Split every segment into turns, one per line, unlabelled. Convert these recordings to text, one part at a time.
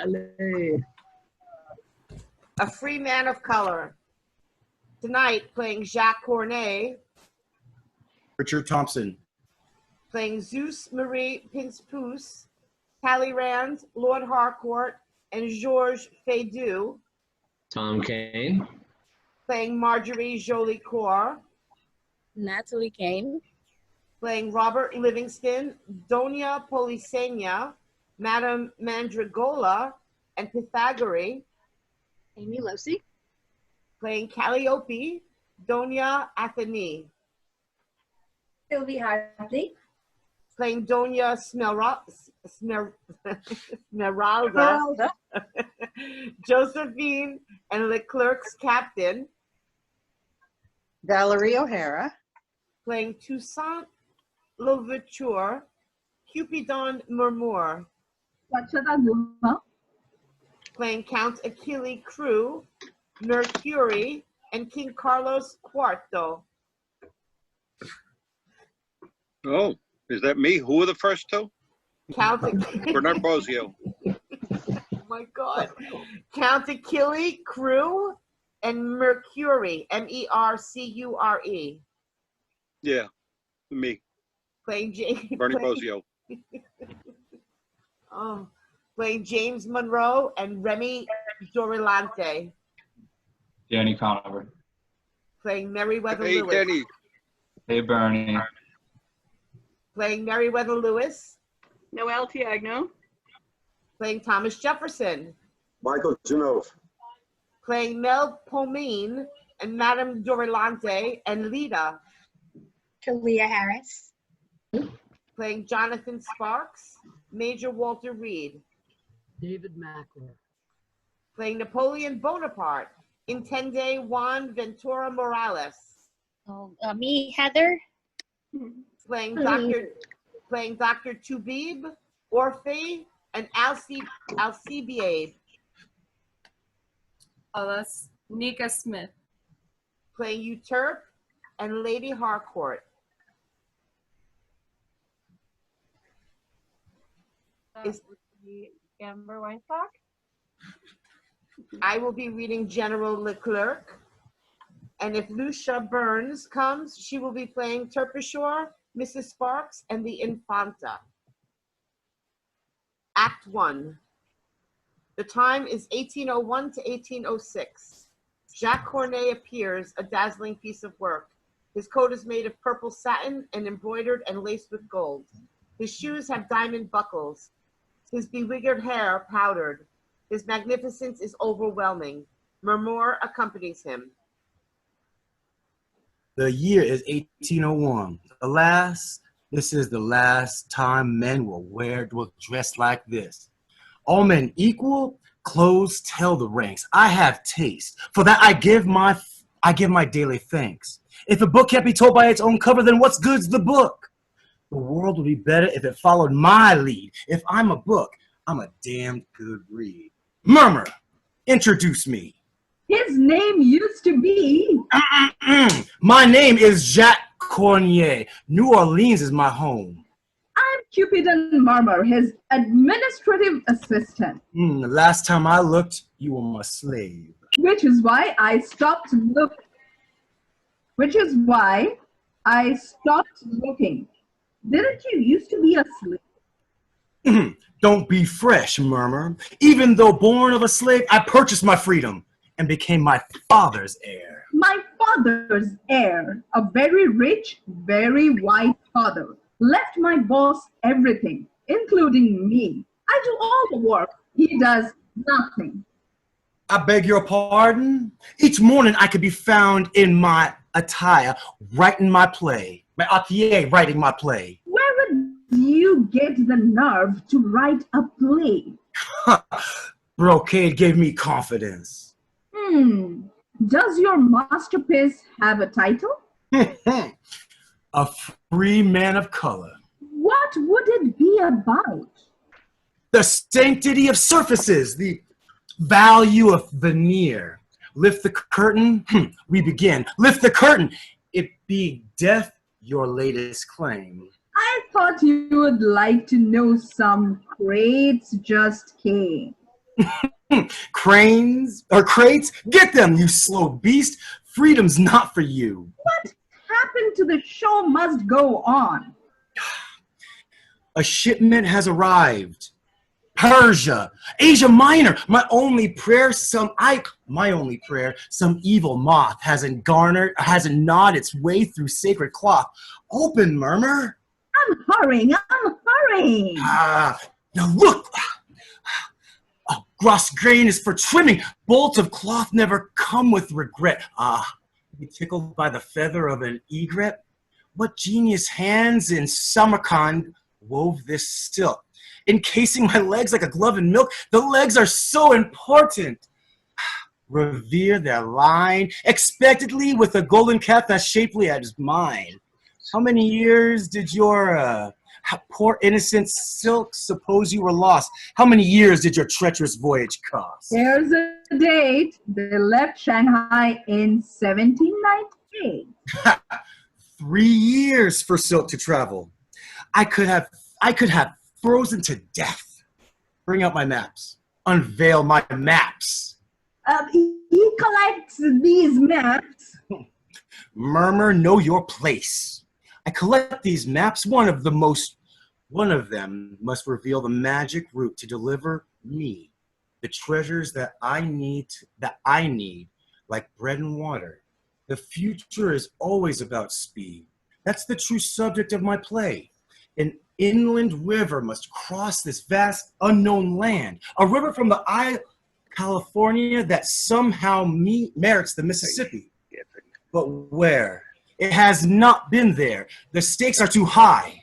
Allez.
A free man of color. Tonight, playing Jacques Cornet,
Richard Thompson.
playing Zeus Marie Pinspus, Talleyrand, Lord Harcourt, and Georges Feydeau,
Tom Kane.
playing Marjorie Jolicoeur,
Natalie Kane.
playing Robert Livingston, Doña Polisena, Madame Mandragola, and Pythagore,
Amy Losi.
playing Calliope, Doña Athene,
Sylvie Hartley.
playing Doña Smeralda,
Esmeralda.
Josephine and Leclerc's captain,
Valerie O'Hara.
playing Toussaint Louverture, Cupidon Murmure,
Rachada Guma.
playing Count Achille Crew, Mercury, and King Carlos IV.
Oh, is that me? Who are the first two?
Count
Bernard Bozio.
Oh my God. Count Achille Crew and Mercury, Mercure,
Yeah, me.
playing James.
Bernie Bozio.
Oh, playing James Monroe and Remy Dorilante,
Danny Conover.
playing Meriwether
Hey,
Lewis,
Denny.
Hey, Bernie.
playing Meriwether Lewis,
Noel Tiagno.
playing Thomas Jefferson,
Michael Janove.
playing Mel Pomine and Madame Dorilante and Lita,
Talia Harris.
playing Jonathan Sparks, Major Walter Reed,
David Mackler.
playing Napoleon Bonaparte, Intende Juan Ventura Morales,
Oh, me, Heather.
playing Dr. Toubib, Orphe, and Alcibiade,
That's Nika Smith.
playing Euterpe and Lady Harcourt. Is-
Amber Weinstock.
I will be reading General Leclerc. And if Lucia Burns comes, she will be playing Terpsichore, Mrs. Sparks, and the Infanta. Act 1. The time is 1801 to 1806. Jacques Cornet appears, a dazzling piece of work. His coat is made of purple satin and embroidered and laced with gold. His shoes have diamond buckles. His bewiggered hair powdered. His magnificence is overwhelming. Murmure accompanies him.
The year is 1801. Alas, this is the last time men will dress like this. All men equal, clothes tell the ranks. I have taste. For that I give my daily thanks. If a book can't be told by its own cover, then what's good's the book? The world would be better if it followed my lead. If I'm a book, I'm a damn good read. Murmur, introduce me.
His name used to be.
My name is Jacques Cornet. New Orleans is my home.
I'm Cupidon Murmur, his administrative assistant.
The last time I looked, you were my slave.
Which is why I stopped looking. Didn't you used to be a slave?
Don't be fresh, Murmur. Even though born of a slave, I purchased my freedom and became my father's heir.
My father's heir, a very rich, very white father, left my boss everything, including me. I do all the work. He does nothing.
I beg your pardon? Each morning I could be found in my attire, writing my play. My atelier, writing my play.
Where would you get the nerve to write a play?
Brocade gave me confidence.
Does your masterpiece have a title?
A free man of color.
What would it be about?
The sanctity of surfaces, the value of veneer. Lift the curtain, we begin. Lift the curtain, it be death your latest claim.
I thought you would like to know some crates just came.
Cranes or crates? Get them, you slow beast. Freedom's not for you.
What happened to the show must go on?
A shipment has arrived. Persia, Asia Minor. My only prayer, some evil moth hasn't gnawed its way through sacred cloth. Open, murmur.
I'm hurrying.
Now look. Oh, gross grain is for trimming. Bolts of cloth never come with regret. Be tickled by the feather of an egret. What genius hands in Samarkand wove this silk, encasing my legs like a glove in milk. The legs are so important. Revere their line, expectantly with a golden calf as shapely as mine. How many years did your poor innocent silk suppose you were lost? How many years did your treacherous voyage cost?
There's a date. They left Shanghai in 1798.
3 years for silk to travel. I could have frozen to death. Bring out my maps. Unveil my maps.
He collects these maps.
Murmur, know your place. I collect these maps. One of them must reveal the magic route to deliver me the treasures that I need, like bread and water. The future is always about speed. That's the true subject of my play. An inland river must cross this vast unknown land. A river from the isle California that somehow merits the Mississippi. But where? It has not been there. The stakes are too high.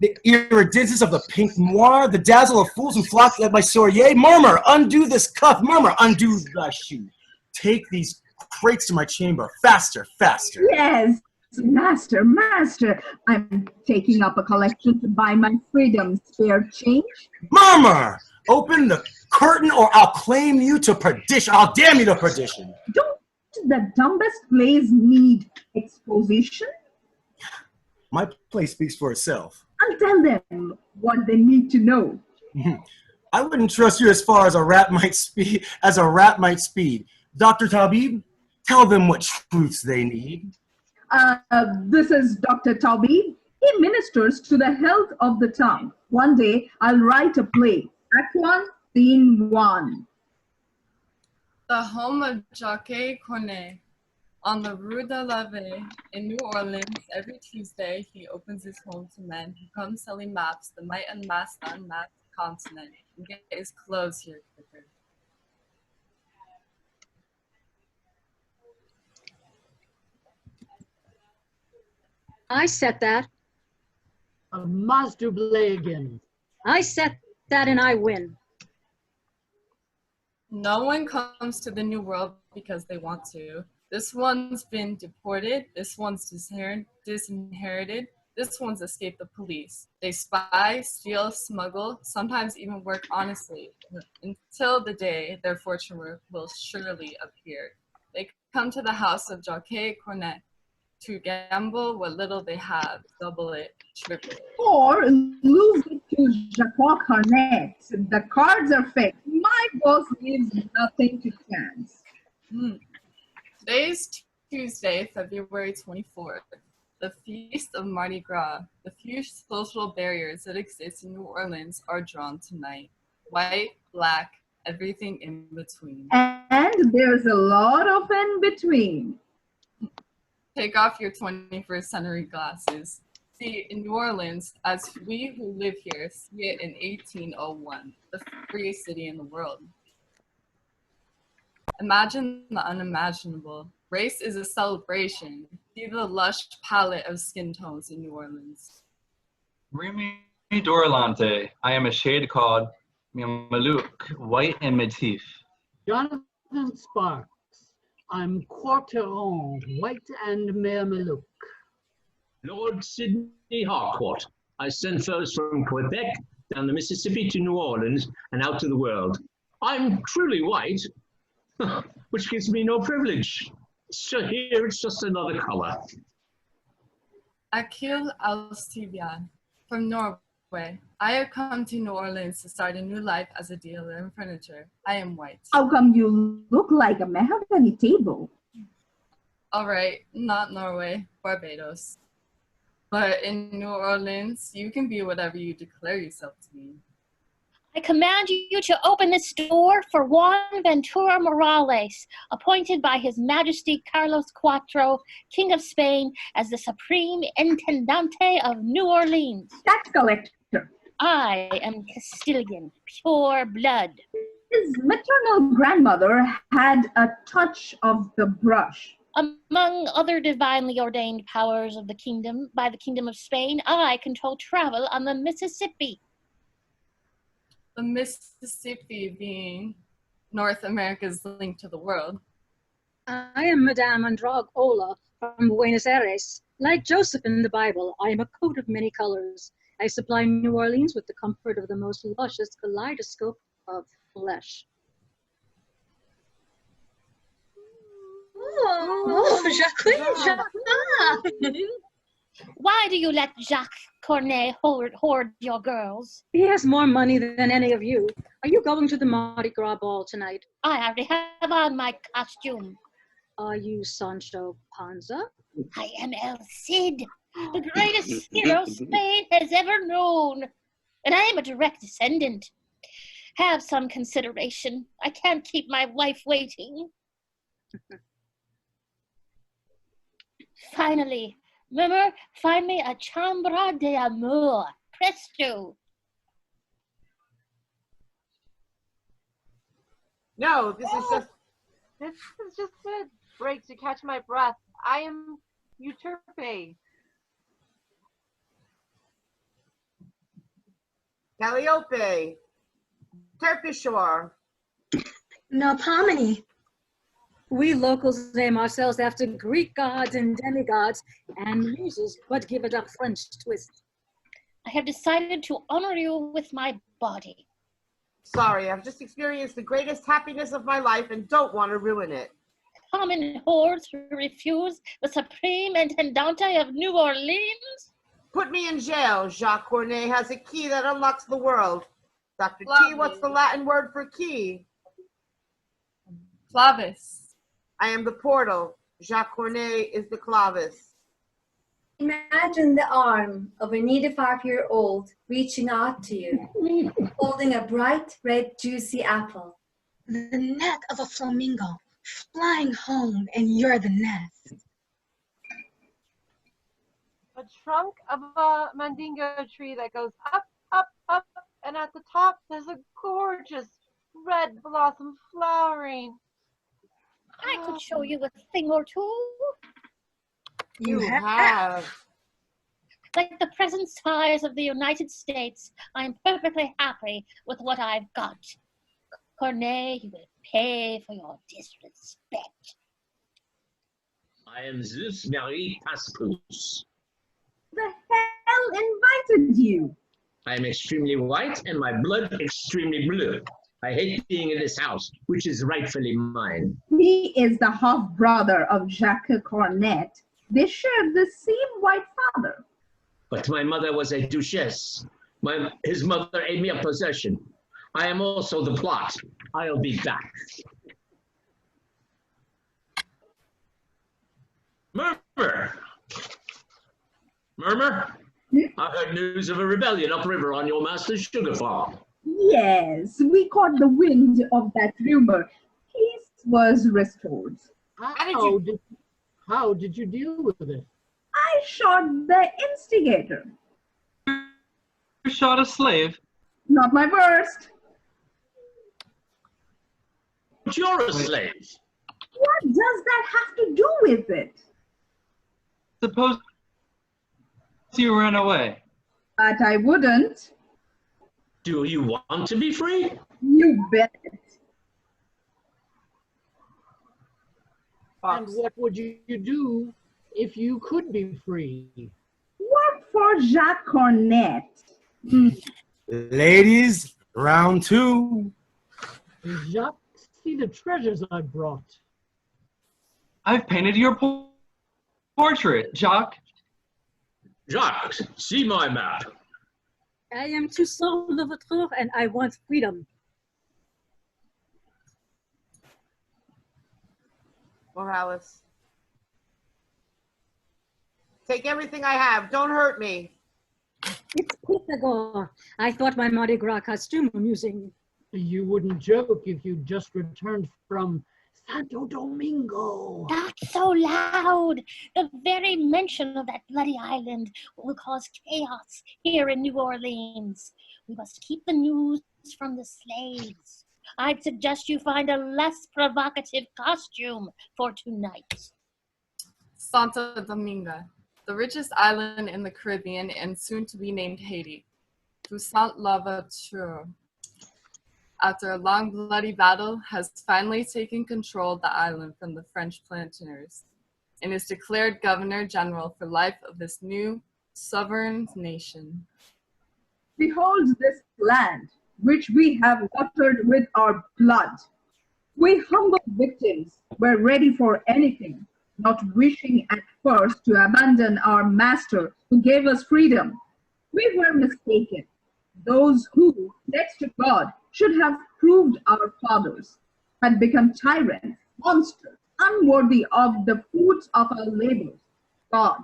The iridescence of the pink noir, the dazzle of fools who flock at my soirée. Murmur, undo this cuff. Murmur, undo thy shoe. Take these crates to my chamber. Faster, faster.
Yes, master. I'm taking up a collection to buy my freedom. Spare change?
Murmur, open the curtain or I'll claim you to perdition. I'll damn you to perdition.
Don't the dumbest plays need exposition?
My play speaks for itself.
I'll tell them what they need to know.
I wouldn't trust you as far as a rat might speed. Dr. Tabib, tell them what truths they need.
This is Dr. Taubib. He ministers to the health of the tongue. One day, I'll write a play. Act 1, Scene 1.
The home of Jacques Cornet. On the Rue de la Vie in New Orleans, every Tuesday, he opens his home to men who come selling maps that might unmask the unmasked continent and get his clothes here quicker.
I set that.
Mas Doublé again.
I set that and I win.
No one comes to the New World because they want to. This one's been deported. This one's disinherited. This one's escaped the police. They spy, steal, smuggle, sometimes even work honestly, until the day their fortune will surely appear. They come to the house of Jacques Cornet to gamble what little they have, double it, triple it.
Or lose it to Jacques Cornet. The cards are fake. My boss leaves nothing to chance.
Today's Tuesday, February 24th, the feast of Mardi Gras. The few social barriers that exist in New Orleans are drawn tonight. White, black, everything in between.
And there's a lot of in between.
Take off your 21st century glasses. See, in New Orleans, as we who live here see it in 1801, the freest city in the world. Imagine the unimaginable. Race is a celebration. See the lush palette of skin tones in New Orleans.
Remy Dorlante. I am a shade called Malouk, white and métis.
Jonathan Sparks. I'm Quarteron, white and Mermeluc.
Lord Sidney Harcourt. I sent those from Quebec down the Mississippi to New Orleans and out to the world. I'm truly white, which gives me no privilege. So here it's just another color.
Akil Alcibiad from Norway. Norway. I have come to New Orleans to start a new life as a dealer in furniture. I am white.
How come you look like a mahogany table?
All right, not Norway, Barbados. But in New Orleans, you can be whatever you declare yourself to be.
I command you to open this door for Juan Ventura Morales, appointed by His Majesty Carlos IV, King of Spain, as the Supreme Intendante of New Orleans.
Tax collector.
I am Castilian, pure blood.
His maternal grandmother had a touch of the brush.
Among other divinely ordained powers of the kingdom, by the Kingdom of Spain, I control travel on the Mississippi.
The Mississippi being North America's link to the world.
I am Madame Andrade Ola from Buenos Aires. Like Joseph in the Bible, I am a coat of many colors. I supply New Orleans with the comfort of the most luscious kaleidoscope of flesh.
Oh, Jacqueline.
Why do you let Jacques Cornet hoard your girls?
He has more money than any of you. Are you going to the Mardi Gras ball tonight?
I already have on my costume.
Are you Sancho Panza?
I am El Cid, the greatest hero Spain has ever known. And I am a direct descendant. Have some consideration. I can't keep my wife waiting. Finally, Murmur, find me a chambre d'amour. Presto.
No, this
is just a break to catch my breath. I am Euterpe.
Calliope. Terpsichore.
No, Pomini.
We locals name ourselves after Greek gods and demigods and muses, but give it a French twist.
I have decided to honor you with my body.
Sorry, I've just experienced the greatest happiness of my life and don't want to ruin it.
Common whores who refuse the Supreme Intendante of New Orleans?
Put me in jail. Jacques Cornet has a key that unlocks the world. Dr.
Lovely.
T, what's the Latin word for key?
Clavis.
I am the portal. Jacques Cornet is the clavis.
Imagine the arm of a needy 5-year-old reaching out to you, holding a bright, red, juicy apple. The neck of a flamingo flying home, and you're the nest.
A trunk of a mandingo tree that goes up, up, up, and at the top there's a gorgeous red blossom flowering.
I could show you a thing or two.
You have.
Like the present size of the United States, I'm perfectly happy with what I've got. Cornet, you will pay for your disrespect.
I am Zeus Marie Paspus.
The hell invited you?
I am extremely white and my blood extremely blue. I hate being in this house, which is rightfully mine.
He is the half-brother of Jacques Cornet. They shared the same white father.
But my mother was a duchess. His mother ate me a possession. I am also the plot. I'll be back. Murmur! Murmur? I heard news of a rebellion upriver on your master's sugar farm.
Yes, we caught the wind of that rumor. Peace was restored.
How did you deal with it?
I shot the instigator.
You shot a slave?
Not my worst.
But you're a slave.
What does that have to do with it?
Suppose you ran away.
But I wouldn't.
Do you want to be free?
You bet.
And what would you do if you could be free?
Work for Jacques Cornet.
Ladies, round 2.
Jacques, see the treasures I brought.
I've painted your portrait, Jacques.
Jacques, see my map.
I am Toussaint Louverture and I want freedom.
Morales. Take everything I have. Don't hurt me.
It's Pythagore. I thought my Mardi Gras costume amusing.
You wouldn't joke if you just returned from Santo Domingo.
Not so loud. The very mention of that bloody island will cause chaos here in New Orleans. We must keep the news from the slaves. I'd suggest you find a less provocative costume for tonight.
Santo Domingo, the richest island in the Caribbean and soon to be named Haiti. Toussaint Louverture, after a long bloody battle, has finally taken control of the island from the French planters and is declared Governor General for life of this new sovereign nation.
Behold this land, which we have watered with our blood. We humble victims were ready for anything, not wishing at first to abandon our master who gave us freedom. We were mistaken. Those who, next to God, should have proved our fathers, had become tyrants, monsters, unworthy of the fruits of our labors. God,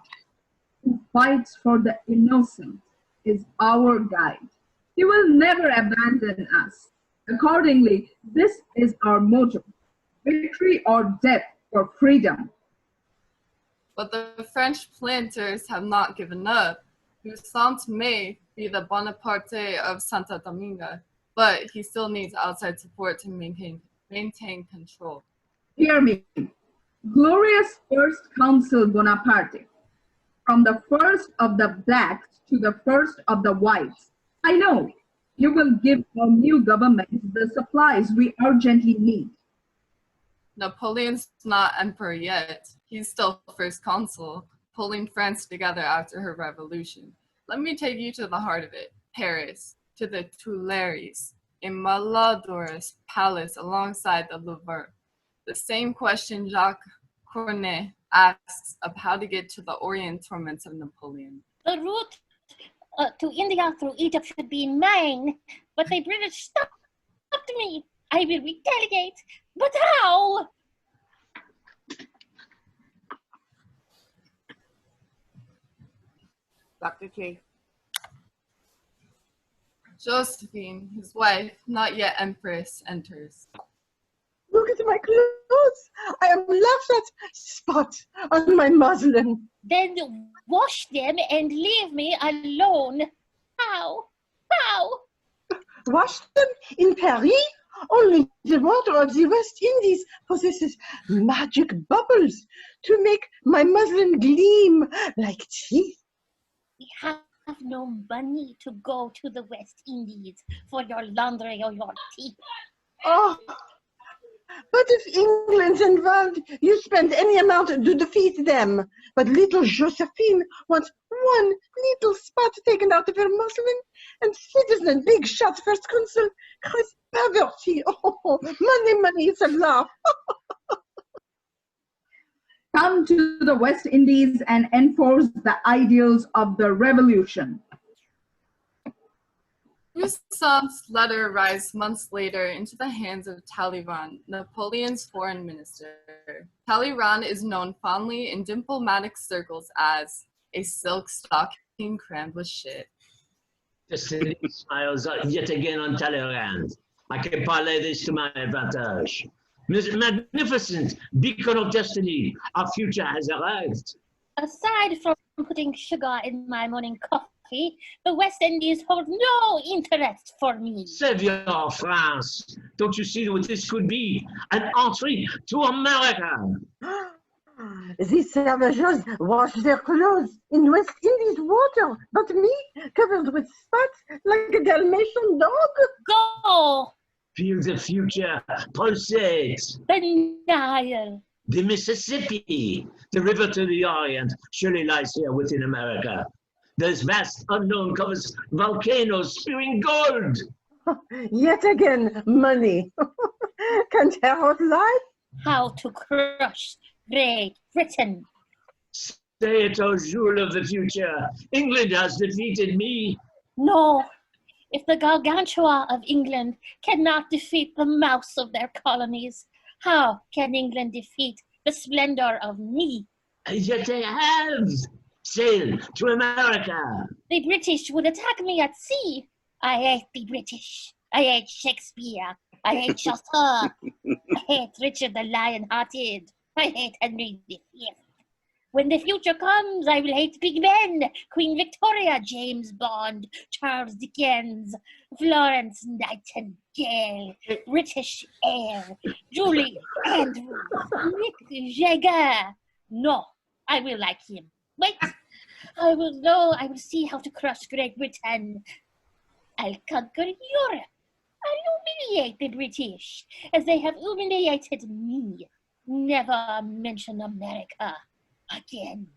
who fights for the innocent, is our guide. He will never abandon us. Accordingly, this is our motto: victory or death for freedom.
But the French planters have not given up. Toussaint may be the Bonaparte of Santo Domingo, but he still needs outside support to maintain control.
Hear me, glorious First Consul Bonaparte, from the first of the blacks to the first of the whites. I know you will give our new government the supplies we urgently need.
Napoleon's not emperor yet. He's still first consul, pulling France together after her revolution. Let me take you to the heart of it, Paris, to the Tuileries, in Malodorous Palace alongside the Louvre. The same question Jacques Cornet asks of how to get to the Orient torments of Napoleon.
The route to India through Egypt should be mine, but the British stopped me. I will retaliate, but how?
Dr. K.
Josephine, his wife, not yet empress, enters.
Look at my clothes. I am left that spot on my muslin.
Then wash them and leave me alone. How? How?
Wash them in Paris? Only the water of the West Indies possesses magic bubbles to make my muslin gleam like teeth.
We have no money to go to the West Indies for your laundry or your teeth.
Oh, but if England's involved, you spend any amount to defeat them. But little Josephine wants one little spot taken out of her muslin, and citizen big shot first consul cries poverty. Oh, money, it's a laugh.
Come to the West Indies and enforce the ideals of the revolution.
Toussaint's letter arrives months later into the hands of Talleyrand, Napoleon's foreign minister. Talleyrand is known fondly in diplomatic circles as a silk stocking crammed with shit.
The city smiles yet again on Talleyrand. I can parlay this to my advantage. Magnificent beacon of destiny, our future has arrived.
Aside from putting sugar in my morning coffee, the West Indies hold no interest for me.
Savior France, don't you see what this could be? An entry to America.
These savages wash their clothes in West Indies water, but me, covered with spots like a Dalmatian dog.
Go!
Feel the future pulsate.
The Nile.
The Mississippi, the river to the Orient, surely lies here within America. This vast unknown covers volcanoes spewing gold.
Yet again, money. Can't Harold lie?
How to crush Great Britain.
Say it, O Jules of the future. England has defeated me.
No, If the Gargantua of England cannot defeat the mouse of their colonies, how can England defeat the splendor of me?
Yet they have sailed to America.
The British would attack me at sea. I hate the British. I hate Shakespeare. I hate Chaucer. I hate Richard the Lion-Hearted. I hate Henry V. When the future comes, I will hate Big Ben, Queen Victoria, James Bond, Charles Dickens, Florence Nightingale, British Air, Julie Andrews, Mick Jagger. No, I will like him. Wait, I will see how to crush Great Britain. I'll conquer Europe. I'll humiliate the British, as they have humiliated me. Never mention America again.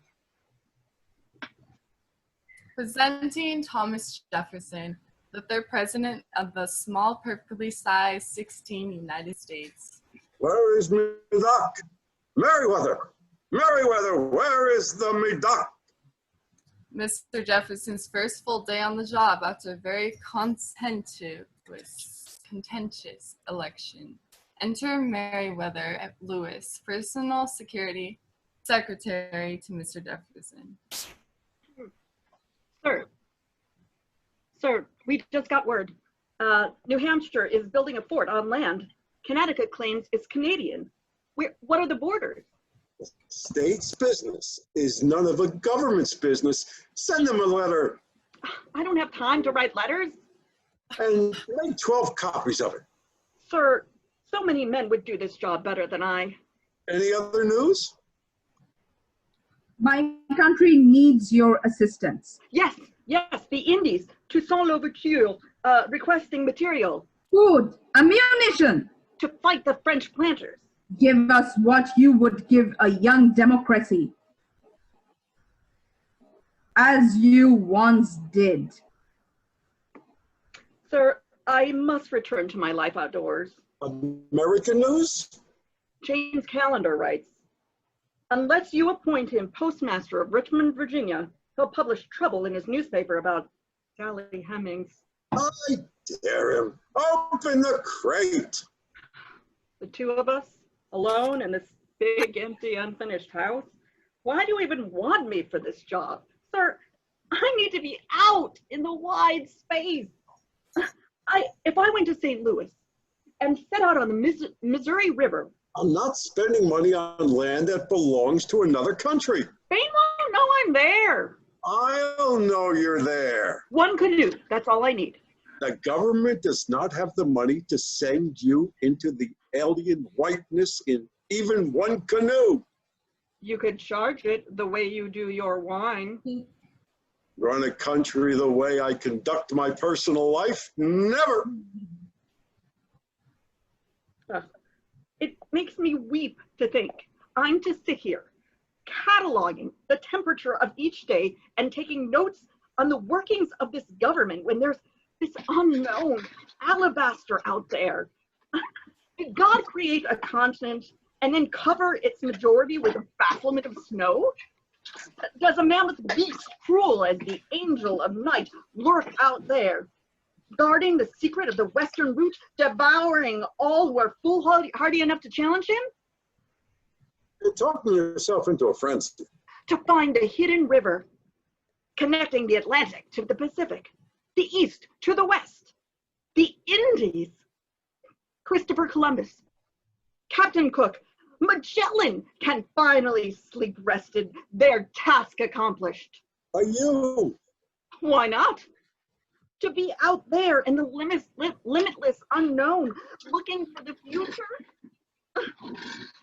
Presenting Thomas Jefferson, the third president of the small, perfectly sized 16 United States.
Where is me doc? Meriwether! Meriwether, where is the me doc?
Mr. Jefferson's first full day on the job after a very contentious election. Enter Meriwether Lewis, personal security secretary to Mr. Jefferson.
Sir, we just got word. New Hampshire is building a fort on land Connecticut claims is Canadian. What are the borders?
The state's business is none of the government's business. Send them a letter.
I don't have time to write letters.
And make 12 copies of it.
Sir, so many men would do this job better than I.
Any other news?
My country needs your assistance.
Yes, the Indies, Toussaint Louverture, requesting material.
Food, ammunition.
To fight the French planters.
Give us what you would give a young democracy. As you once did.
Sir, I must return to my life outdoors.
American news?
James Callender writes, unless you appoint him postmaster of Richmond, Virginia, he'll publish trouble in his newspaper about Sally Hemings.
I dare him. Open the crate.
The two of us, alone in this big, empty, unfinished house? Why do you even want me for this job? Sir, I need to be out in the wide space. If I went to St. Louis and set out on the Missouri River.
I'm not spending money on land that belongs to another country.
Spain won't know I'm there.
I'll know you're there.
One canoe, that's all I need.
The government does not have the money to send you into the alien whiteness in even one canoe.
You could charge it the way you do your wine.
Run a country the way I conduct my personal life? Never.
It makes me weep to think I'm to sit here cataloging the temperature of each day and taking notes on the workings of this government when there's this unknown alabaster out there. Did God create a continent and then cover its majority with a bafflement of snow? Does a mammoth beast cruel as the angel of night lurk out there, guarding the secret of the western route, devouring all who are foolhardy enough to challenge him?
You're talking yourself into a frenzy.
To find a hidden river connecting the Atlantic to the Pacific, the East to the West, the Indies. Christopher Columbus, Captain Cook, Magellan can finally sleep rested, their task accomplished.
Are you?
Why not? To be out there in the limitless unknown, looking for the future?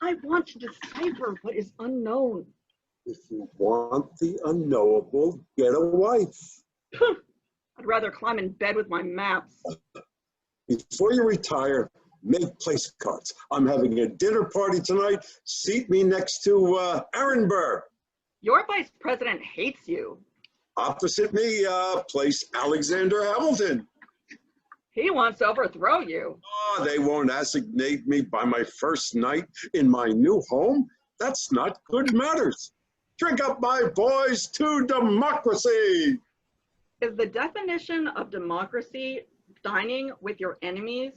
I want to decipher what is unknown.
If you want the unknowable, get a wife.
I'd rather climb in bed with my maps.
Before you retire, make place cards. I'm having a dinner party tonight. Seat me next to Aaron Burr.
Your vice president hates you.
Opposite me, place Alexander Hamilton.
He wants to overthrow you.
Oh, they won't assignate me by my first night in my new home. That's not good manners. Drink up, my boys, to democracy.
Is the definition of democracy dining with your enemies?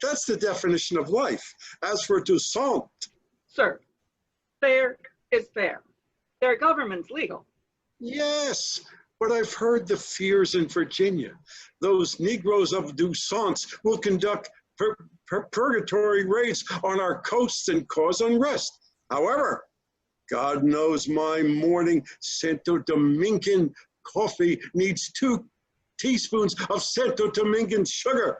That's the definition of life. As for Toussaint,
Sir, fair is fair. Their government's legal.
yes, but I've heard the fears in Virginia. Those Negroes of Toussaint will conduct purgatory raids on our coasts and cause unrest. However, God knows my morning Santo Dominican coffee needs 2 teaspoons of Santo Dominican sugar.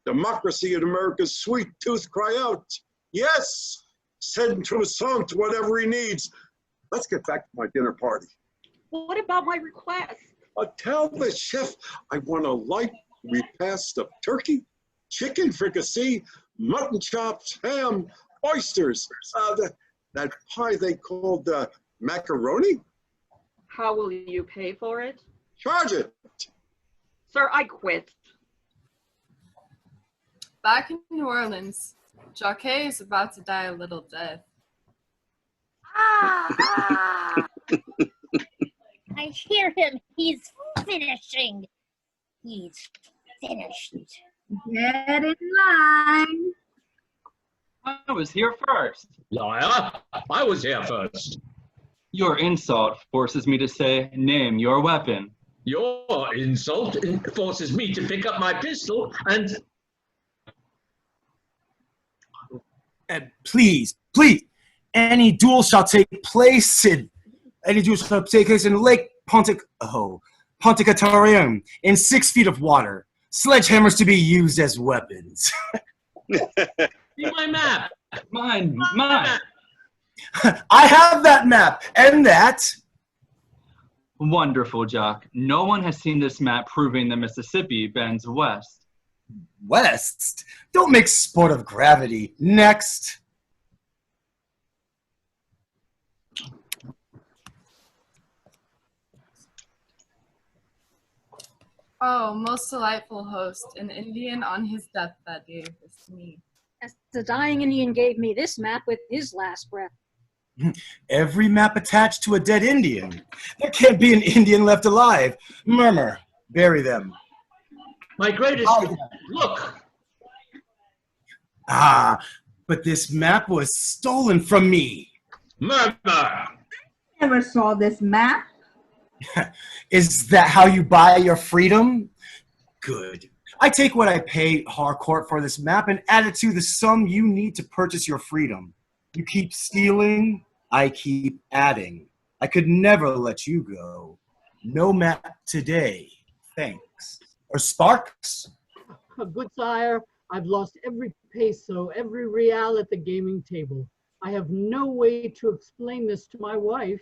Democracy in America's sweet tooth cry out, yes, send Toussaint whatever he needs. Let's get back to my dinner party.
What about my request?
Tell the chef I want a light repast of turkey, chicken fricassee, mutton chops, ham, oysters, that pie they called macaroni.
How will you pay for it?
Charge it.
Sir, I quit.
Back in New Orleans, Jacques is about to die a little death.
I hear him. He's finishing. He's finished.
Get in line.
I was here first.
Liar! I was here first.
Your insult forces me to say, name your weapon.
Your insult forces me to pick up my pistol and...
Please, please, any duel shall take place in Lake Ponticatarium in 6 feet of water. Sledgehammers to be used as weapons.
See my map.
Mine.
I have that map, and that.
Wonderful, Jock. No one has seen this map proving the Mississippi bends west.
West? Don't make sport of gravity. Next.
Oh, most delightful host, an Indian on his deathbed gave this to me.
As the dying Indian gave me this map with his last breath.
Every map attached to a dead Indian. There can't be an Indian left alive. Murmur. Bury them.
My greatest... Look!
Ah, but this map was stolen from me.
Murmur!
Never saw this map.
Is that how you buy your freedom? Good. I take what I pay Harcourt for this map and add it to the sum you need to purchase your freedom. You keep stealing, I keep adding. I could never let you go. No map today. Thanks. Or Sparks?
Good sire, I've lost every peso, every real at the gaming table. I have no way to explain this to my wife.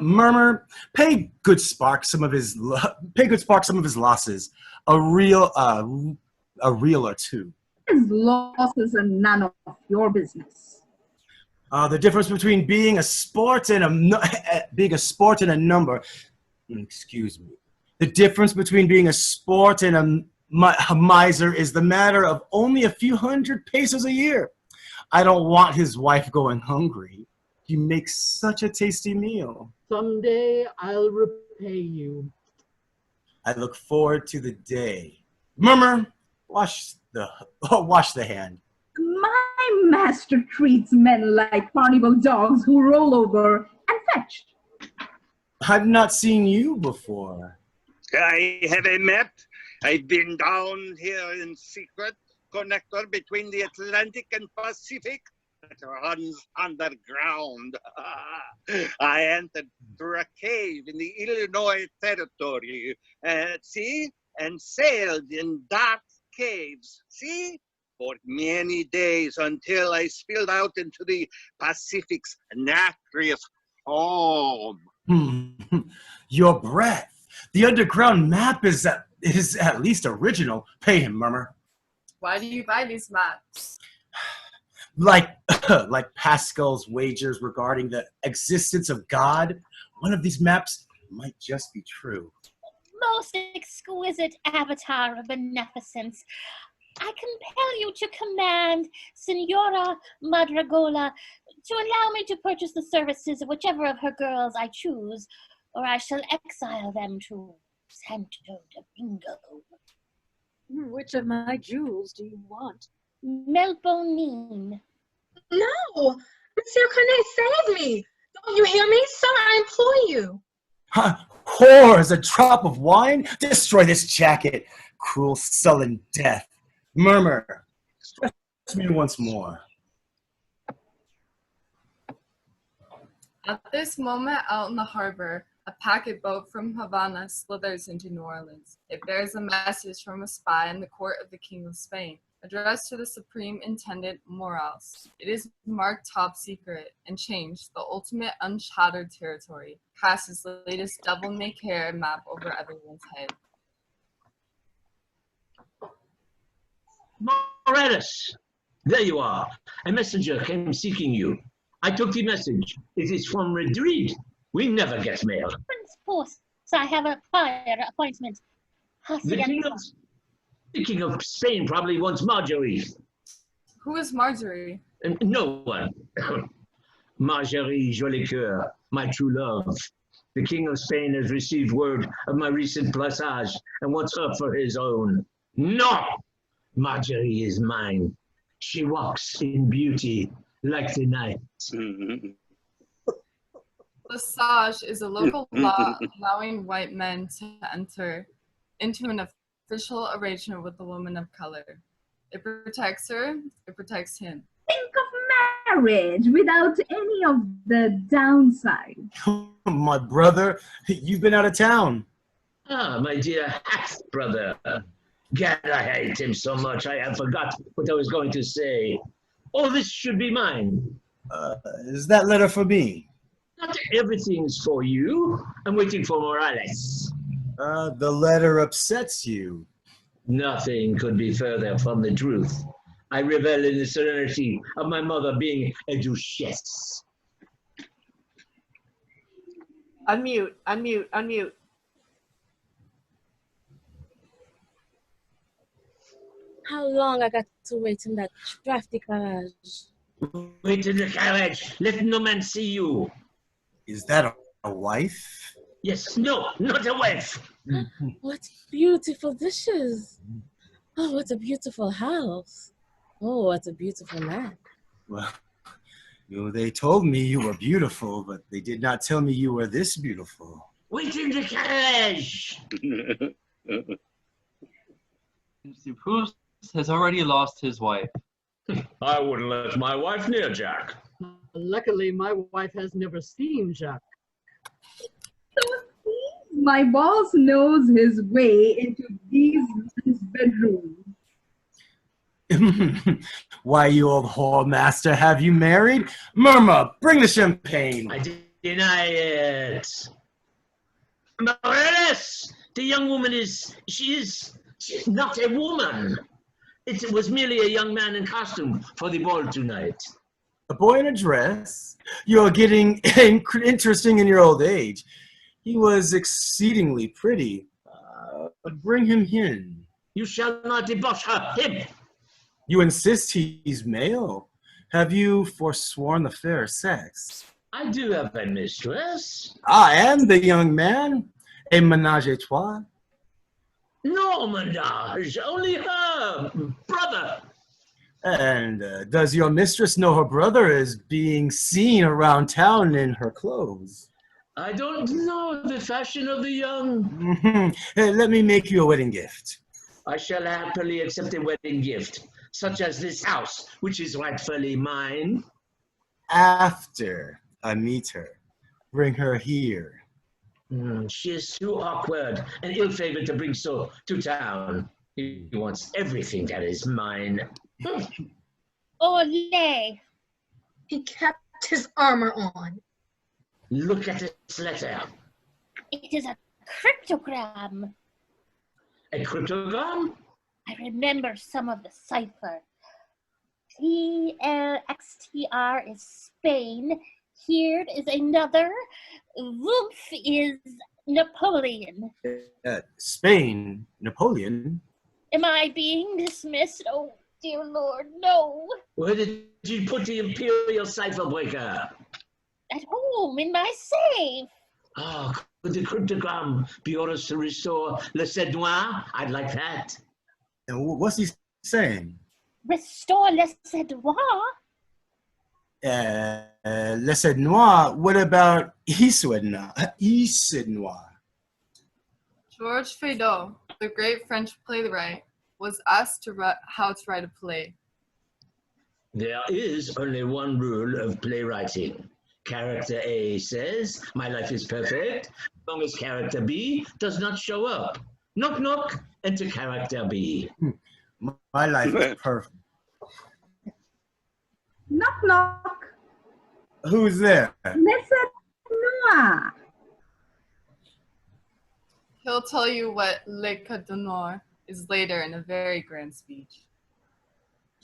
Murmur, pay Good Spark some of his losses. A reel or two.
His losses are none of your business.
The difference between being a sport and a number. Excuse me. The difference between being a sport and a miser is the matter of only a few hundred pesos a year. I don't want his wife going hungry. You make such a tasty meal.
Someday I'll repay you.
I look forward to the day. Murmur, wash the hand.
My master treats men like carnival dogs who roll over and fetch.
I've not seen you before.
I have a map. I've been down here in secret, connector between the Atlantic and Pacific that runs underground. I entered through a cave in the Illinois territory, see, and sailed in dark caves, see, for many days until I spilled out into the Pacific's nacreous foam.
Your breath. The underground map is at least original. Pay him, Murmur.
Why do you buy these maps?
Like Pascal's wagers regarding the existence of God, one of these maps might just be true.
Most exquisite avatar of beneficence. I compel you to command Senora Madragola to allow me to purchase the services of whichever of her girls I choose, or I shall exile them to Santo Domingo.
Which of my jewels do you want?
Melbourne.
No! Monsieur Cornet, save me! Don't you hear me? Sir, I implore you!
Whores, a drop of wine? Destroy this jacket. Cruel, sullen death. Murmur. Stress me once more.
At this moment, out in the harbor, a packet boat from Havana slithers into New Orleans. It bears a message from a spy in the court of the King of Spain, addressed to the Supreme Intendant Morales. It is marked top secret and changed, the ultimate uncharted territory, casts its latest devil-may-care map over everyone's head.
Morales, there you are. A messenger came seeking you. I took the message. It is from Madrid. We never get mail.
Prince Post, I have a prior appointment.
The King of Spain probably wants Marjorie.
Who is Marjorie?
No one. Marjorie Jolicoeur, my true love. The King of Spain has received word of my recent passage and wants her for his own. No! Marjorie is mine. She walks in beauty like the night.
Passage is a local law allowing white men to enter into an official arrangement with a woman of color. It protects her, it protects him.
Think of marriage without any of the downside.
My brother, you've been out of town.
Ah, my dear half-brother. Gad, I hate him so much I have forgot what I was going to say. Oh, this should be mine.
Is that letter for me?
Not everything's for you. I'm waiting for Morales.
The letter upsets you.
Nothing could be further from the truth. I revel in the serenity of my mother being a duchess.
Unmute, unmute, unmute.
How long I got to wait in that drafty carriage?
Wait in the carriage. Let no man see you.
Is that a wife?
Yes, no, not a wife.
What beautiful dishes. Oh, what a beautiful house. Oh, what a beautiful man.
Well, they told me you were beautiful, but they did not tell me you were this beautiful.
Wait in the carriage.
Proust has already lost his wife.
I wouldn't let my wife near Jack.
Luckily, my wife has never seen Jacques.
My boss knows his way into these men's bedrooms.
Why, you old whore master, have you married? Murmur, bring the champagne.
I deny it. Morales, the young woman she's not a woman. It was merely a young man in costume for the ball tonight.
A boy in a dress? You're getting interesting in your old age. He was exceedingly pretty, but bring him in.
You shall not debauch him.
You insist he's male? Have you forsworn the fair sex?
I do have a mistress.
I am the young man. A ménage à trois.
No menage, only her brother.
And does your mistress know her brother is being seen around town in her clothes?
I don't know the fashion of the young.
Let me make you a wedding gift.
I shall happily accept a wedding gift, such as this house, which is rightfully mine.
After I meet her, bring her here.
She is too awkward and ill-favored to bring so to town. He wants everything that is mine.
Olé!
He kept his armor on.
Look at this letter.
It is a cryptogram.
A cryptogram?
I remember some of the cipher. PLXTR is Spain. Here is another. Wolf is Napoleon.
Spain, Napoleon.
Am I being dismissed? Oh, dear Lord, no.
Where did you put the Imperial cipher breaker?
At home, in my safe.
Oh, could the cryptogram be orders to restore Le Cèdre Noir? I'd like that.
And what's he saying?
Restore Le Cèdre Noir?
Le Cèdre Noir? What about Iced Noir?
Georges Feydeau, the great French playwright, was asked how to write a play.
There is only one rule of playwriting. Character A says, my life is perfect, as long as character B does not show up. Knock, knock, enter character B.
My life is perfect.
Knock, knock.
Who's there?
Le Cèdre Noir.
He'll tell you what Le Cèdre Noir is later in a very grand speech.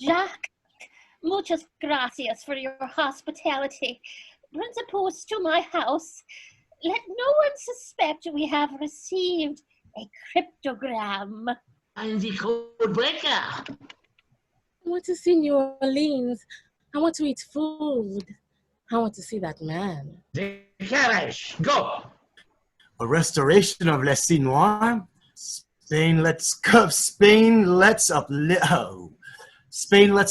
Jacques, muchas gracias for your hospitality. Bring the post to my house. Let no one suspect we have received a cryptogram.
And the code breaker.
I want to see New Orleans. I want to eat food. I want to see that man.
The carriage, go!
A restoration of Le Cèdre Noir? Spain lets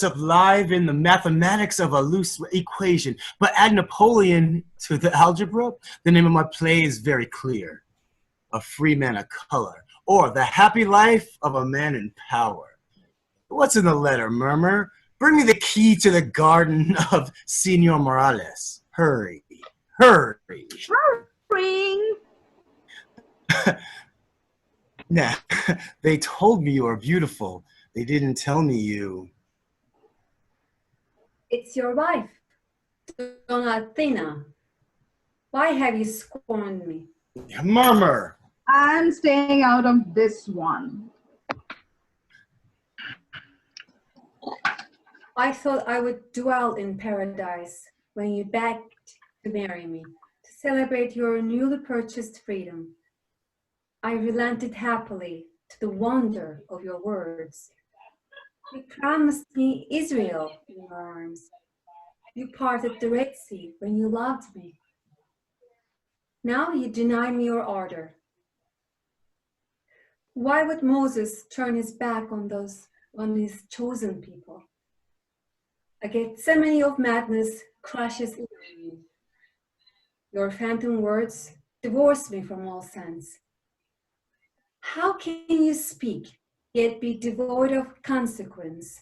up live in the mathematics of a loose equation, but add Napoleon to the algebra, the name of my play is very clear. A Free Man of Color, or The Happy Life of a Man in Power. What's in the letter, Murmur? Bring me the key to the garden of Senor Morales. Hurry, hurry.
Ring.
Nah, they told me you are beautiful. They didn't tell me you.
It's your wife, Donna Athena. Why have you scorned me?
Murmur.
I'm staying out of this one.
I thought I would dwell in paradise when you begged to marry me, to celebrate your newly purchased freedom. I relented happily to the wonder of your words. You promised me Israel in your arms. You parted the Red Sea when you loved me. Now you deny me your order. Why would Moses turn his back on his chosen people? A Gethsemane of madness crashes in me. Your phantom words divorce me from all sense. How can you speak, yet be devoid of consequence?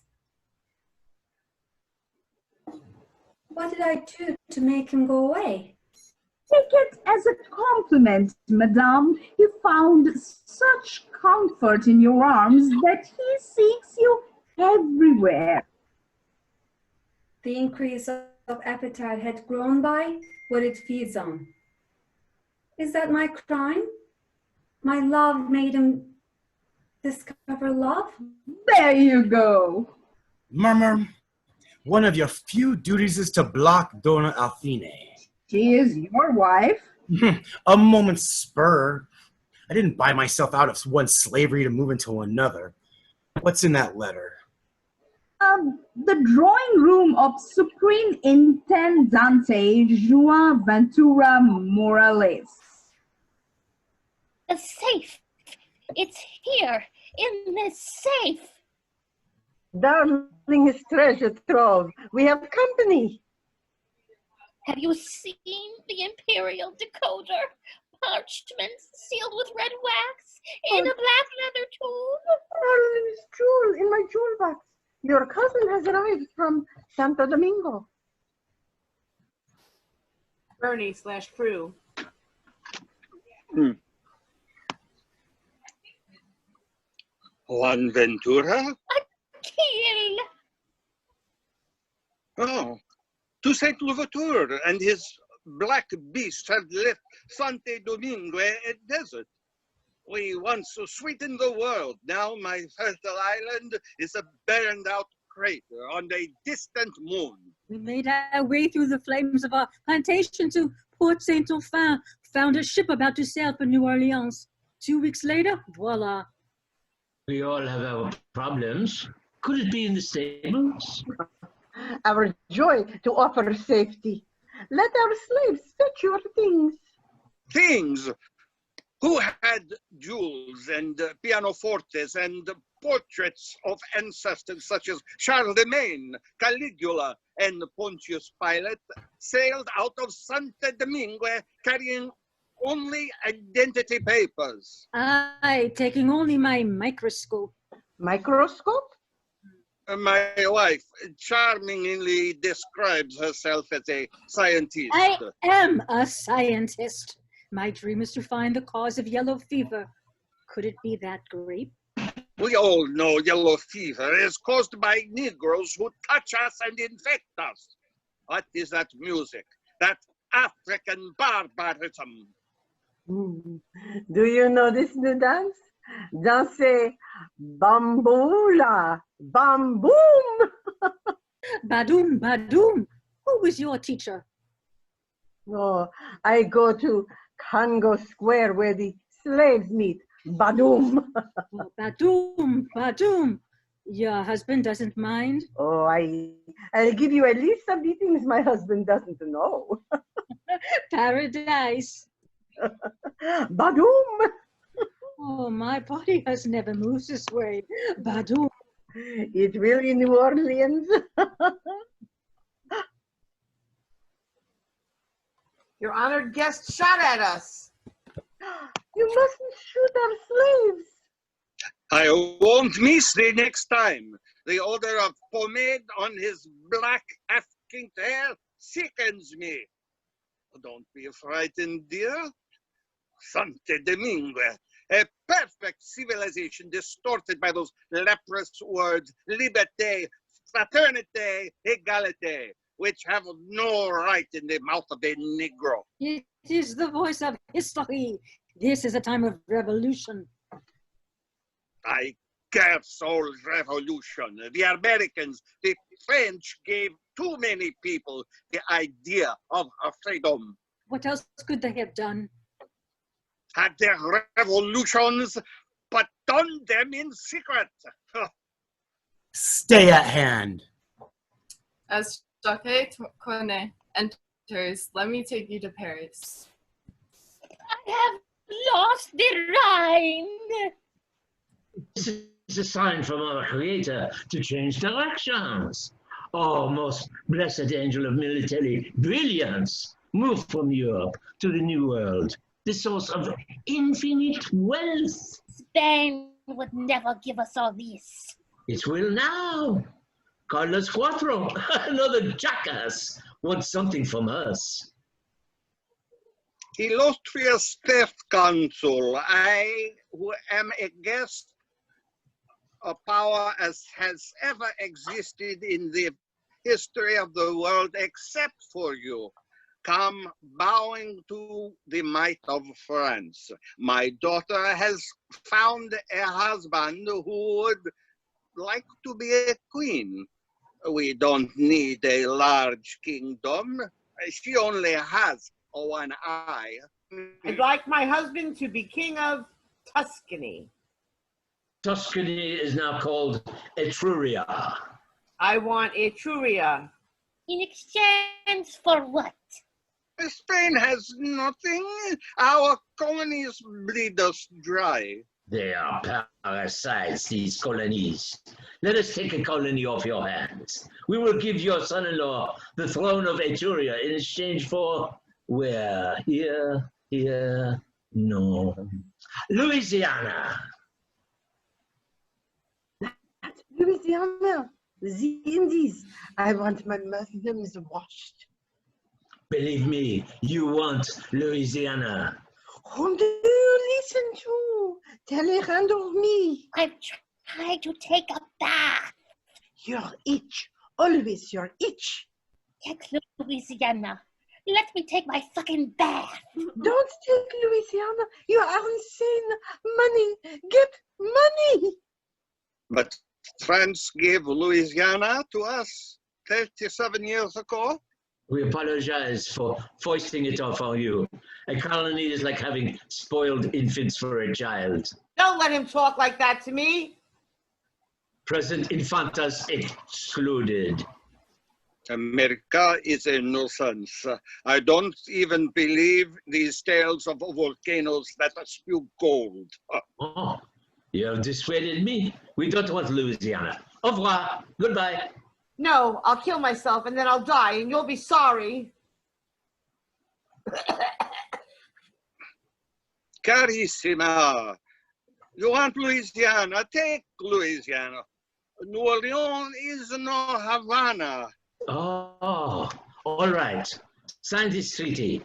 What did I do to make him go away?
Take it as a compliment, madame. You found such comfort in your arms that he seeks you everywhere.
The increase of appetite had grown by what it feeds on. Is that my crime? My love made him discover love?
There you go.
Murmur, one of your few duties is to block Donna Athena.
She is your wife.
A moment's spur. I didn't buy myself out of one slavery to move into another. What's in that letter?
The drawing room of Supreme Intendante João Ventura Morales.
The safe. It's here, in this safe.
Darling, treasure trove. We have company.
Have you seen the Imperial decoder? Parchment sealed with red wax in a black leather tube.
Darling, jewel in my jewel box. Your cousin has arrived from Santo Domingo.
Bernie/Crew.
Juan Ventura?
Kill.
Oh, Toussaint Louverture and his black beast have left Santo Domingo a desert. We once so sweetened the world. Now my fertile island is a burned out crater on a distant moon.
We made our way through the flames of our plantation to Port Saint-Ouen, found a ship about to sail for New Orleans. 2 weeks later, voila.
We all have our problems. Could it be in the stables?
Our joy to offer safety. Let our slaves fetch your things.
Things? Who had jewels and pianofortes and portraits of ancestors such as Charlemagne, Caligula, and Pontius Pilate sailed out of Santo Domingo carrying only identity papers?
I taking only my microscope.
Microscope?
My wife charmingly describes herself as a scientist.
I am a scientist. My dream is to find the cause of yellow fever. Could it be that grape?
We all know yellow fever is caused by Negroes who touch us and infect us. What is that music? That African barbarism?
Do you know this new dance? Danse bamboula, bamboom.
Badoom, badoom. Who was your teacher?
Oh, I go to Congo Square where the slaves meet. Badoom.
Oh, badoom, badoom. Your husband doesn't mind?
Oh, I'll give you a list of the things my husband doesn't know.
Paradise.
Badoom.
Oh, my body has never moved this way. Badoom.
It will in New Orleans.
Your honored guest shot at us.
You mustn't shoot our slaves.
I won't miss the next time. The odor of pomade on his black half-kinked hair sickens me. Don't be frightened, dear. Santo Domingo, a perfect civilization distorted by those leprous words, liberté, fraternité, égalité, which have no right in the mouth of a Negro.
It is the voice of history. This is a time of revolution.
I curse all revolution. The Americans, the French gave too many people the idea of freedom.
What else could they have done?
Had their revolutions, but done them in secret.
Stay at hand.
As Jacques Cornet enters, let me take you to Paris.
I have lost the Rhine.
This is a sign from our Creator to change directions. Oh, most blessed angel of military brilliance, move from Europe to the New World, the source of infinite wealth.
Spain would never give us all this.
It will now. Carlos Cuatro, another jackass, wants something from us.
Illustrious Theft Consul, I, who am a guest of power as has ever existed in the history of the world except for you, come bowing to the might of France. My daughter has found a husband who would like to be a queen. We don't need a large kingdom. She only has one eye.
I'd like my husband to be king of Tuscany.
Tuscany is now called Etruria.
I want Etruria.
In exchange for what?
Spain has nothing. Our colonies bleed us dry.
They are parasites, these colonies. Let us take a colony off your hands. We will give your son-in-law the throne of Etruria in exchange for, where? Here, no. Louisiana.
Louisiana, the Indies. I want my Muslims washed.
Believe me, you want Louisiana.
Whom do you listen to? Talleyrand or me?
I've tried to take a bath.
Your itch, always your itch.
Take Louisiana. Let me take my fucking bath.
Don't take Louisiana. You are insane. Money. Get money.
But France gave Louisiana to us 37 years ago.
We apologize for foisting it off on you. A colony is like having spoiled infants for a child.
Don't let him talk like that to me.
Present infantas excluded.
America is a nuisance. I don't even believe these tales of volcanoes that spew gold.
Oh, you have dissuaded me. We don't want Louisiana. Au revoir. Goodbye.
No, I'll kill myself and then I'll die and you'll be sorry.
Carissima, you want Louisiana? Take Louisiana. New Orleans is no Havana.
Oh, all right. Sign this treaty.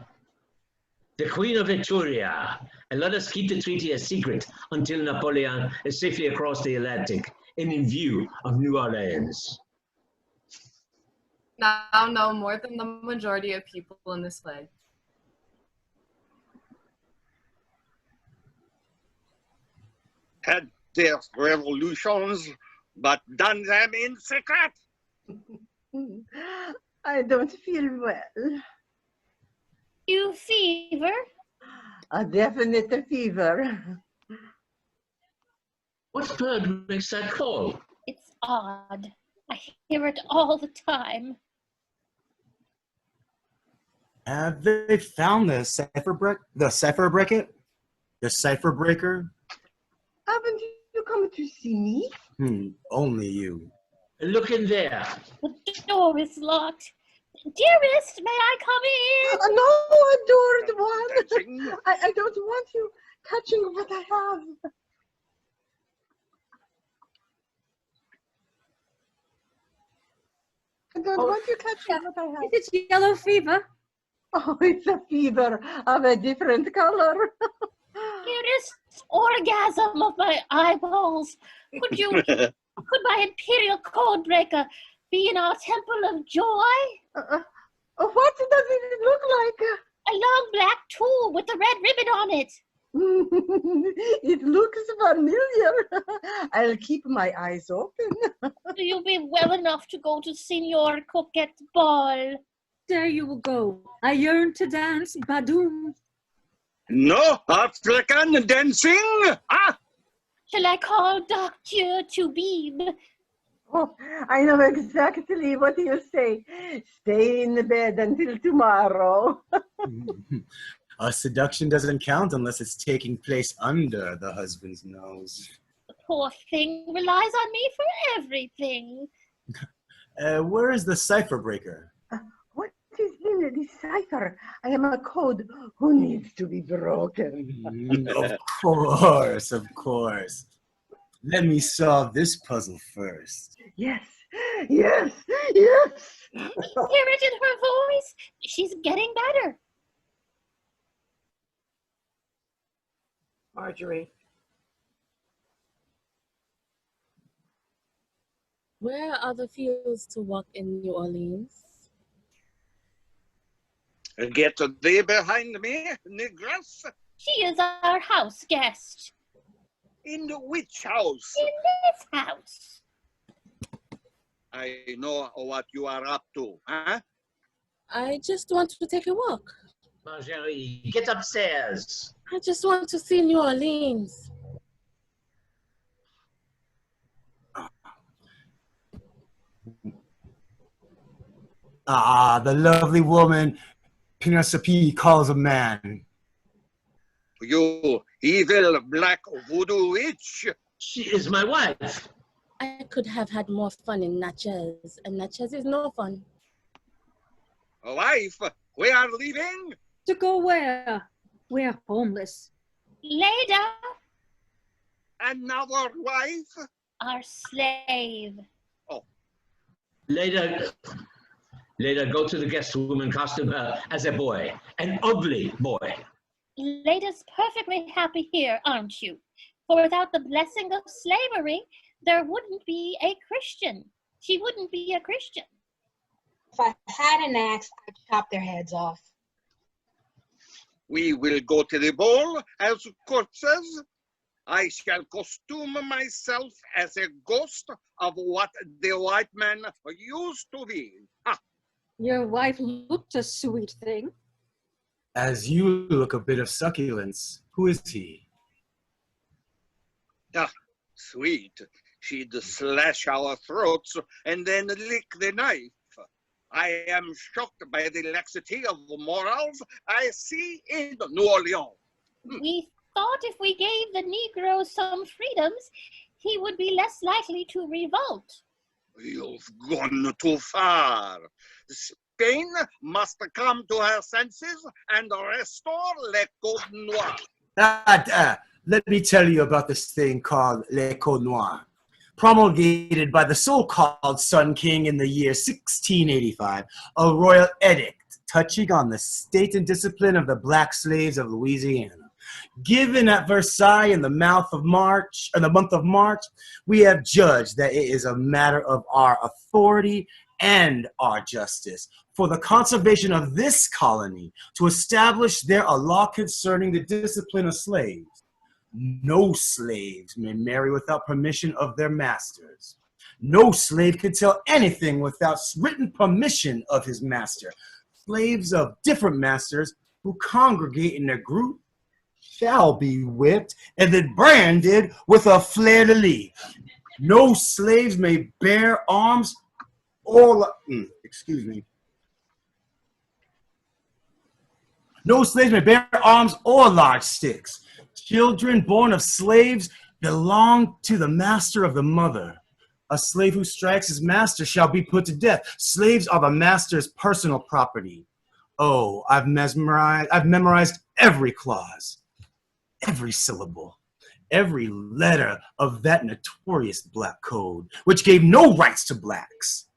The Queen of Etruria, and let us keep the treaty a secret until Napoleon is safely across the Atlantic and in view of New Orleans.
Now know more than the majority of people in this way.
Had their revolutions, but done them in secret.
I don't feel well.
You fever?
A definite fever.
What bird makes that call?
It's odd. I hear it all the time.
Have they found the cipher breaker? The cipher breaker?
Haven't you come to see me?
Only you.
Look in there.
The door is locked. Dearest, may I come in?
No, adored one. I don't want you touching what I have. I don't want you touching what I have.
Is it yellow fever?
Oh, it's a fever of a different color.
Dearest orgasm of my eyeballs. Could my imperial code breaker be in our temple of joy?
What does it look like?
A long black tool with a red ribbon on it.
It looks familiar. I'll keep my eyes open.
Do you be well enough to go to Signor Coquette's ball?
There you will go. I yearn to dance, Badoom.
No African dancing? Ah!
Shall I call Doctor Tubib?
Oh, I know exactly what you say. Stay in the bed until tomorrow.
A seduction doesn't count unless it's taking place under the husband's nose.
The poor thing relies on me for everything.
Where is the cipher breaker?
What is in the cipher? I am a code who needs to be broken.
Of course. Let me solve this puzzle first.
Yes.
Hear it in her voice. She's getting better.
Marjorie.
Where are the fields to walk in New Orleans?
Get thee behind me, negress.
She is our house guest.
In which house?
In this house.
I know what you are up to, huh?
I just want to take a walk.
Marjorie, get upstairs.
I just want to see New Orleans.
The lovely woman Pinasapi calls a man.
You evil black voodoo witch.
She is my wife.
I could have had more fun in Natchez, and Natchez is no fun.
A wife? We are leaving?
To go where? We're homeless.
Leda.
Another wife?
Our slave.
Oh.
Later, go to the guest room and costume her as a boy, an ugly boy.
Leda's perfectly happy here, aren't you? For without the blessing of slavery, there wouldn't be a Christian. She wouldn't be a Christian.
If I had an axe, I'd chop their heads off.
We will go to the ball as corpses. I shall costume myself as a ghost of what the white man used to be. Ha!
Your wife looked a sweet thing.
As you look a bit of succulence, who is he?
Ah, sweet. She'd slash our throats and then lick the knife. I am shocked by the laxity of morals I see in New Orleans.
We thought if we gave the Negro some freedoms, he would be less likely to revolt.
You've gone too far. Spain must come to her senses and restore Le Code Noir.
Let me tell you about this thing called Le Code Noir. Promulgated by the so-called Sun King in the year 1685, a royal edict touching on the state and discipline of the black slaves of Louisiana. Given at Versailles in the month of March, we have judged that it is a matter of our authority and our justice for the conservation of this colony to establish there a law concerning the discipline of slaves. No slaves may marry without permission of their masters. No slave can tell anything without written permission of his master. Slaves of different masters who congregate in a group shall be whipped and then branded with a fleur-de-lis. No slaves may bear arms or, No slaves may bear arms or large sticks. Children born of slaves belong to the master of the mother. A slave who strikes his master shall be put to death. Slaves are the master's personal property. Oh, I've memorized every clause, every syllable, every letter of that notorious black code, which gave no rights to blacks,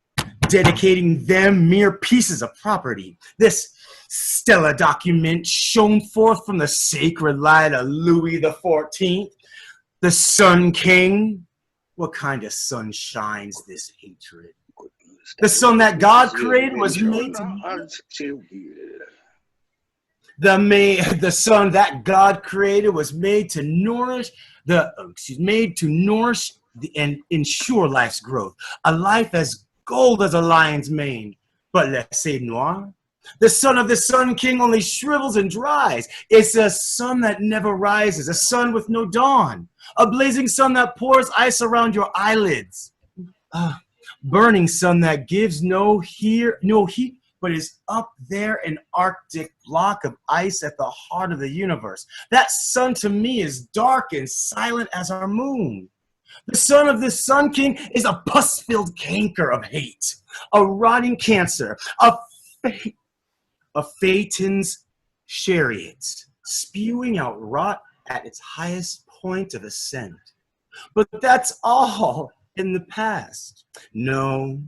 dedicating them mere pieces of property. This stellar document shone forth from the sacred light of Louis XIV, the Sun King. What kind of sun shines this hatred? The sun that God created was made to the sun that God created was made to nourish and ensure life's growth. A life as gold as a lion's mane. But let's say noir. The sun of the Sun King only shrivels and dries. It's a sun that never rises, a sun with no dawn, a blazing sun that pours ice around your eyelids, a burning sun that gives no heat, but is up there, an Arctic block of ice at the heart of the universe. That sun to me is dark and silent as our moon. The son of the Sun King is a pus-filled canker of hate, a rotting cancer, a Phaeton's chariot, spewing out rot at its highest point of ascent. But that's all in the past. No,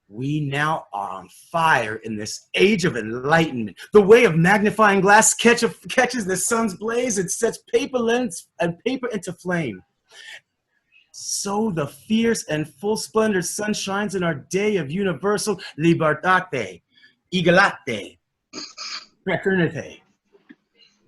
we now are on fire in this age of enlightenment. The way of magnifying glass catches the sun's blaze and sets paper into flame. So the fierce and full splendor sun shines in our day of universal libertate, igualite, fraternité.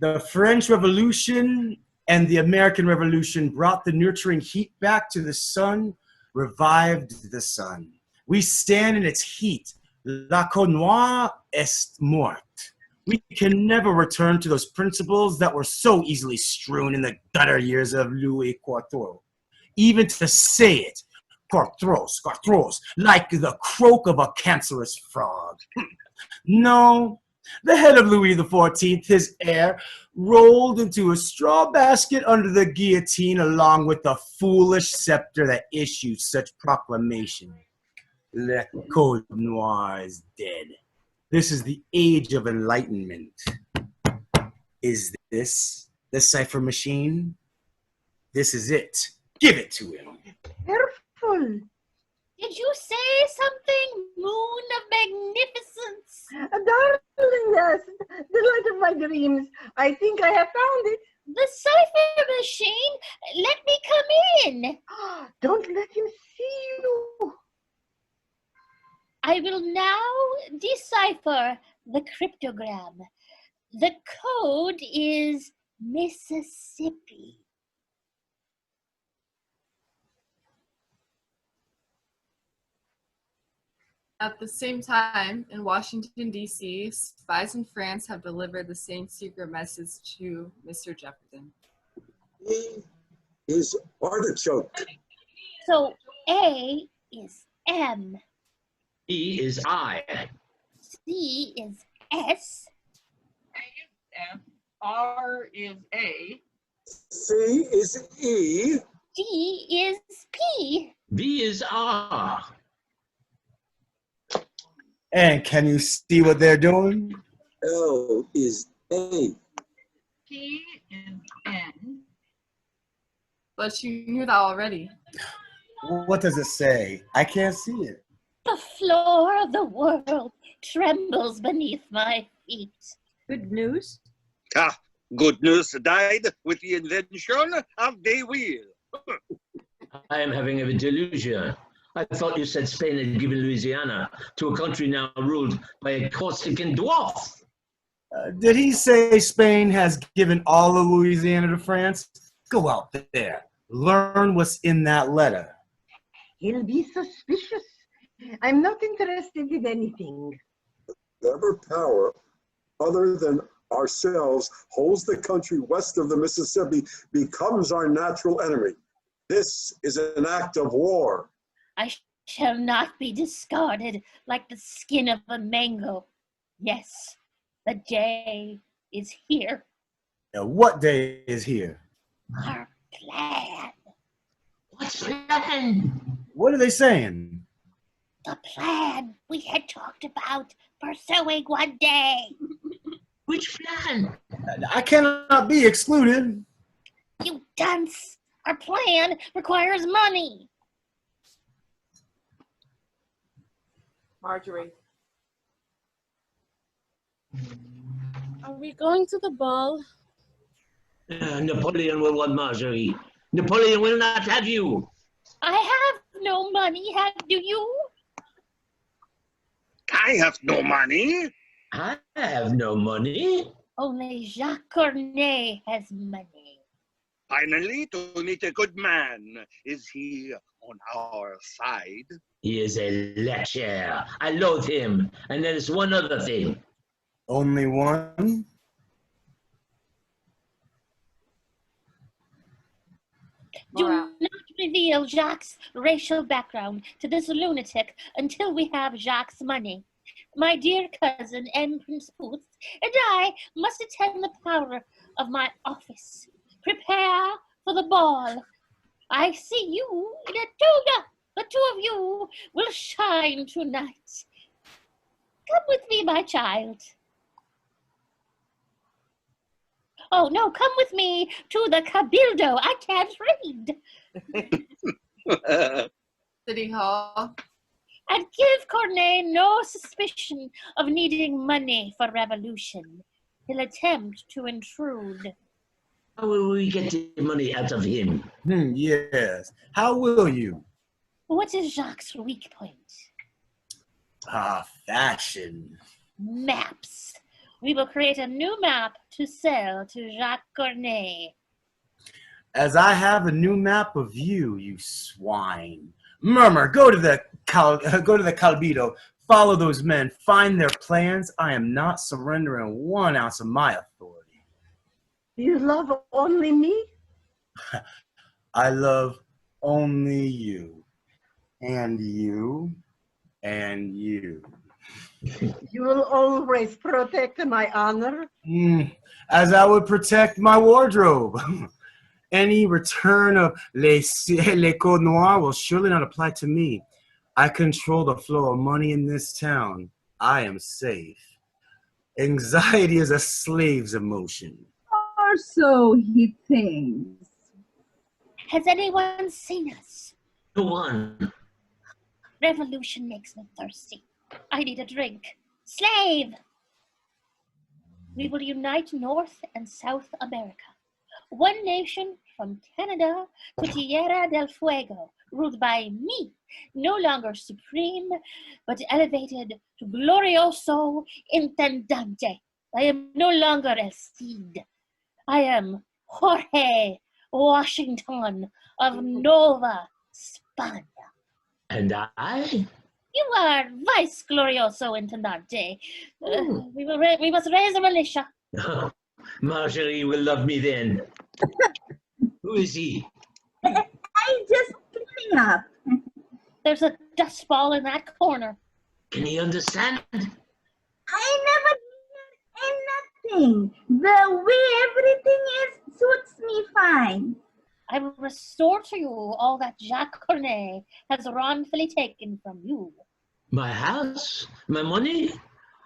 The French Revolution and the American Revolution brought the nurturing heat back to the sun, revived the sun. We stand in its heat. La Code Noire est morte. We can never return to those principles that were so easily strewn in the gutter years of Louis XIV. Even to say it, quartros, like the croak of a cancerous frog. No, the head of Louis XIV, his heir, rolled into a straw basket under the guillotine along with the foolish scepter that issued such proclamation. Le Code Noir is dead. This is the age of enlightenment. Is this the cipher machine? This is it. Give it to him.
Careful.
Did you say something, moon of magnificence?
Darling, yes, the light of my dreams. I think I have found it.
The cipher machine? Let me come in.
Don't let him see you.
I will now decipher the cryptogram. The code is Mississippi.
At the same time, in Washington, D.C., spies in France have delivered the same secret message to Mr. Jefferson.
E is artichoke.
So A is M.
E is I.
C is S.
F. R is A.
C is E.
D is P.
V is R.
And can you see what they're doing?
L is A.
P is N.
But you knew that already.
What does it say? I can't see it.
The floor of the world trembles beneath my feet.
Good news?
Ah, good news died with the invention of the wheel.
I am having a delusion. I thought you said Spain had given Louisiana to a country now ruled by a Corsican dwarf.
Did he say Spain has given all of Louisiana to France? Go out there. Learn what's in that letter.
He'll be suspicious. I'm not interested in anything.
Whatever power other than ourselves holds the country west of the Mississippi becomes our natural enemy. This is an act of war.
I shall not be discarded like the skin of a mango. Yes, the day is here.
Now, what day is here?
Our plan.
What plan?
What are they saying?
The plan we had talked about pursuing one day.
Which plan?
I cannot be excluded.
You dunce! Our plan requires money.
Marjorie.
Are we going to the ball?
Napoleon will want Marjorie. Napoleon will not have you.
I have no money, do you?
I have no money.
I have no money.
Only Jacques Cornet has money.
Finally, to meet a good man. Is he on our side?
He is a lecher. I loathe him. And there is one other thing.
Only one?
Do not reveal Jacques' racial background to this lunatic until we have Jacques' money. My dear cousin, M. Prince Booth, and I must attend the power of my office. Prepare for the ball. I see you in a toga. The two of you will shine tonight. Come with me, my child. Oh, no, come with me to the Cabildo. I can't read.
City Hall.
And give Cornet no suspicion of needing money for revolution. He'll attempt to intrude.
How will we get the money out of him?
Yes. How will you?
What is Jacques' weak point?
Fashion.
Maps. We will create a new map to sell to Jacques Cornet.
As I have a new map of you, you swine. Murmur, go to the Cabildo. Follow those men. Find their plans. I am not surrendering 1 ounce of my authority.
You love only me?
I love only you. And you. And you.
You will always protect my honor?
As I would protect my wardrobe. Any return of les codes noirs will surely not apply to me. I control the flow of money in this town. I am safe. Anxiety is a slave's emotion.
Or so he thinks.
Has anyone seen us?
No one.
Revolution makes me thirsty. I need a drink. Slave! We will unite North and South America. One nation from Canada to Tierra del Fuego, ruled by me, no longer supreme, but elevated to glorioso intendante. I am no longer El Cid. I am Jorge Washington of Nova España.
And I?
You are vice glorioso intendante. We must raise a militia.
Marjorie will love me then. Who is he?
I just cleaning up.
There's a dust ball in that corner.
Can he understand?
I never did anything. The way everything is suits me fine.
I will restore to you all that Jacques Cornet has wrongfully taken from you.
My house? My money?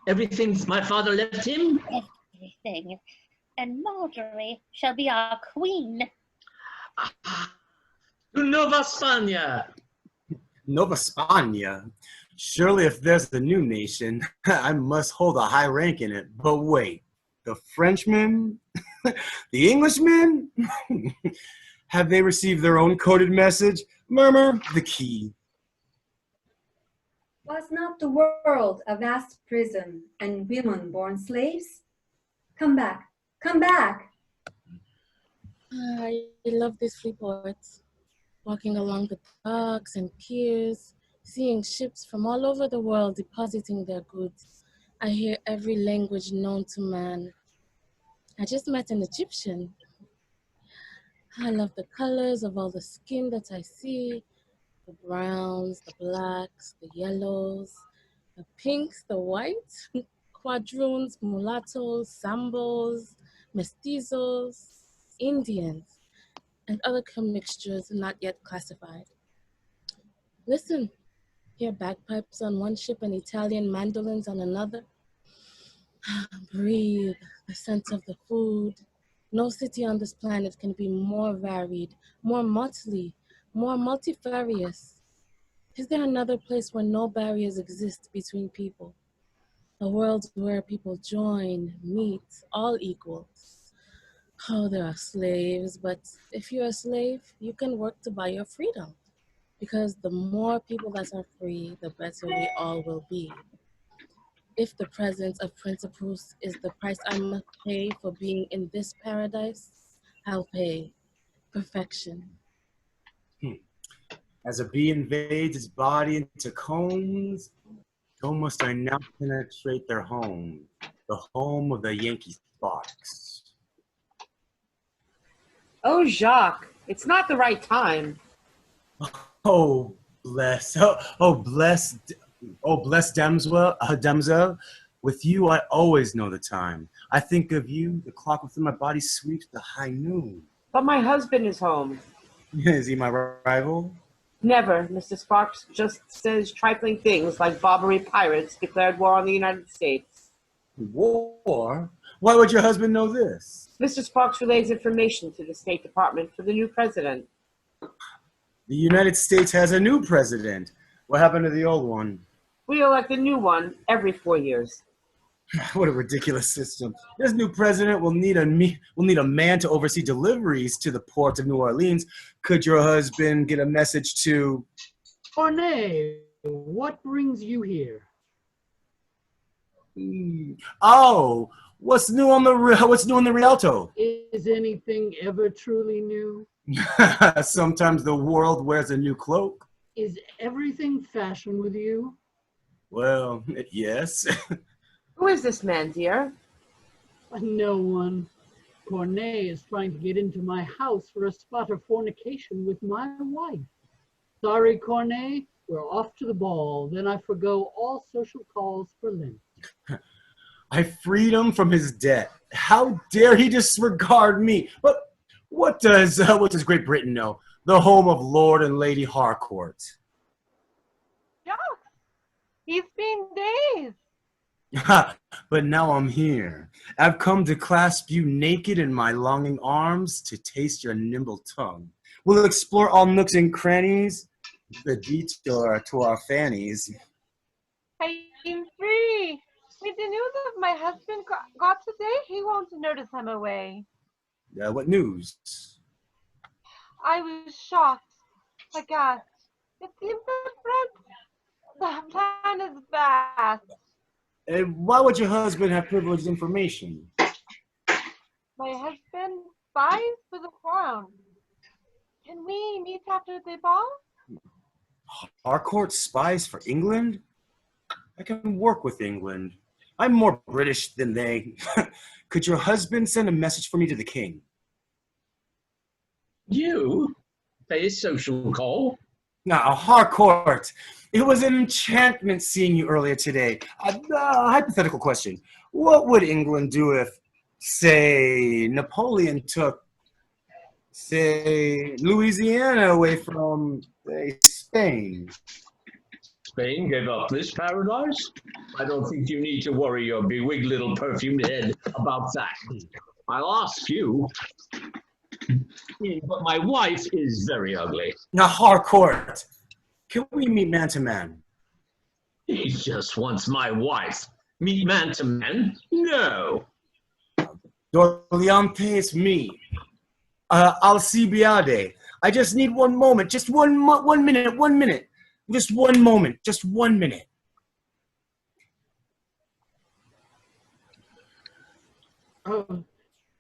Everything my father left him?
Everything. And Marjorie shall be our queen.
To Nova Spania.
Nova Spania? Surely if there's a new nation, I must hold a high rank in it. But wait, the Frenchmen? The Englishmen? Have they received their own coded message? Murmur the key.
Was not the world a vast prison and women born slaves? Come back, come back.
I love these free ports. Walking along the docks and piers, seeing ships from all over the world depositing their goods. I hear every language known to man. I just met an Egyptian. I love the colors of all the skin that I see, the browns, the blacks, the yellows, the pinks, the whites, quadroons, mulattoes, sambos, mestizos, Indians, and other commixtures not yet classified. Listen, hear bagpipes on one ship and Italian mandolins on another. Breathe the scent of the food. No city on this planet can be more varied, more motley, more multifarious. Is there another place where no barriers exist between people? A world where people join, meet, all equal. Oh, there are slaves, but if you're a slave, you can work to buy your freedom. Because the more people that are free, the better we all will be. If the presence of principles is the price I must pay for being in this paradise, I'll pay perfection.
As a bee invades its body into combs, so must I now penetrate their home, the home of the Yankee Sparks.
Oh, Jacques, it's not the right time.
Oh, bless, bless damsel. With you, I always know the time. I think of you, the clock within my body sweeps the high noon.
But my husband is home.
Is he my rival?
Never. Mr. Sparks just says trifling things like Barbary pirates declared war on the United States.
War? Why would your husband know this?
Mr. Sparks relays information to the State Department for the new president.
The United States has a new president. What happened to the old one?
We elect a new one every 4 years.
What a ridiculous system. This new president will need a man to oversee deliveries to the port of New Orleans. Could your husband get a message to...
Cornet, what brings you here?
Oh, what's new in the Rialto?
Is anything ever truly new?
Sometimes the world wears a new cloak.
Is everything fashion with you?
Well, yes.
Who is this man, dear?
No one. Cornet is trying to get into my house for a spot of fornication with my wife. Sorry, Cornet, we're off to the ball. Then I forgo all social calls for Lent.
I freed him from his debt. How dare he disregard me? But what does Great Britain know? The home of Lord and Lady Harcourt.
Jacques, it's been days.
But now I'm here. I've come to clasp you naked in my longing arms, to taste your nimble tongue. We'll explore all nooks and crannies, the detour to our fannies.
I'm free. With the news of my husband got today, he won't notice I'm away.
What news?
I was shocked, aghast. It seems that the plan is vast.
And why would your husband have privileged information?
My husband spies for the crown. Can we meet after the ball?
Harcourt spies for England? I can work with England. I'm more British than they. Could your husband send a message for me to the king?
You pay a social call?
Now, Harcourt, it was an enchantment seeing you earlier today. A hypothetical question. What would England do if, say, Napoleon took, say, Louisiana away from, say, Spain?
Spain gave up this paradise? I don't think you need to worry your bewigged little perfumed head about that. I'll ask you. But my wife is very ugly.
Now, Harcourt, can we meet man to man?
He just wants my wife. Meet man to man? No.
Doriante, it's me. Alcibiade. I just need one moment. Just one minute. Just one moment. Just 1 minute.
Oh,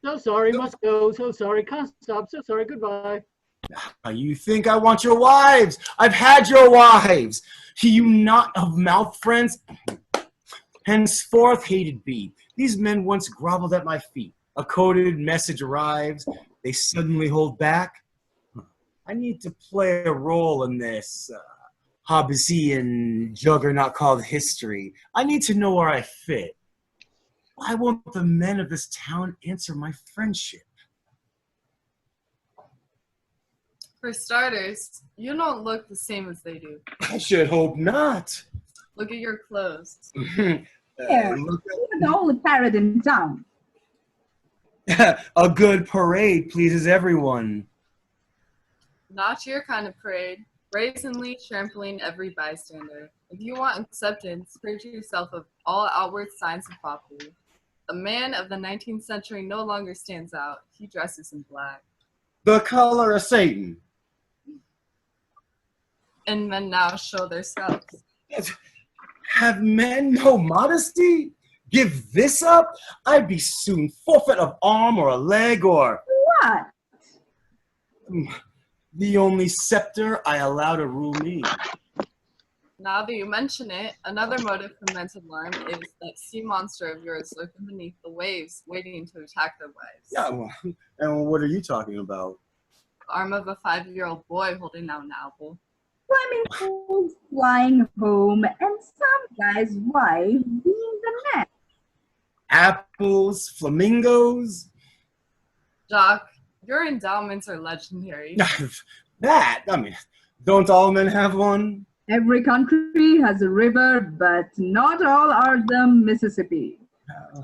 so sorry, must go. So sorry, can't stop. So sorry, goodbye.
You think I want your wives? I've had your wives. You not of mouth friends? Henceforth hated be. These men once groveled at my feet. A coded message arrives. They suddenly hold back. I need to play a role in this Hobbesian juggernaut called history. I need to know where I fit. Why won't the men of this town answer my friendship?
For starters, you don't look the same as they do.
I should hope not.
Look at your clothes.
Here, you're the only parrot in town.
A good parade pleases everyone.
Not your kind of parade. Brazenly trampling every bystander. If you want acceptance, rid yourself of all outward signs of foppery. The man of the 19th century no longer stands out. He dresses in black.
The color of Satan.
And men now show their scalps.
Have men no modesty? Give this up? I'd be soon forfeit of arm or a leg or...
What?
The only scepter I allow to rule me.
Now that you mention it, another motive for men's alarm is that sea monster of yours lurking beneath the waves, waiting to attack their wives.
Yeah, well, and what are you talking about?
The arm of a 5-year-old boy holding out an apple.
Swimming pools, flying home, and some guy's wife being the next.
Apples, flamingos.
Jock, your endowments are legendary.
Don't all men have one?
Every country has a river, but not all are the Mississippi.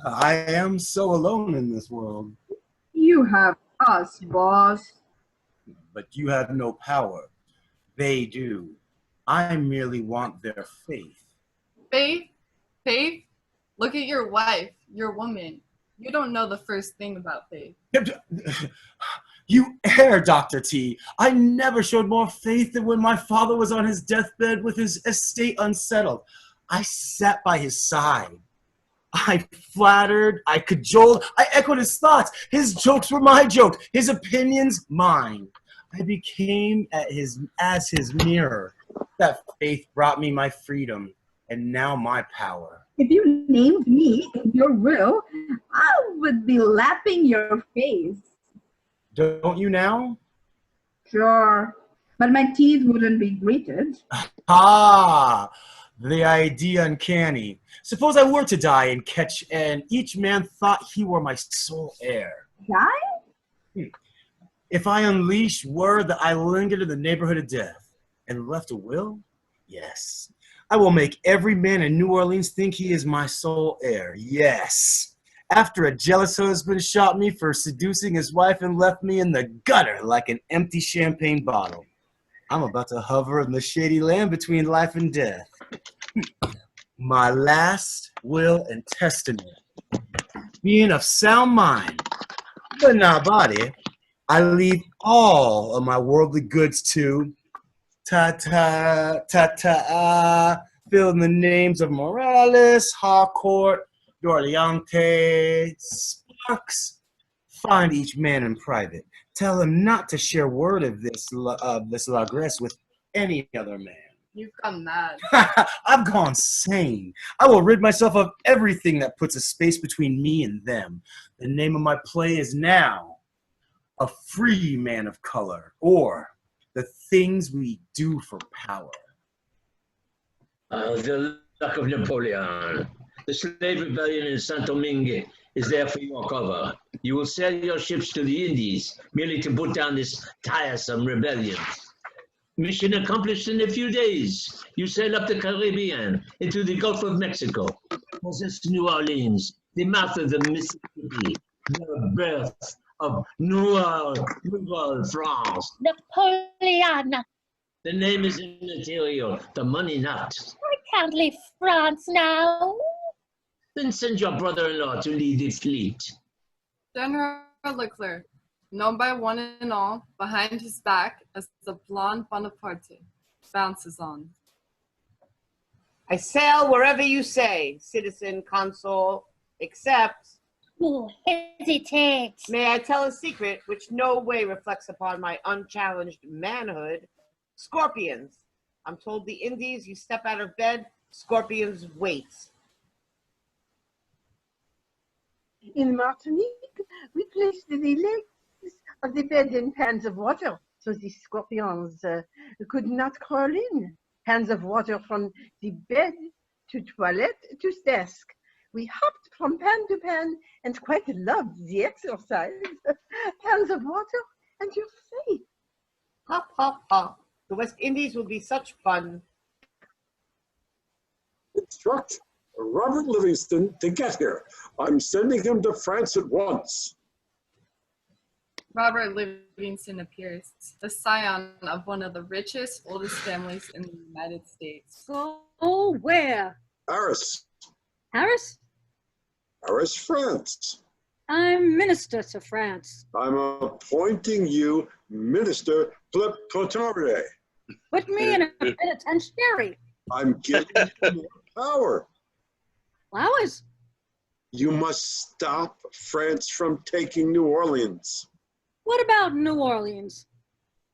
I am so alone in this world.
You have us, boss.
But you have no power. They do. I merely want their faith.
Faith? Faith? Look at your wife, your woman. You don't know the first thing about faith.
You err, Dr. T. I never showed more faith than when my father was on his deathbed with his estate unsettled. I sat by his side. I flattered, I cajoled, I echoed his thoughts. His jokes were my jokes, his opinions mine. I became as his mirror. That faith brought me my freedom, and now my power.
If you named me in your will, I would be lapping your face.
Don't you now?
Sure, but my teeth wouldn't be greeted.
Ah, the idea uncanny. Suppose I were to die and each man thought he were my sole heir.
Die?
If I unleashed word that I lingered in the neighborhood of death and left a will, yes, I will make every man in New Orleans think he is my sole heir. Yes. After a jealous husband shot me for seducing his wife and left me in the gutter like an empty champagne bottle, I'm about to hover in the shady land between life and death. My last will and testament, being of sound mind, but not body, I leave all of my worldly goods to fill in the names of Morales, Harcourt, Doriante, Sparks. Find each man in private. Tell him not to share word of this Lagresse with any other man.
You've gone mad.
I've gone sane. I will rid myself of everything that puts a space between me and them. The name of my play is now A Free Man of Color, or The Things We Do for Power.
The luck of Napoleon. The slave rebellion in Saint Domingue is there for your cover. You will sail your ships to the Indies merely to put down this tiresome rebellion. Mission accomplished in a few days. You sail up the Caribbean into the Gulf of Mexico. Possess New Orleans, the mouth of the Mississippi, the birth of Nouvelle France.
Napoleon.
The name is immaterial, the money not.
I can't leave France now.
Then send your brother-in-law to lead the fleet.
General Leclerc, known by one and all, behind his back as the blonde Bonaparte, bounces on.
I sail wherever you say, citizen consul, except...
Who hesitates?
May I tell a secret which no way reflects upon my unchallenged manhood? Scorpions. I'm told the Indies, you step out of bed, scorpions wait.
In Martinique, we placed the legs of the bed in pans of water so the scorpions could not crawl in. Pans of water from the bed to toilet to desk. We hopped from pan to pan and quite loved the exercise. Pans of water and you're safe.
Hop, hop, hop. The West Indies will be such fun.
Instruct Robert Livingston to get here. I'm sending him to France at once.
Robert Livingston appears, the scion of one of the richest, oldest families in the United States.
Go where?
Paris.
Paris?
Paris, France.
I'm minister to France.
I'm appointing you Minister Plenipotentiary.
Put me in a penitentiary.
I'm giving you more power.
Flowers?
You must stop France from taking New Orleans.
What about New Orleans?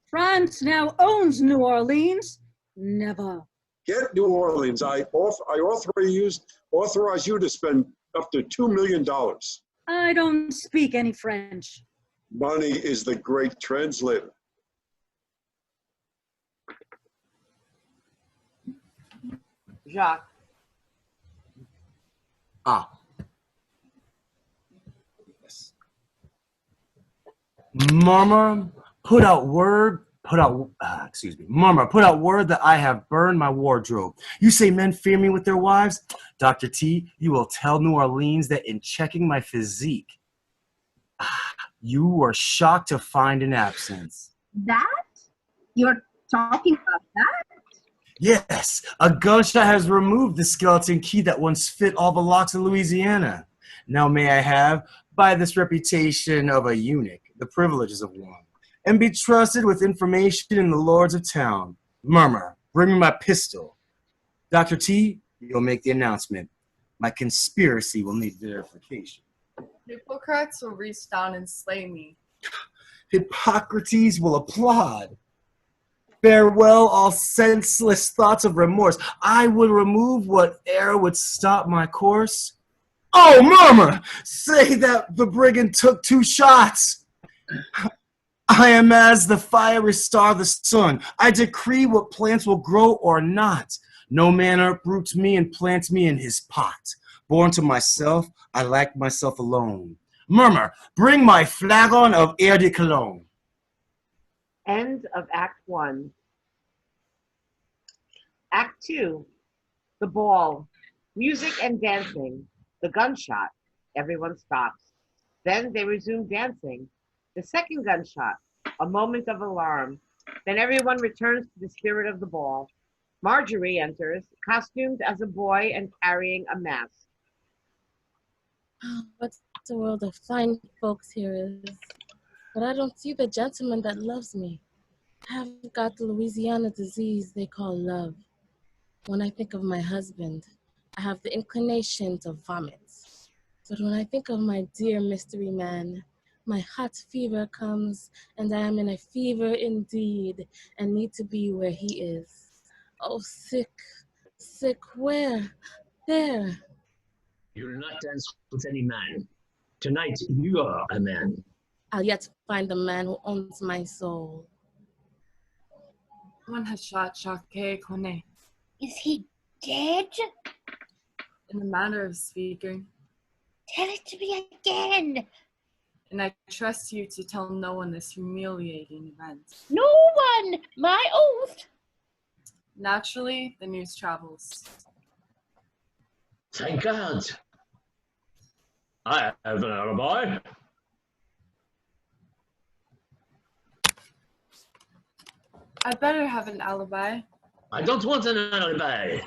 France now owns New Orleans. Never.
Get New Orleans. I authorize you to spend up to $2 million.
I don't speak any French.
Money is the great translator.
Jacques.
Ah. Yes. Mama, put out word that I have burned my wardrobe. You say men fear me with their wives? Dr. T, you will tell New Orleans that in checking my physique, you were shocked to find an absence.
That? You're talking about that?
Yes, a gunshot has removed the skeleton key that once fit all the locks in Louisiana. Now may I have, by this reputation of a eunuch, the privileges of one, and be trusted with information in the lords of town. Murmur, bring me my pistol. Dr. T, you'll make the announcement. My conspiracy will need verification.
Hippocrates will reach down and slay me.
Hippocrates will applaud. Farewell all senseless thoughts of remorse. I would remove whate'er would stop my course. Oh, murmur! Say that the brigand took 2 shots. I am as the fiery star of the sun. I decree what plants will grow or not. No man uproots me and plants me in his pot. Born to myself, I lack myself alone. Murmur, bring my flagon of Air de Cologne.
End of Act 1. Act 2. The ball. Music and dancing. The gunshot. Everyone stops. Then they resume dancing. The second gunshot. A moment of alarm. Then everyone returns to the spirit of the ball. Marjorie enters, costumed as a boy and carrying a mask.
What a world of fine folks here is. But I don't see the gentleman that loves me. I have got the Louisiana disease they call love. When I think of my husband, I have the inclination to vomit. But when I think of my dear mystery man, my hot fever comes, and I am in a fever indeed, and need to be where he is. Oh, sick, sick, where? There.
You'll not dance with any man. Tonight, you're a man.
I'll yet find the man who owns my soul.
One has shot Jacques Cornet.
Is he dead?
In a manner of speaking.
Tell it to me again.
And I trust you to tell no one this humiliating event.
No one! My oath!
Naturally, the news travels.
Thank God. I have an alibi.
I better have an alibi.
I don't want an alibi.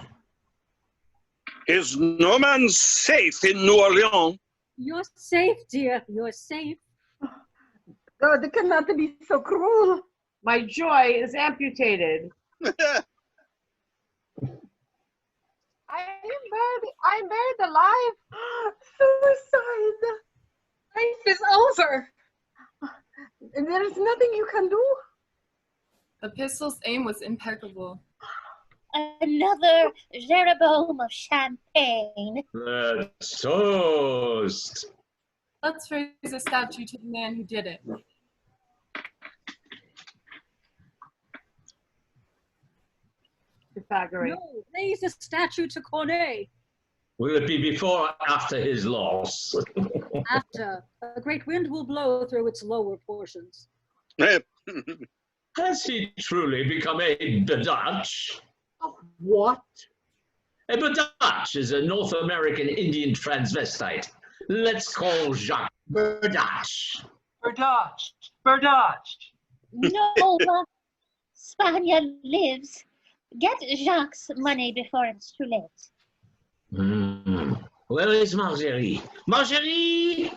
Is no man safe in New Orleans?
You're safe, dear. You're safe.
God, they cannot be so cruel.
My joy is amputated.
I'm buried alive.
Suicide.
Life is over.
There is nothing you can do.
The pistol's aim was impeccable.
Another Jeroboam of Champagne.
Let's toast.
Let's raise a statue to the man who did it.
Pythagoras.
No, raise a statue to Corneille.
Will it be before or after his loss?
After, a great wind will blow through its lower portions.
Has he truly become a Badach?
What?
A Badach is a North American Indian transvestite. Let's call Jacques Badach.
Berdach.
No, Spania lives. Get Jacques' money before it's too late.
Where is Marjorie? Marjorie!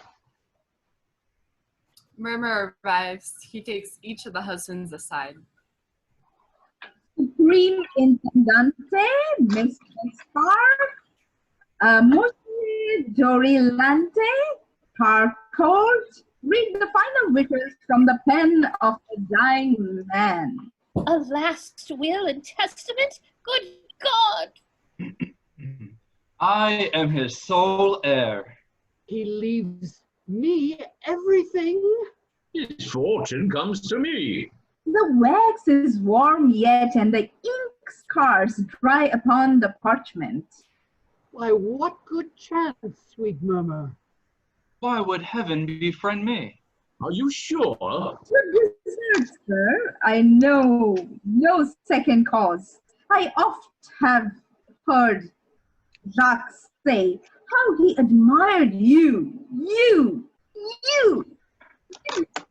Murmur arrives. He takes each of the husbands aside.
Supreme Intendante, Mr. Spark, Monsieur Dorilante, Harcourt, read the final wishes from the pen of the dying man.
A last will and testament? Good God!
I am his sole heir.
He leaves me everything?
His fortune comes to me.
The wax is warm yet, and the ink scars dry upon the parchment.
Why, what good chance, sweet murmur?
Why would heaven befriend me?
Are you sure?
To desert, sir, I know no second cause. I oft have heard Jacques say how he admired you.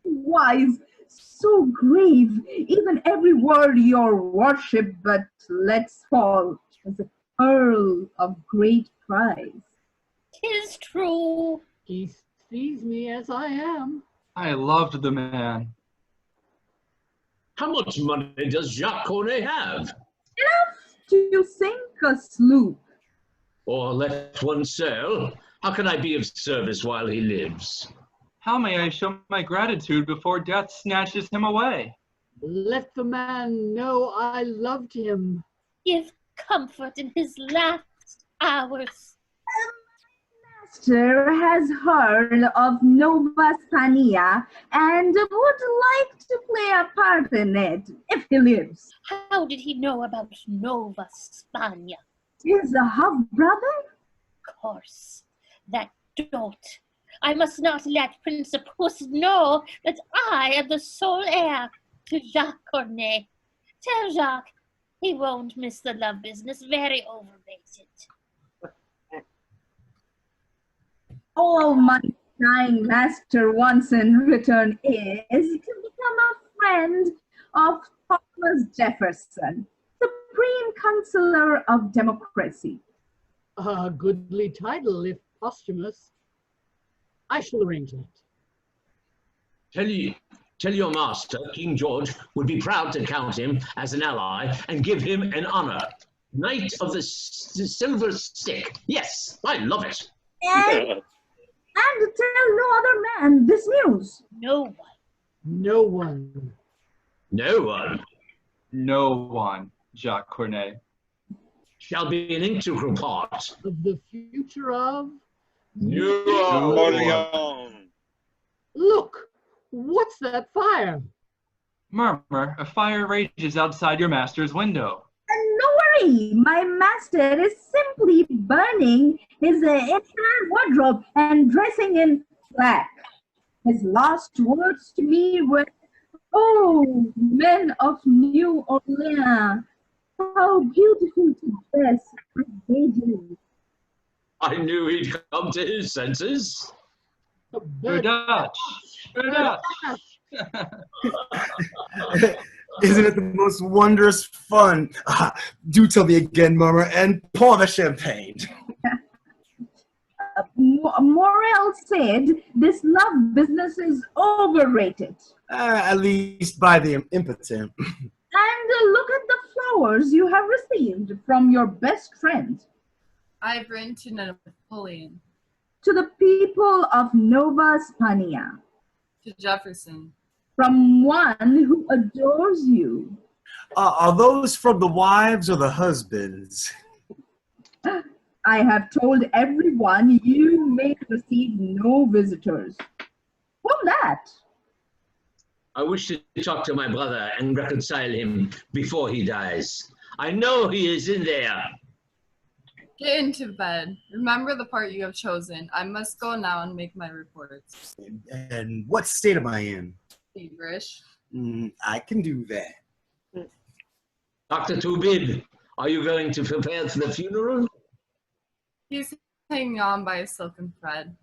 Wise, so grave, even every word your worship but lets fall as a pearl of great price.
'Tis true.
He sees me as I am.
I loved the man.
How much money does Jacques Cornet have?
Enough to sink a sloop.
Or let one sail? How can I be of service while he lives?
How may I show my gratitude before death snatches him away?
Let the man know I loved him.
Give comfort in his last hours.
Master has heard of Nova Spania and would like to play a part in it if he lives.
How did he know about Nova Spania?
His half-brother?
Of course, that dolt. I must not let Principus know that I am the sole heir to Jacques Cornet. Tell Jacques he won't miss the love business, very overrated.
All my dying master wants in return is to become a friend of Thomas Jefferson, Supreme Counselor of Democracy.
A goodly title, if posthumous. I shall arrange that.
Tell your master, King George, would be proud to count him as an ally and give him an honor. Knight of the Silver Stick. Yes, I love it.
And tell no other man this news.
No one.
No one.
No one.
No one. Jacques Cornet.
Shall be an integral part
of the future of
New Orleans.
Look, what's that fire?
Murmur, a fire rages outside your master's window.
And no worry, my master is simply burning his entire wardrobe and dressing in black. His last words to me were, "Oh, men of New Orleans, how beautiful to dress as they do."
I knew he'd come to his senses.
You're Dutch. You're Dutch.
Isn't it the most wondrous fun? Do tell me again, Murmur, and pour the champagne.
Morel said this love business is overrated.
At least by the impotent.
And look at the flowers you have received from your best friend.
I've written to Napoleon.
To the people of Nova Hispania.
To Jefferson.
From one who adores you.
Are those from the wives or the husbands?
I have told everyone you may receive no visitors. From that.
I wish to talk to my brother and reconcile him before he dies. I know he is in there.
Get into bed. Remember the part you have chosen. I must go now and make my reports.
And what state am I in?
Feverish.
I can do that.
Dr. Tubib, are you going to prepare for the funeral?
He's hanging on by a silken thread.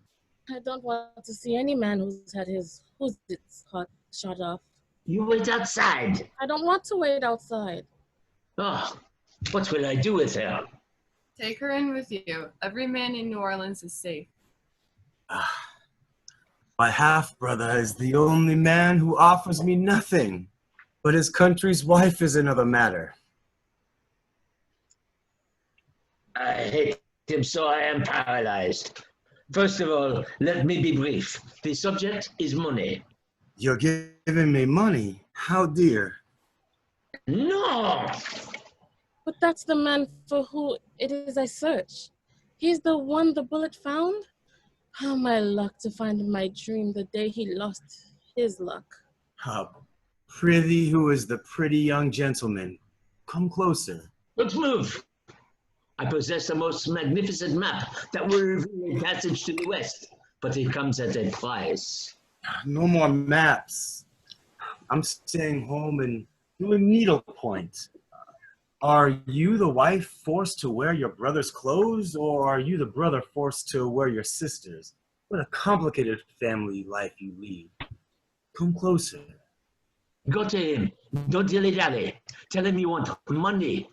I don't want to see any man who's had his shot off.
You wait outside.
I don't want to wait outside.
Oh, what will I do with her?
Take her in with you. Every man in New Orleans is safe.
My half-brother is the only man who offers me nothing, but his country's wife is another matter.
I hate him so I am paralyzed. First of all, let me be brief. The subject is money.
You're giving me money? How dear?
No!
But that's the man for who it is I search. He's the one the bullet found? How my luck to find in my dream the day he lost his luck.
Prithee, who is the pretty young gentleman? Come closer.
Let's move. I possess a most magnificent map that will reveal a passage to the west, but it comes at a price.
No more maps. I'm staying home and doing needlepoint. Are you the wife forced to wear your brother's clothes, or are you the brother forced to wear your sister's? What a complicated family life you lead. Come closer.
Go to him. Don't dilly-dally. Tell him you want money.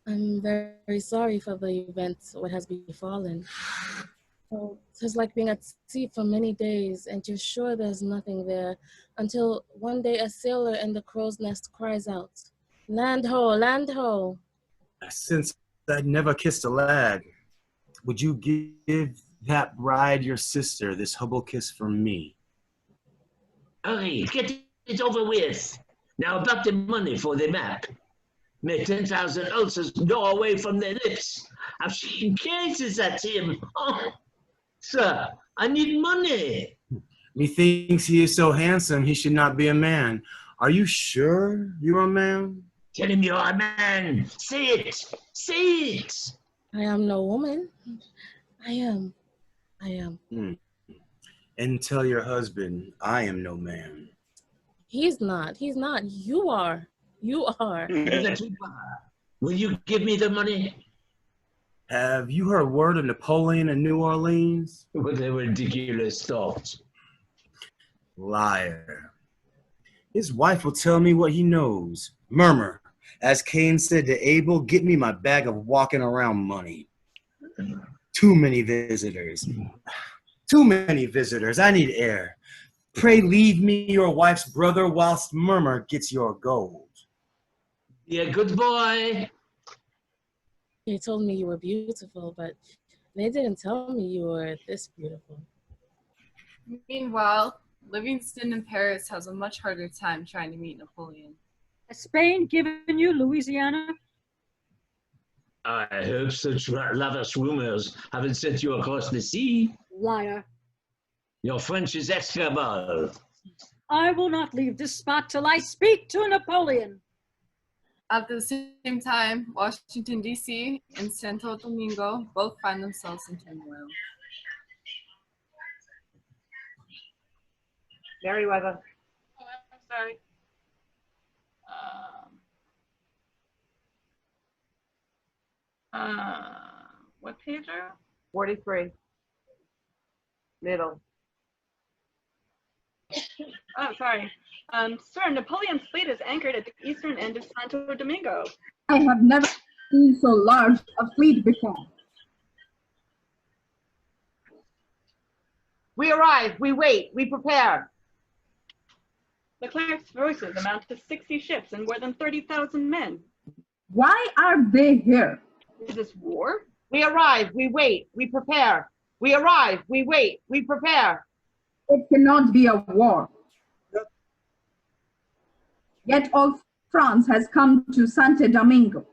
I'm very sorry for the event, what has befallen. Oh, it's like being at sea for many days, and you're sure there's nothing there, until one day a sailor in the crow's nest cries out, "Land ho, land ho."
Since I'd never kissed a lad, would you give that bride your sister this humble kiss from me?
Hurry, get it over with. Now about the money for the map. May 10,000 ulcers gnaw away from their lips. I've seen cases at him. Oh, sir, I need money.
Methinks he is so handsome he should not be a man. Are you sure you're a man?
Tell him you're a man. Say it. Say it.
I am no woman. I am.
And tell your husband, I am no man.
He's not. You are. You are.
Will you give me the money?
Have you heard word of Napoleon in New Orleans?
What a ridiculous thought.
Liar. His wife will tell me what he knows. Murmur. As Cain said to Abel, get me my bag of walking around money. Too many visitors. Too many visitors. I need air. Pray leave me your wife's brother whilst Murmur gets your gold.
Be a good boy.
They told me you were beautiful, but they didn't tell me you were this beautiful.
Meanwhile, Livingston in Paris has a much harder time trying to meet Napoleon.
Has Spain given you Louisiana?
I hope such lavish rumors haven't sent you across the sea.
Liar.
Your French is execrable.
I will not leave this spot till I speak to Napoleon.
At the same time, Washington, D.C. and Santo Domingo both find themselves in turmoil.
Merriweather.
Oh, I'm sorry. What page are
43. Middle.
Oh, sorry. Sir, Napoleon's fleet is anchored at the eastern end of Santo Domingo.
I have never seen so large a fleet before.
We arrive, we wait, we prepare.
Leclerc's forces amount to 60 ships and more than 30,000 men.
Why are they here?
Is this war?
We arrive, we wait, we prepare. We arrive, we wait, we prepare.
It cannot be a war. Yet all France has come to Santo Domingo.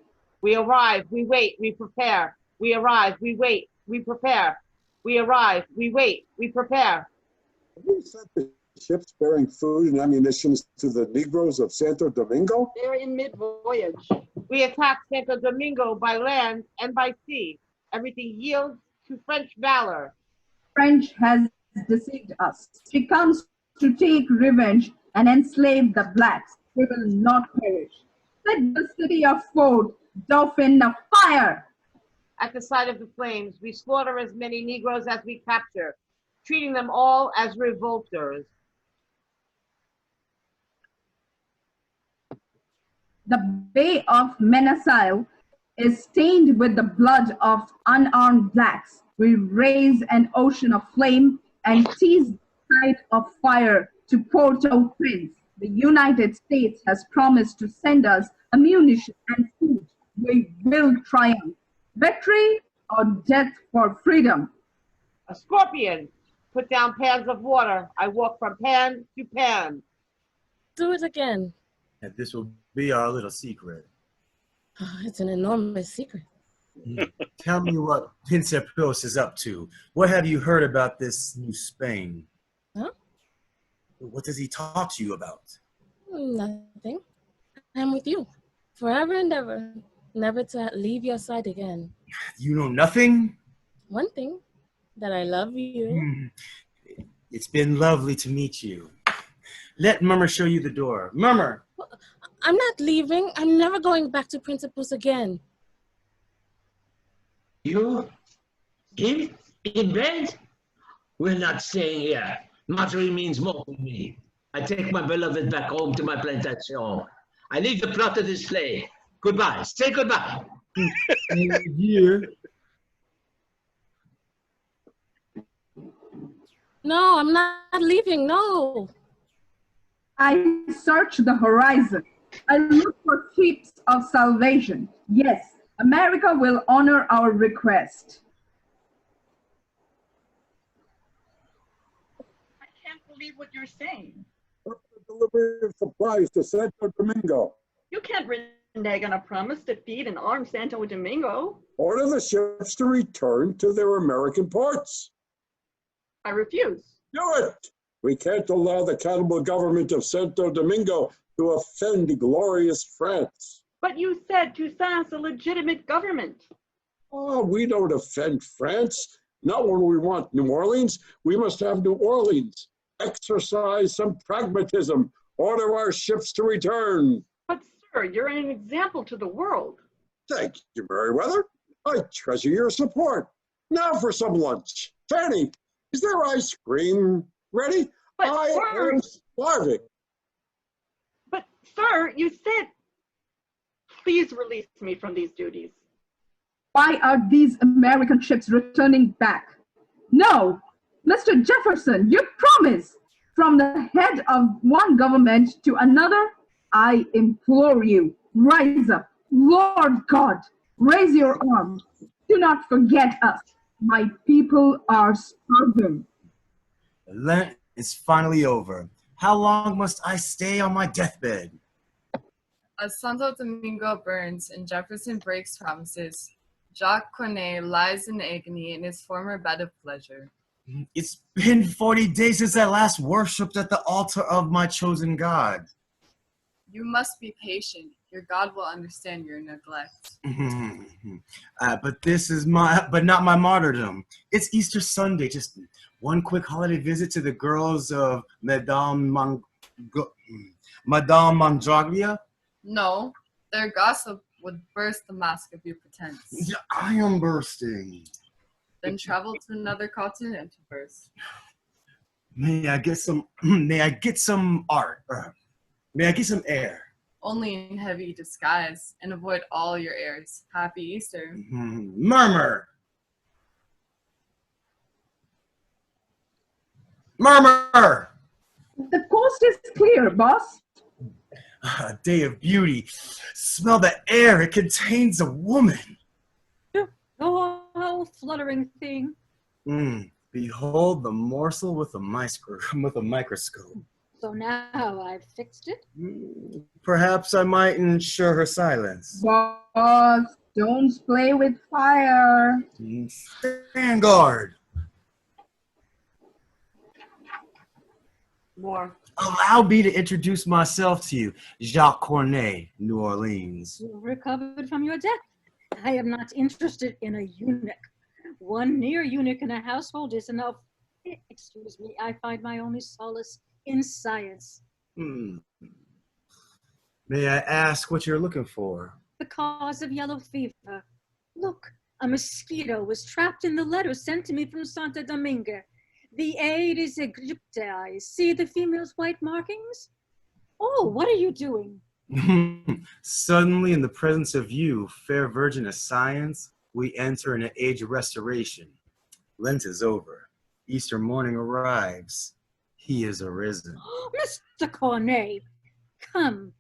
We arrive, we wait, we prepare. We arrive, we wait, we prepare. We arrive, we wait, we prepare.
Have we sent the ships bearing food and ammunition to the Negroes of Santo Domingo?
They're in mid-voyage.
We attack Santo Domingo by land and by sea. Everything yields to French valor.
French has deceived us. She comes to take revenge and enslave the blacks. They will not perish. Set the city of Fort Dauphin afire.
At the sight of the flames, we slaughter as many Negroes as we capture, treating them all as revolters.
The Bay of Menacile is stained with the blood of unarmed blacks. We raise an ocean of flame and seize the tide of fire to Port-au-Prince. The United States has promised to send us ammunition and food. We will triumph. Victory or death for freedom.
A scorpion. Put down pans of water. I walk from pan to pan.
Do it again.
And this will be our little secret.
Oh, it's an enormous secret.
Tell me what Pincipros is up to. What have you heard about this New Spain?
Huh?
What does he talk to you about?
Nothing. I'm with you. Forever and ever. Never to leave your side again.
You know nothing?
One thing, that I love you.
It's been lovely to meet you. Let Murmur show you the door. Murmur!
I'm not leaving. I'm never going back to Principles again.
You? Him? In bed? We're not staying here. Marjorie means more to me. I take my beloved back home to my plantation. I leave the plot of this play. Goodbye. Say goodbye.
Here.
No, I'm not leaving. No.
I search the horizon. I look for ships of salvation. Yes, America will honor our request.
I can't believe what you're saying.
Delivery of supplies to Santo Domingo.
You can't renege on a promise to feed and arm Santo Domingo.
Order the ships to return to their American ports.
I refuse.
Do it! We can't allow the cannibal government of Santo Domingo to offend glorious France.
But you said Toussaint's a legitimate government.
Oh, we don't offend France. Not when we want New Orleans. We must have New Orleans. Exercise some pragmatism. Order our ships to return.
But sir, you're an example to the world.
Thank you, Merriweather. I treasure your support. Now for some lunch. Fanny, is there ice cream ready?
But
I am starving.
But sir, you said, please release me from these duties.
Why are these American ships returning back? No, Mr. Jefferson, you promised. From the head of one government to another, I implore you, rise up. Lord God, raise your arm. Do not forget us. My people are starving.
Lent is finally over. How long must I stay on my deathbed?
As Santo Domingo burns and Jefferson breaks promises, Jacques Cornet lies in agony in his former bed of pleasure.
It's been 40 days since I last worshipped at the altar of my chosen God.
You must be patient. Your God will understand your neglect.
But not my martyrdom. It's Easter Sunday. Just one quick holiday visit to the girls of Madame Mandraglia.
No, their gossip would burst the mask of your pretense.
I am bursting.
Then travel to another continent to burst.
May I get some? May I get some art? May I get some air?
Only in heavy disguise, and avoid all your airs. Happy Easter.
Murmur. Murmur.
The coast is clear, boss.
A day of beauty. Smell the air. It contains a woman.
Oh, fluttering thing.
Behold the morsel with a microscope.
So now I've fixed it.
Perhaps I might ensure her silence.
Boss, don't play with fire.
Stand guard.
More.
Allow me to introduce myself to you, Jacques Cornet, New Orleans.
You've recovered from your death. I am not interested in a eunuch. One near eunuch in a household is enough. Excuse me, I find my only solace in science.
May I ask what you're looking for?
The cause of yellow fever. Look, a mosquito was trapped in the letter sent to me from Santo Domingo. The Aedes aegypti. See the female's white markings? Oh, what are you doing?
Suddenly, in the presence of you, fair virgin of science, we enter an age of restoration. Lent is over. Easter morning arrives. He is arisen.
Mr. Cornet, come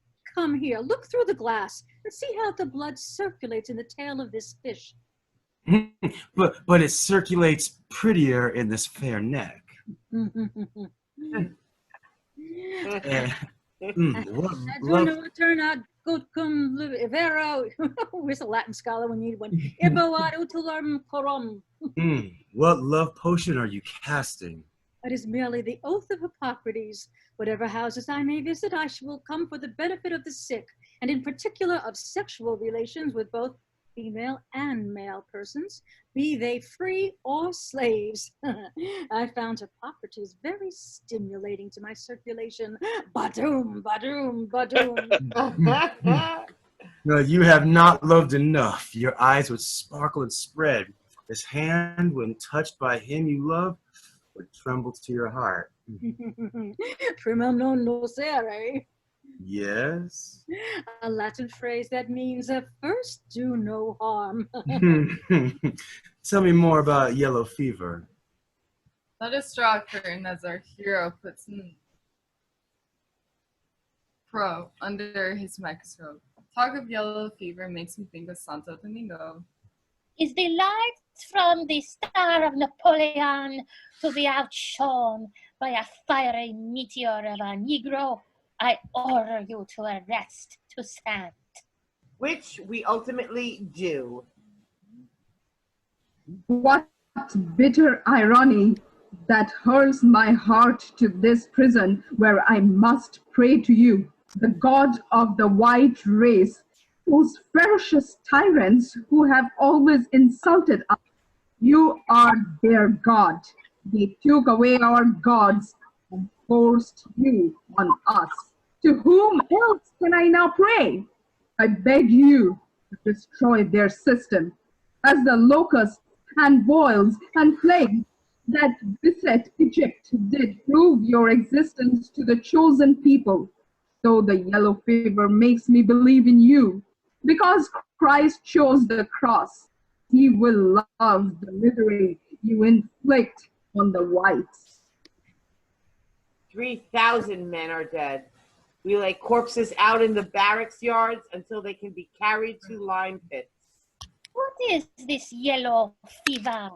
here. Look through the glass and see how the blood circulates in the tail of this fish.
but it circulates prettier in this fair neck.
Where's a Latin scholar? We need one. Iboad utulam corum.
What love potion are you casting?
It is merely the oath of Hippocrates. Whatever houses I may visit, I will come for the benefit of the sick, and in particular of sexual relations with both female and male persons, be they free or slaves. I found Hippocrates very stimulating to my circulation. Badoom, badoom, badoom.
No, you have not loved enough. Your eyes would sparkle and spread. His hand, when touched by him you love, would tremble to your heart.
Primum non nocere.
Yes?
A Latin phrase that means first do no harm.
Tell me more about yellow fever.
Let us draw a curtain as our hero puts in pro under his microscope. Talk of yellow fever makes me think of Santo Domingo.
Is the light from the star of Napoleon to be outshone by a fiery meteor of a Negro? I order you to arrest Toussaint.
Which we ultimately do.
What bitter irony that hurls my heart to this prison where I must pray to you, the God of the white race, those ferocious tyrants who have always insulted us. You are their God. They took away our gods and forced you on us. To whom else can I now pray? I beg you to destroy their system, as the locusts and boils and plagues that beset Egypt did prove your existence to the chosen people. So the yellow fever makes me believe in you, because Christ chose the cross. He will love the misery you inflict on the whites.
3,000 men are dead. We lay corpses out in the barracks yards until they can be carried to lime pits.
What is this yellow fever?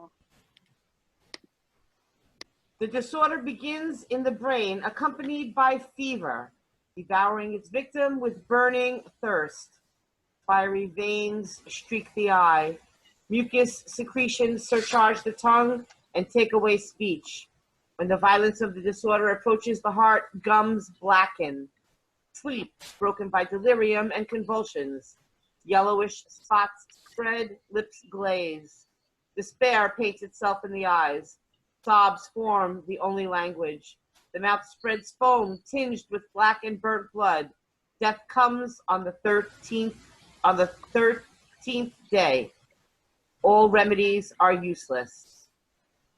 The disorder begins in the brain, accompanied by fever. devouring its victim with burning thirst. Fiery veins streak the eye. Mucus secretions surcharge the tongue and take away speech. When the violence of the disorder approaches the heart, gums blacken. Sleep broken by delirium and convulsions. Yellowish spots spread, lips glaze. Despair paints itself in the eyes. Sobs form the only language. The mouth spreads foam tinged with black and burnt blood. Death comes on the 13th day. All remedies are useless.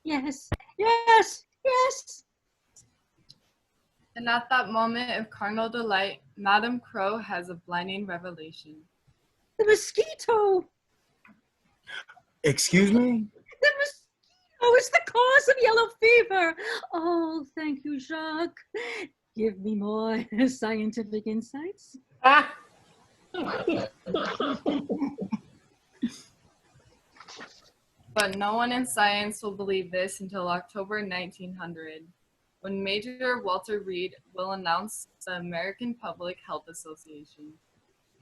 Yes, yes, yes.
And at that moment of carnal delight, Madame Crow has a blinding revelation.
The mosquito!
Excuse me?
The mosquito is the cause of yellow fever! Oh, thank you, Jacques. Give me more scientific insights.
But no one in science will believe this until October 1900, when Major Walter Reed will announce the American Public Health Association.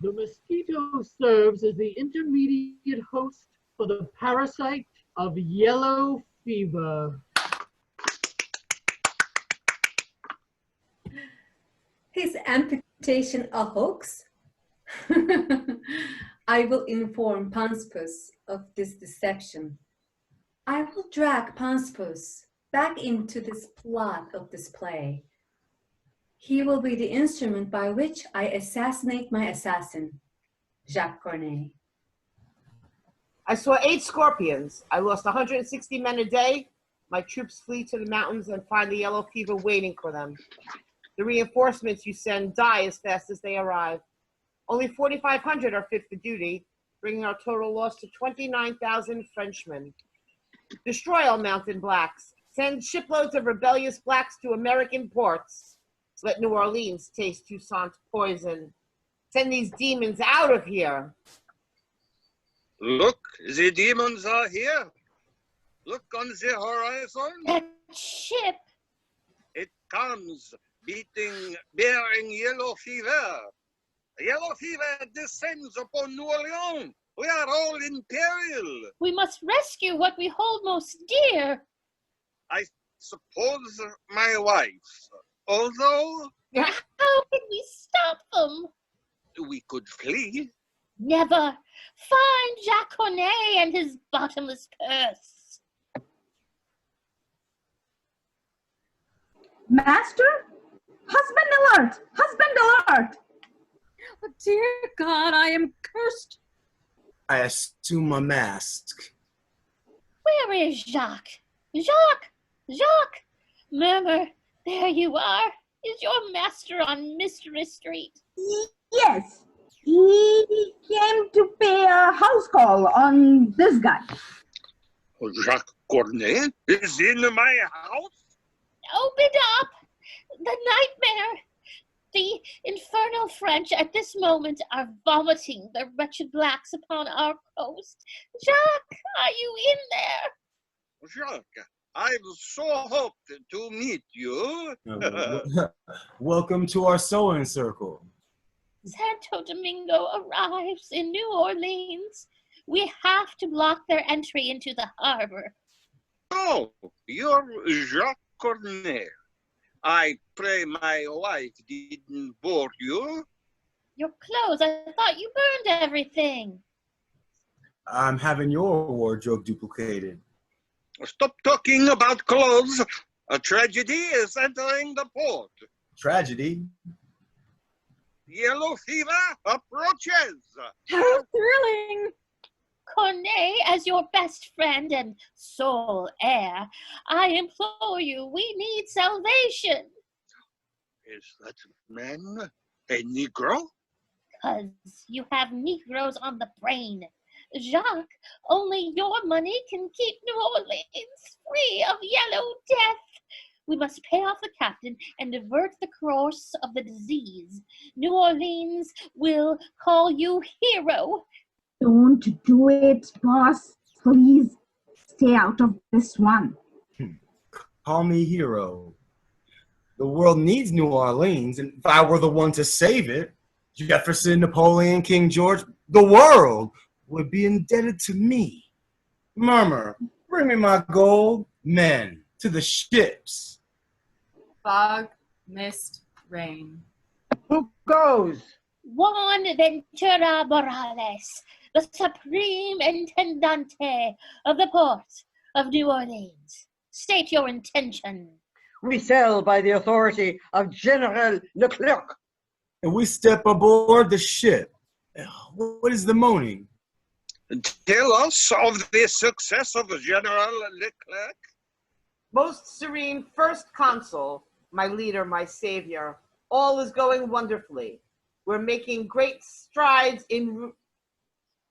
The mosquito serves as the intermediate host for the parasite of yellow fever.
Is amputation a hoax? I will inform Panspus of this deception. I will drag Panspus back into this plot of this play. He will be the instrument by which I assassinate my assassin, Jacques Cornet.
I saw 8 scorpions. I lost 160 men a day. My troops flee to the mountains and find the yellow fever waiting for them. The reinforcements you send die as fast as they arrive. Only 4,500 are fit for duty, bringing our total loss to 29,000 Frenchmen. Destroy all mountain blacks. Send shiploads of rebellious blacks to American ports. Let New Orleans taste Toussaint's poison. Send these demons out of here.
Look, the demons are here. Look on the horizon.
That ship.
It comes, bearing yellow fever. Yellow fever descends upon New Orleans. We are all in peril.
We must rescue what we hold most dear.
I suppose my wife. Although...
How can we stop them?
We could flee.
Never. Find Jacques Cornet and his bottomless purse.
Master? Husband alert! Husband alert!
Oh, dear God, I am cursed.
I assume a mask.
Where is Jacques? Jacques! Jacques! Murmur, there you are. Is your master on Mystery Street?
Yes. He came to pay a house call on this guy.
Jacques Cornet is in my house?
Open up! The nightmare! The infernal French at this moment are vomiting their wretched blacks upon our coast. Jacques, are you in there?
Jacques, I've so hoped to meet you.
Welcome to our sewing circle.
Santo Domingo arrives in New Orleans. We have to block their entry into the harbor.
Oh, you're Jacques Cornet. I pray my wife didn't bore you.
Your clothes, I thought you burned everything.
I'm having your wardrobe duplicated.
Stop talking about clothes. A tragedy is entering the port.
Tragedy?
Yellow fever approaches.
How thrilling!
Cornet, as your best friend and sole heir, I implore you, we need salvation.
Is that man a Negro?
'Cause you have Negroes on the brain. Jacques, only your money can keep New Orleans free of yellow death. We must pay off the captain and divert the course of the disease. New Orleans will call you hero.
Don't do it, boss. Please stay out of this one.
Call me hero. The world needs New Orleans, and if I were the one to save it, Jefferson, Napoleon, King George, the world would be indebted to me. Murmur, bring me my gold. Men, to the ships.
Fog, mist, rain.
Who goes?
Juan Ventura Morales, the Supreme Intendante of the Port of New Orleans. State your intention.
We sail by the authority of General Leclerc.
And we step aboard the ship. What is the moaning?
Tell us of the success of General Leclerc.
Most serene First Consul, my leader, my savior, all is going wonderfully. We're making great strides in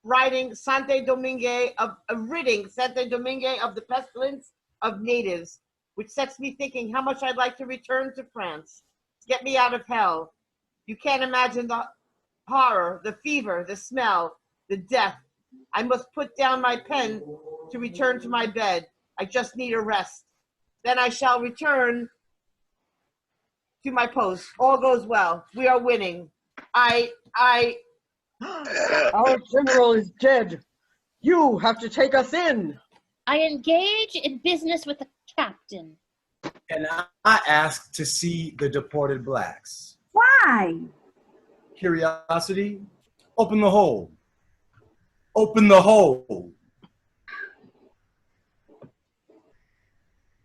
ridding Santo Domingue of the pestilence of natives, which sets me thinking how much I'd like to return to France. Get me out of hell. You can't imagine the horror, the fever, the smell, the death. I must put down my pen to return to my bed. I just need a rest. Then I shall return to my post. All goes well. We are winning.
Our general is dead. You have to take us in.
I engage in business with the captain.
And I ask to see the deported blacks.
Why?
Curiosity? Open the hole. Open the hole.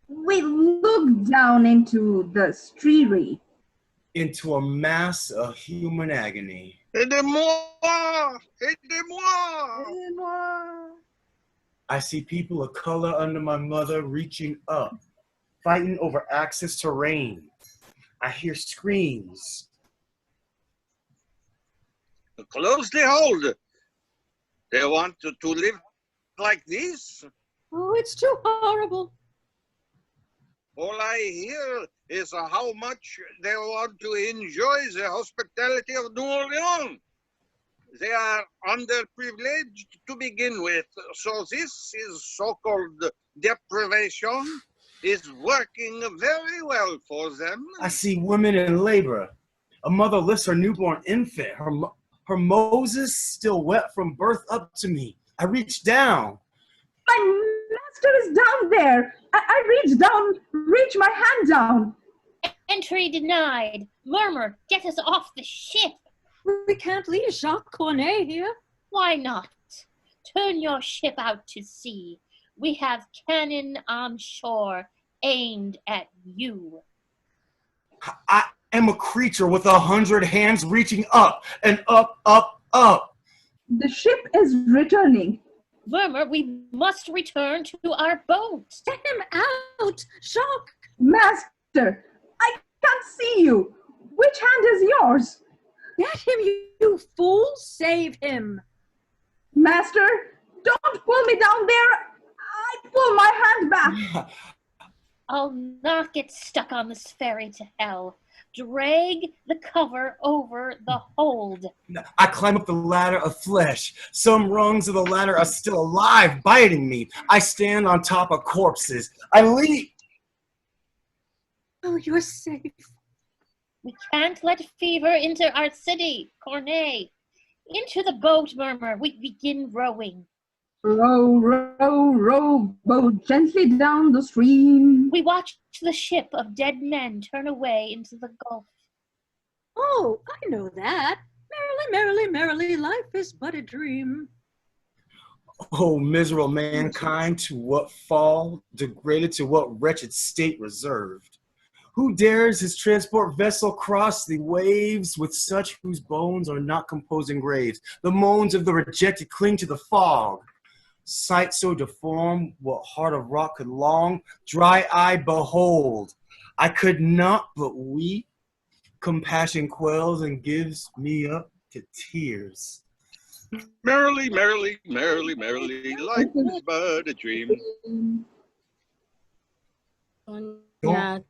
We look down into the streetery.
Into a mass of human agony.
Aidez-moi! Aidez-moi!
Aidez-moi!
I see people of color under my mother reaching up, fighting over access to rain. I hear screams.
Close the hold. They want to live like this?
Oh, it's too horrible.
All I hear is how much they want to enjoy the hospitality of New Orleans. They are underprivileged to begin with, so this is so-called deprivation is working very well for them.
I see women in labor. A mother lifts her newborn infant, her Moses still wet from birth up to me. I reach down.
My master is down there. I reach my hand down.
Entry denied. Murmur, get us off the ship.
We can't leave Jacques Cornet here.
Why not? Turn your ship out to sea. We have cannon on shore aimed at you.
I am a creature with 100 hands reaching up and up, up, up.
The ship is returning.
Murmur, we must return to our boat.
Get him out, Jacques.
Master, I can't see you. Which hand is yours?
Get him, you fool. Save him.
Master, don't pull me down there. I pull my hand back.
I'll not get stuck on this ferry to hell. Drag the cover over the hold.
I climb up the ladder of flesh. Some rungs of the ladder are still alive, biting me. I stand on top of corpses. I leap.
Oh, you're safe.
We can't let fever into our city, Cornet. Into the boat, Murmur. We begin rowing.
Row, row, row, boat gently down the stream.
We watch the ship of dead men turn away into the Gulf.
Oh, I know that. Merrily, merrily, merrily, life is but a dream.
Oh, miserable mankind, to what fall, degraded to what wretched state reserved? Who dares his transport vessel cross the waves with such whose bones are not composing graves? The moans of the rejected cling to the fog. Sight so deformed, what heart of rock could long? Dry eye behold. I could not but weep. Compassion quells and gives me up to tears.
Merrily, merrily, merrily, merrily, life is but a dream.
Doña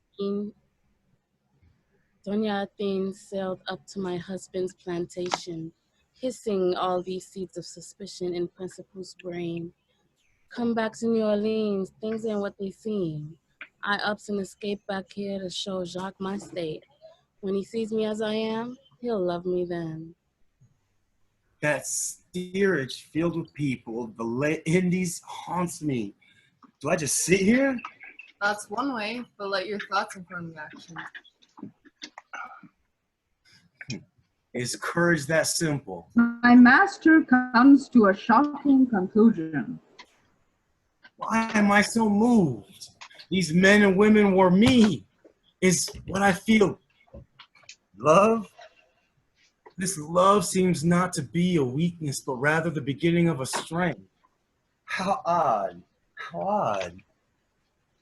Athene sailed up to my husband's plantation, hissing all these seeds of suspicion in Principal's brain. Come back to New Orleans, things ain't what they seem. I ups and escape back here to show Jacques my state. When he sees me as I am, he'll love me then.
That steerage filled with people, the Indies haunts me. Do I just sit here?
That's one way, but let your thoughts inform your actions.
Is courage that simple?
My master comes to a shocking conclusion.
Why am I so moved? These men and women were me. Is what I feel love? This love seems not to be a weakness, but rather the beginning of a strength. How odd. How odd.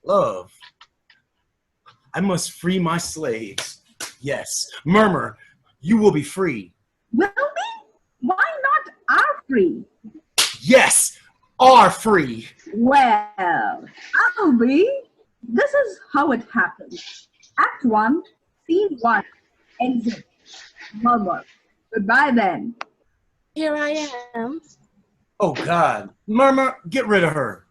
Love. I must free my slaves. Yes. Murmur, you will be free.
Will we? Why not are free?
Yes, are free.
Well, I'll be. This is how it happens. Act 1, Scene 1, exit. Murmur. Goodbye then.
Here I am.
Oh God. Murmur, get rid of her.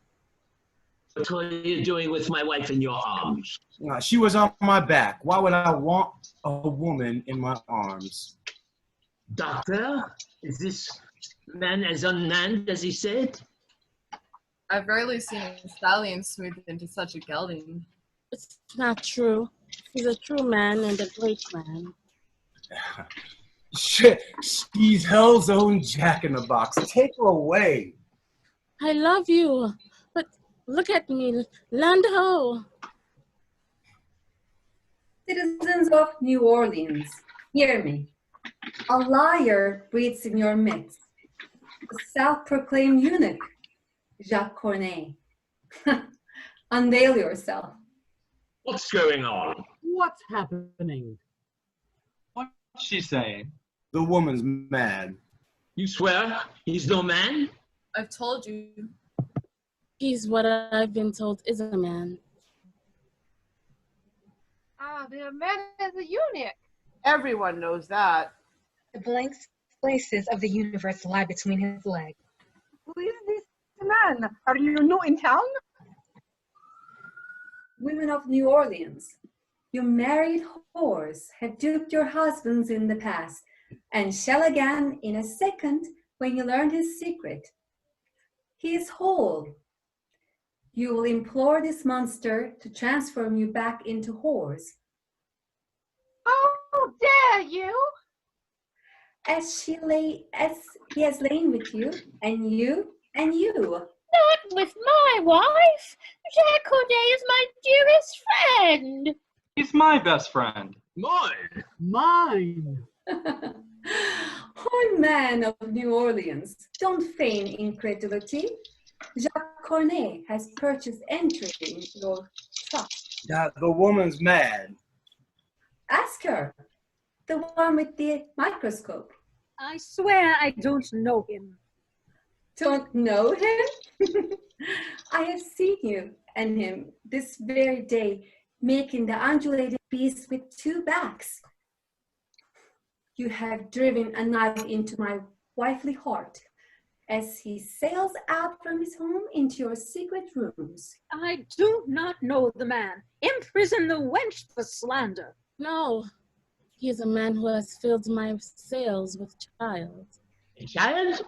What are you doing with my wife in your arms?
She was on my back. Why would I want a woman in my arms?
Doctor, is this man as unmanned as he said?
I've rarely seen a stallion smooth into such a gelding.
It's not true. He's a true man and a great man.
Shit, she's hell's own jack-in-the-box. Take her away.
I love you, but look at me, land ho.
Citizens of New Orleans, hear me. A liar breathes in your midst. The self-proclaimed eunuch, Jacques Cornet. Unveil yourself.
What's going on?
What's happening?
What's she saying?
The woman's mad.
You swear he's no man?
I've told you.
He's what I've been told is a man.
Ah, the man is a eunuch.
Everyone knows that.
The blank spaces of the universe lie between his legs.
Who is this man? Are you new in town?
Women of New Orleans, you married whores have duped your husbands in the past and shall again in a second when you learn his secret. He is whole. You will implore this monster to transform you back into whores.
How dare you!
As he has lain with you, and you, and you.
Not with my wife. Jacques Cornet is my dearest friend.
He's my best friend.
Mine.
Mine.
Horn man of New Orleans, don't feign incredulity. Jacques Cornet has purchased entry into your trust.
The woman's mad.
Ask her, the one with the microscope.
I swear I don't know him.
Don't know him? I have seen you and him this very day making the undulating beast with two backs. You have driven a knife into my wifely heart as he sails out from his home into your secret rooms.
I do not know the man. Imprison the wench for slander.
No, he is a man who has filled my sails with child.
A child?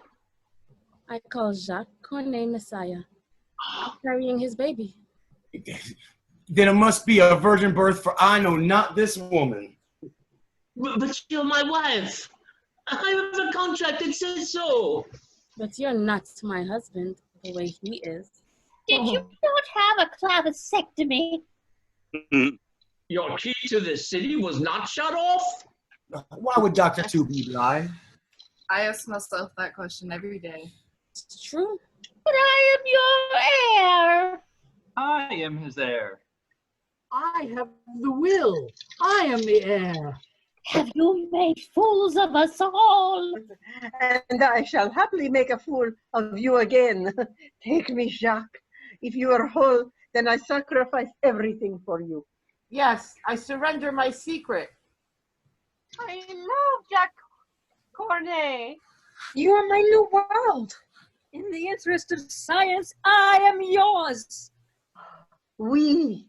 I call Jacques Cornet Messiah. I'm carrying his baby.
Then it must be a virgin birth, for I know not this woman.
But you're my wife. I have a contract that says so.
But you're not my husband the way he is.
Did you not have a clavicectomy?
Your key to the city was not shut off?
Why would Dr. Tooby lie?
I ask myself that question every day.
It's true.
But I am your heir.
I am his heir.
I have the will. I am the heir.
Have you made fools of us all?
And I shall happily make a fool of you again. Take me, Jacques. If you are whole, then I sacrifice everything for you.
Yes, I surrender my secret.
I love Jacques Cornet.
You are my new world.
In the interest of science, I am yours.
We,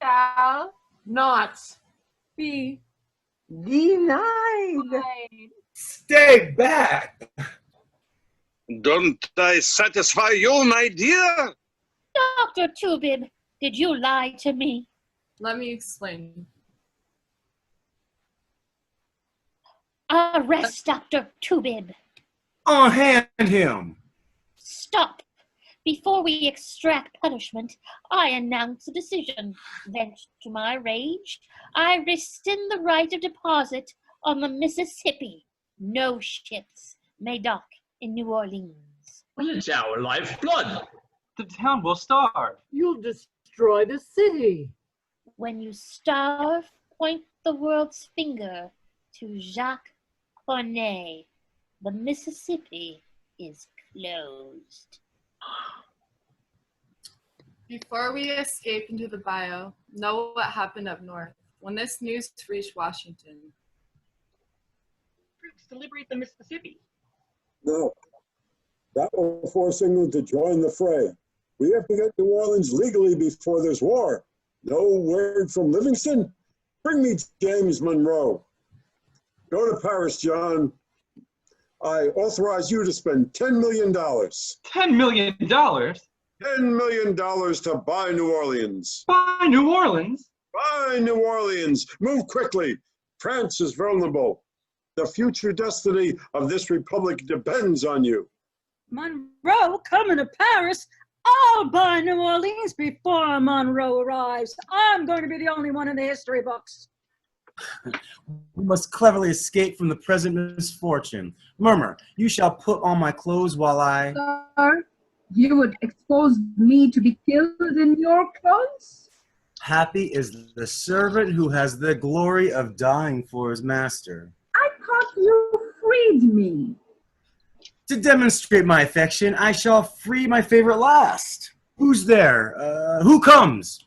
shall
not
be
Denied.
Stay back.
Don't I satisfy you, my dear?
Dr. Tubib, did you lie to me?
Let me explain.
Arrest Dr. Tubib.
Unhand him.
Stop. Before we extract punishment, I announce a decision. Then, to my rage, I rescind the right of deposit on the Mississippi. No ships may dock in New Orleans.
Well, it's our lifeblood.
The town will starve.
You'll destroy the city.
When you starve, point the world's finger to Jacques Cornet. The Mississippi is closed.
Before we escape into the bayou, know what happened up north. When this news reached Washington,
Troops to liberate the Mississippi.
No. That will force England to join the fray. We have to get New Orleans legally before there's war. No word from Livingston? Bring me James Monroe. Go to Paris, John. I authorize you to spend $10 million.
$10 million?
$10 million to buy New Orleans.
Buy New Orleans?
Buy New Orleans. Move quickly. France is vulnerable. The future destiny of this republic depends on you.
Monroe coming to Paris? I'll buy New Orleans before Monroe arrives. I'm going to be the only one in the history books.
We must cleverly escape from the present misfortune. Murmur, you shall put on my clothes while I...
Sir, you would expose me to be killed in your clothes?
Happy is the servant who has the glory of dying for his master.
I thought you freed me.
To demonstrate my affection, I shall free my favorite last. Who's there? Who comes?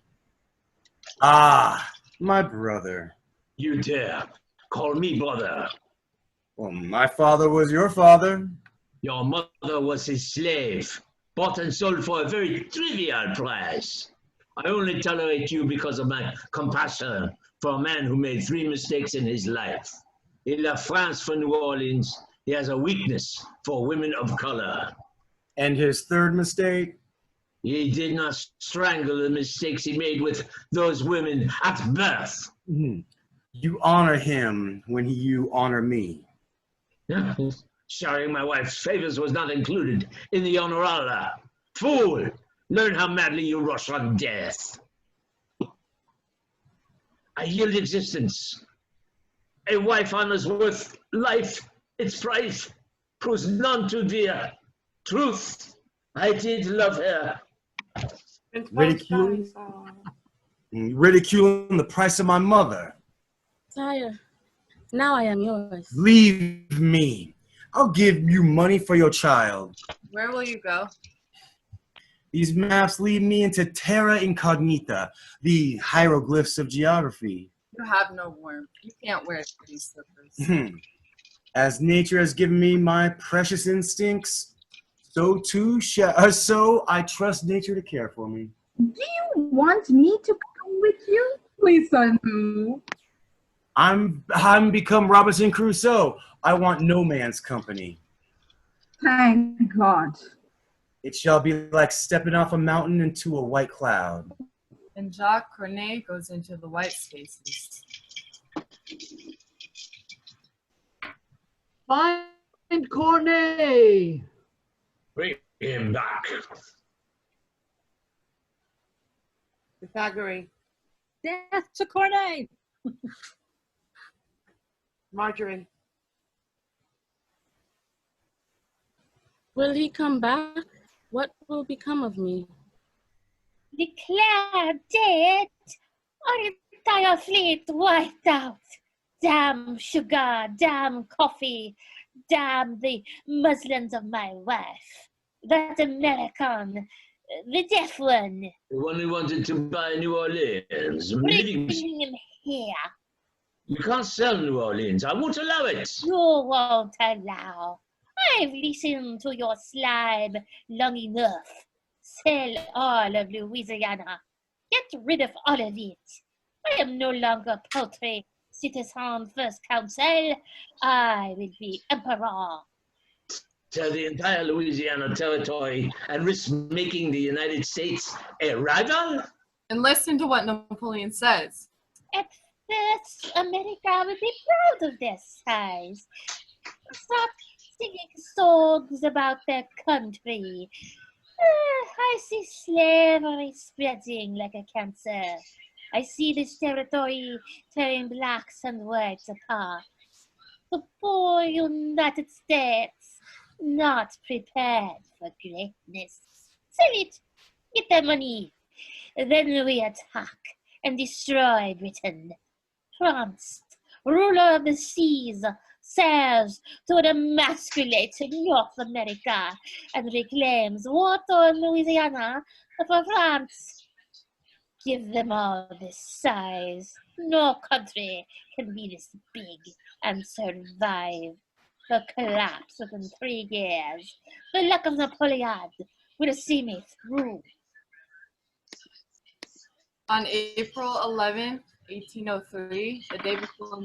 Ah, my brother.
You dare call me brother.
Well, my father was your father.
Your mother was his slave, bought and sold for a very trivial price. I only tolerate you because of my compassion for a man who made 3 mistakes in his life. He left France for New Orleans. He has a weakness for women of color.
And his third mistake?
He did not strangle the mistakes he made with those women at birth.
Mm-hmm. You honor him when you honor me.
Sharing my wife's favors was not included in the honorata. Fool! Learn how madly you rush on death. I yield existence. A wife honors worth life. Its price proves none too dear. Truth, I did love her.
Ridiculing the price of my mother.
Sire, now I am yours.
Leave me. I'll give you money for your child.
where will you go?
These maps lead me into terra incognita, the hieroglyphs of geography.
You have no warmth. You can't wear these slippers.
As nature has given me my precious instincts, so I trust nature to care for me.
Do you want me to come with you? Please, Sandu.
I'm become Robinson Crusoe. I want no man's company.
Thank God.
It shall be like stepping off a mountain into a white cloud.
And Jacques Cornet goes into the white spaces.
Find Cornet.
Bring him back.
Pythagoras.
Death to Cornet.
Marjorie.
Will he come back? What will become of me?
Declare dead, or entire fleet wiped out. Damn sugar, damn coffee, damn the muslins of my wife. That American, the deaf one.
The one who wanted to buy New Orleans.
Bring him here.
You can't sell New Orleans. I won't allow it.
You won't allow. I've listened to your slime long enough. Sell all of Louisiana. Get rid of all of it. I am no longer paltry citizen first council. I will be emperor.
To the entire Louisiana territory and risk making the United States a rival?
And listen to what Napoleon says.
At first, America will be proud of their size. Stop singing songs about their country. I see slavery spreading like a cancer. I see this territory tearing blacks and whites apart. The poor United States, not prepared for greatness. Sell it, get the money. Then we attack and destroy Britain. France, ruler of the seas, sails to emasculate North America and reclaims water in Louisiana for France. Give them all this size. No country can be this big and survive the collapse within 3 years. The luck of Napoleon will see me through.
On April 11, 1803, the day before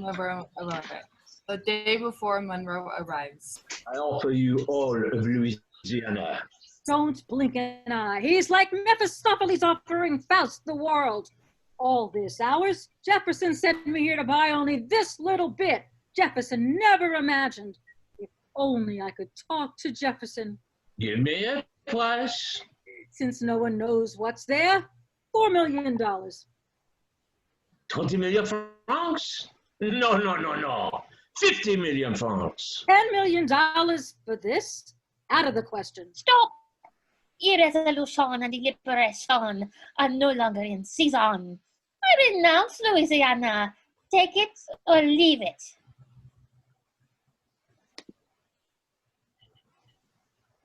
Monroe arrives.
I offer you all of Louisiana.
Don't blink an eye. He's like Mephistopheles offering Faust the world. All this ours. Jefferson sent me here to buy only this little bit. Jefferson never imagined. If only I could talk to Jefferson.
Give me a price.
Since no one knows what's there, $4 million.
20 million francs? No. 50 million francs.
$10 million for this? Out of the question.
Stop! Irresolution and deliberation are no longer in season. I renounce Louisiana. Take it or leave it.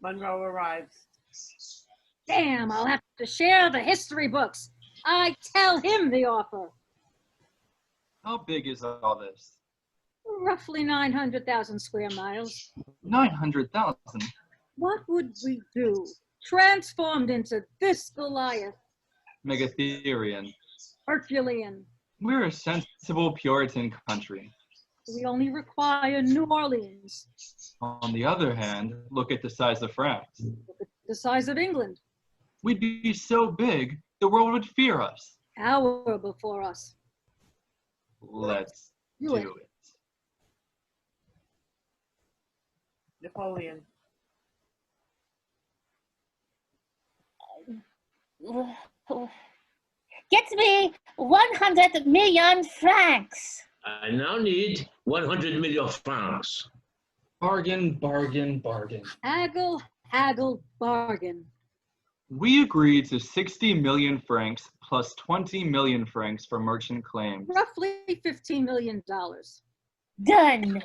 Monroe arrives.
Damn, I'll have to share the history books. I tell him the offer.
How big is all this?
Roughly 900,000 square miles.
900,000.
What would we do? Transformed into this Goliath.
Megatherian.
Herculean.
We're a sensible Puritan country.
We only require New Orleans.
On the other hand, look at the size of France.
Look at the size of England.
We'd be so big, the world would fear us.
Hour before us.
Let's
Do
do
it.
it.
Napoleon.
Get me 100 million francs.
I now need 100 million francs.
Bargain, bargain, bargain.
Haggle, haggle, bargain.
We agreed to 60 million francs plus 20 million francs for merchant claims.
Roughly $15 million.
Done.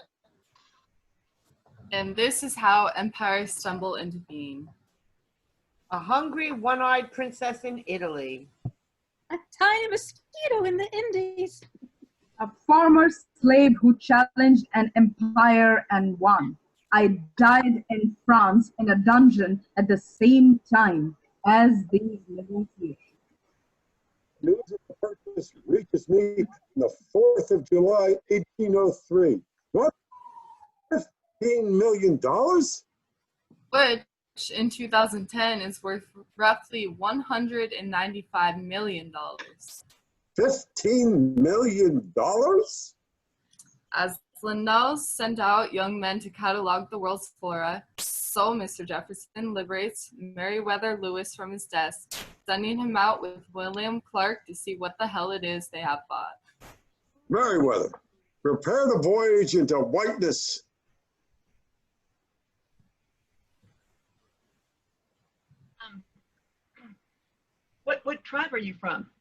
And this is how empires stumble into being.
A hungry, one-eyed princess in Italy.
A tiny mosquito in the Indies.
A former slave who challenged an empire and won. I died in France in a dungeon at the same time as these negotiations.
News of the purchase reaches me on the 4th of July, 1803. What? $15 million?
Which in 2010 is worth roughly $195 million.
$15 million?
As Linnaeus sent out young men to catalog the world's flora, so Mr. Jefferson liberates Meriwether Lewis from his desk, sending him out with William Clark to see what the hell it is they have bought.
Meriwether, prepare the voyage into whiteness.
What tribe are you from?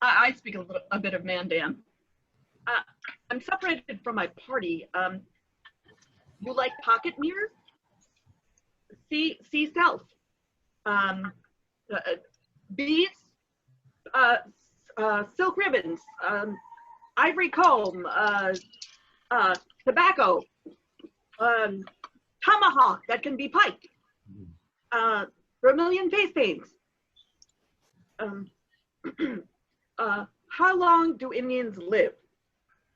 I speak a bit of Mandan. I'm separated from my party. You like pocket mirrors? See south. Beads, silk ribbons, ivory comb, tobacco, tomahawk that can be piked, vermilion face paints. How long do Indians live?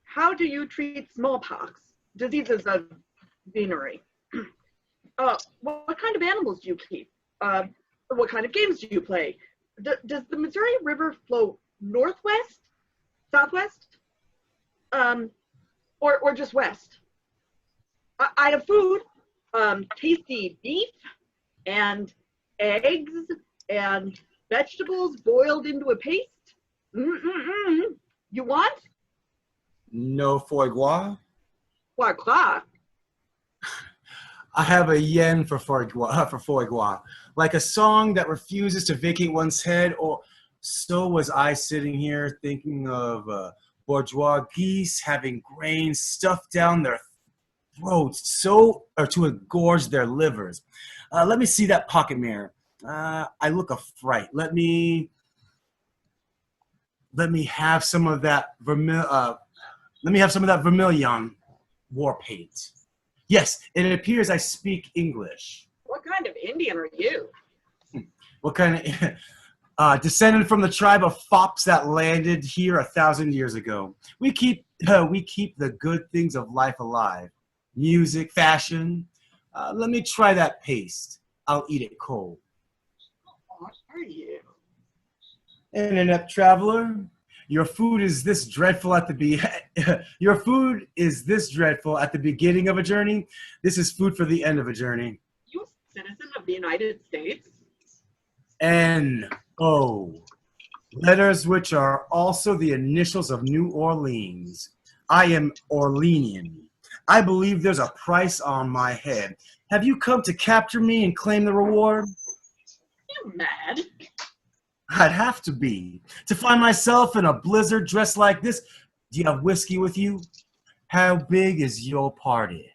How do you treat smallpox, diseases of venery? What kind of animals do you keep? What kind of games do you play? Does the Missouri River flow northwest, southwest, or just west? I have food, tasty beef and eggs and vegetables boiled into a paste. You want?
No foie gras?
Foie gras.
I have a yen for foie gras, like a song that refuses to vacate one's head, or so was I sitting here thinking of bourgeois geese having grain stuffed down their throats or to engorge their livers. Let me see that pocket mirror. I look a fright. Let me have some of that vermilion war paint. Yes, it appears I speak English.
What kind of Indian are you?
What kind of descended from the tribe of fops that landed here 1,000 years ago. We keep the good things of life alive. Music, fashion. Let me try that paste. I'll eat it cold.
What are you?
Internet traveler, your food is this dreadful at the beginning of a journey. This is food for the end of a journey.
You a citizen of the United States?
N-O. Letters which are also the initials of New Orleans. I am Orleanian. I believe there's a price on my head. Have you come to capture me and claim the reward?
You mad?
I'd have to be. To find myself in a blizzard dressed like this. Do you have whiskey with you? How big is your party?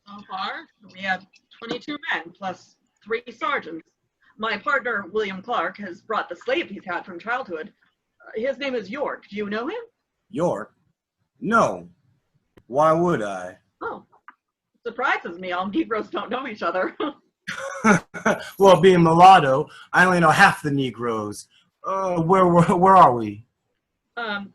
So far, we have 22 men plus 3 sergeants. My partner, William Clark, has brought the slave he's had from childhood. His name is York. Do you know him?
York? No. Why would I?
Oh, surprises me. All Negroes don't know each other.
Well, being mulatto, I only know half the Negroes. Where are we?
In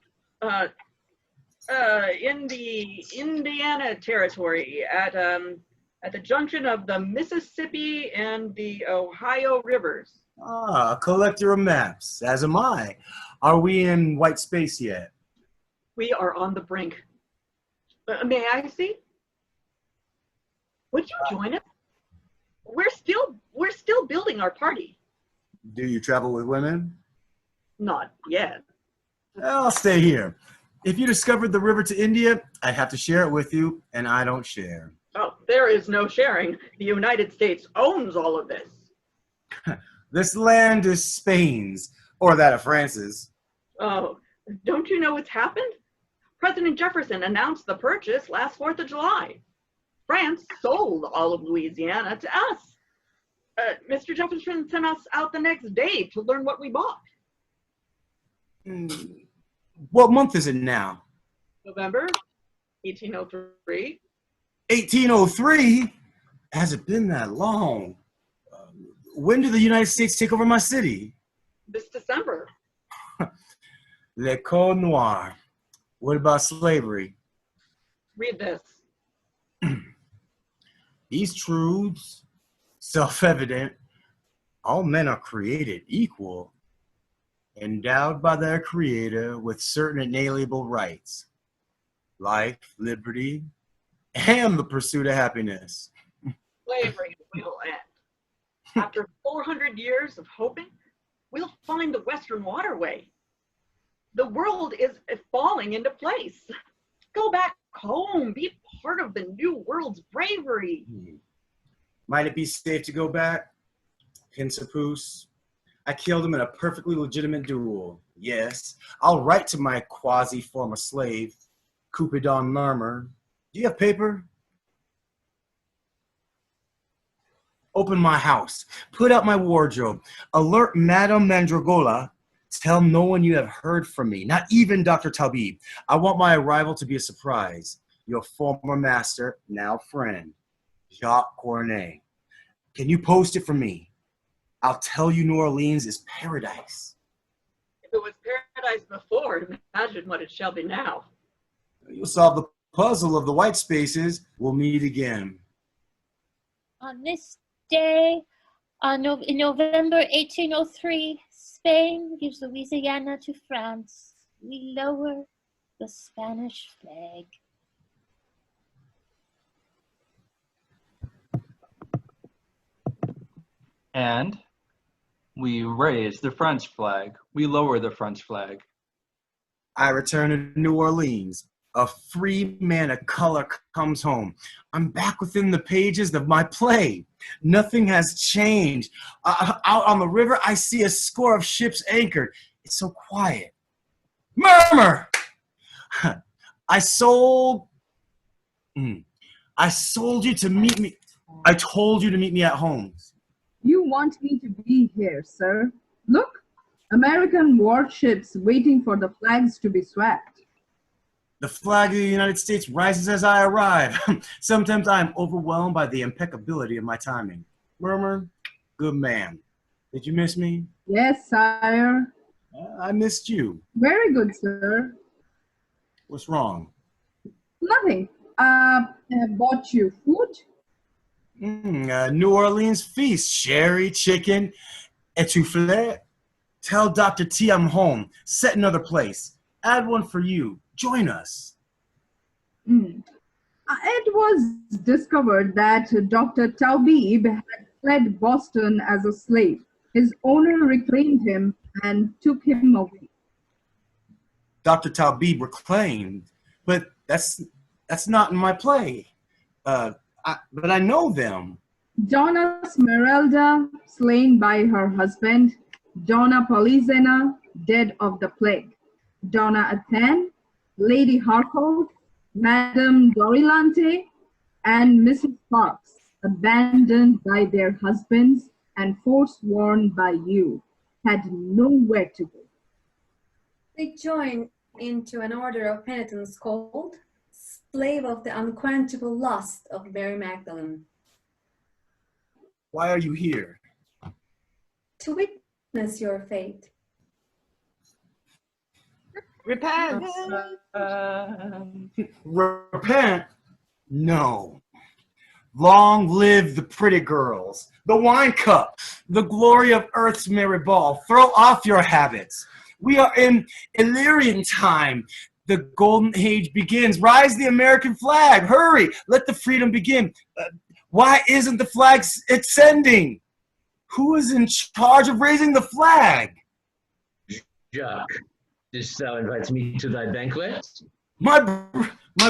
the Indiana Territory at the junction of the Mississippi and the Ohio rivers.
Ah, a collector of maps, as am I. Are we in white space yet?
We are on the brink. May I see? Would you join us? We're still building our party.
Do you travel with women?
Not yet.
I'll stay here. If you discovered the river to India, I'd have to share it with you, and I don't share.
Oh, there is no sharing. The United States owns all of this.
This land is Spain's, or that of France's.
Oh, don't you know what's happened? President Jefferson announced the purchase last 4th of July. France sold all of Louisiana to us. Mr. Jefferson sent us out the next day to learn what we bought.
What month is it now?
November 1803.
1803? Has it been that long? When did the United States take over my city?
This December.
Le Code Noir. What about slavery?
Read this.
These truths, self-evident, all men are created equal, endowed by their creator with certain inalienable rights, life, liberty, and the pursuit of happiness.
Slavery will end. After 400 years of hoping, we'll find the Western Waterway. The world is falling into place. Go back home. Be part of the new world's bravery.
Might it be safe to go back? Pinsapoose. I killed him in a perfectly legitimate duel. Yes, I'll write to my quasi-former slave, Cupidon Murmur. Do you have paper? Open my house. Put out my wardrobe. Alert Madame Mandragola. Tell no one you have heard from me, not even Dr. Talbib. I want my arrival to be a surprise. Your former master, now friend, Jacques Cornet. Can you post it for me? I'll tell you New Orleans is paradise.
If it was paradise before, imagine what it shall be now.
You'll solve the puzzle of the white spaces. We'll meet again.
On this day, in November 1803, Spain gives Louisiana to France. We lower the Spanish flag.
And we raise the French flag. We lower the French flag.
I return to New Orleans. A free man of color comes home. I'm back within the pages of my play. Nothing has changed. Out on the river, I see a score of ships anchored. It's so quiet. Murmur! I sold you to meet me. I told you to meet me at home.
You want me to be here, sir? Look, American warships waiting for the flags to be swept.
The flag of the United States rises as I arrive. Sometimes I am overwhelmed by the impeccability of my timing. Murmur, good man. Did you miss me?
Yes, sire.
I missed you.
Very good, sir.
What's wrong?
Nothing. I bought you food.
New Orleans feast, sherry, chicken, etouffee. Tell Dr. T I'm home. Set another place. Add one for you. Join us.
It was discovered that Dr. Talbib had fled Boston as a slave. His owner reclaimed him and took him away.
Dr. Talbib reclaimed, but that's not in my play. But I know them.
Donna Smeralda, slain by her husband. Donna Polizena, dead of the plague. Donna Athen, Lady Harcourt, Madame Dorilante, and Mrs. Fox, abandoned by their husbands and forsworn by you, had nowhere to go.
They joined into an order of penitence called Slave of the Unquenchable Lust of Mary Magdalene.
Why are you here?
To witness your fate.
Repent.
Repent? No. Long live the pretty girls, the wine cup, the glory of earth's merry ball. Throw off your habits. We are in Illyrian time. The golden age begins. Rise the American flag. Hurry, let the freedom begin. Why isn't the flag ascending? Who is in charge of raising the flag?
Jacques, didst thou invite me to thy banquet?
My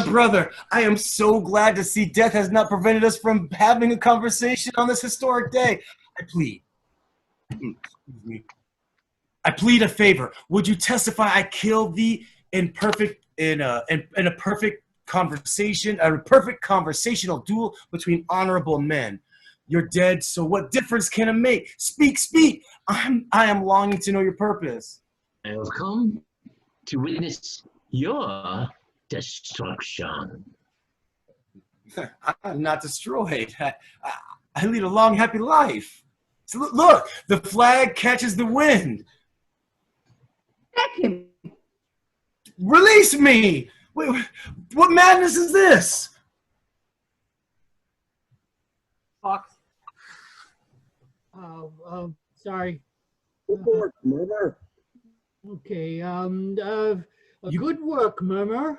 brother, I am so glad to see death has not prevented us from having a conversation on this historic day. I plead. I plead a favor. Would you testify I killed thee in a perfect conversation, a perfect conversational duel between honorable men? You're dead, so what difference can it make? Speak, speak. I am longing to know your purpose.
I have come to witness your destruction.
I'm not destroyed. I lead a long, happy life. So look, the flag catches the wind.
Take him.
Release me! Wait, what madness is this?
Fox.
Sorry.
Good work, Murmur.
Okay, good work, Murmur.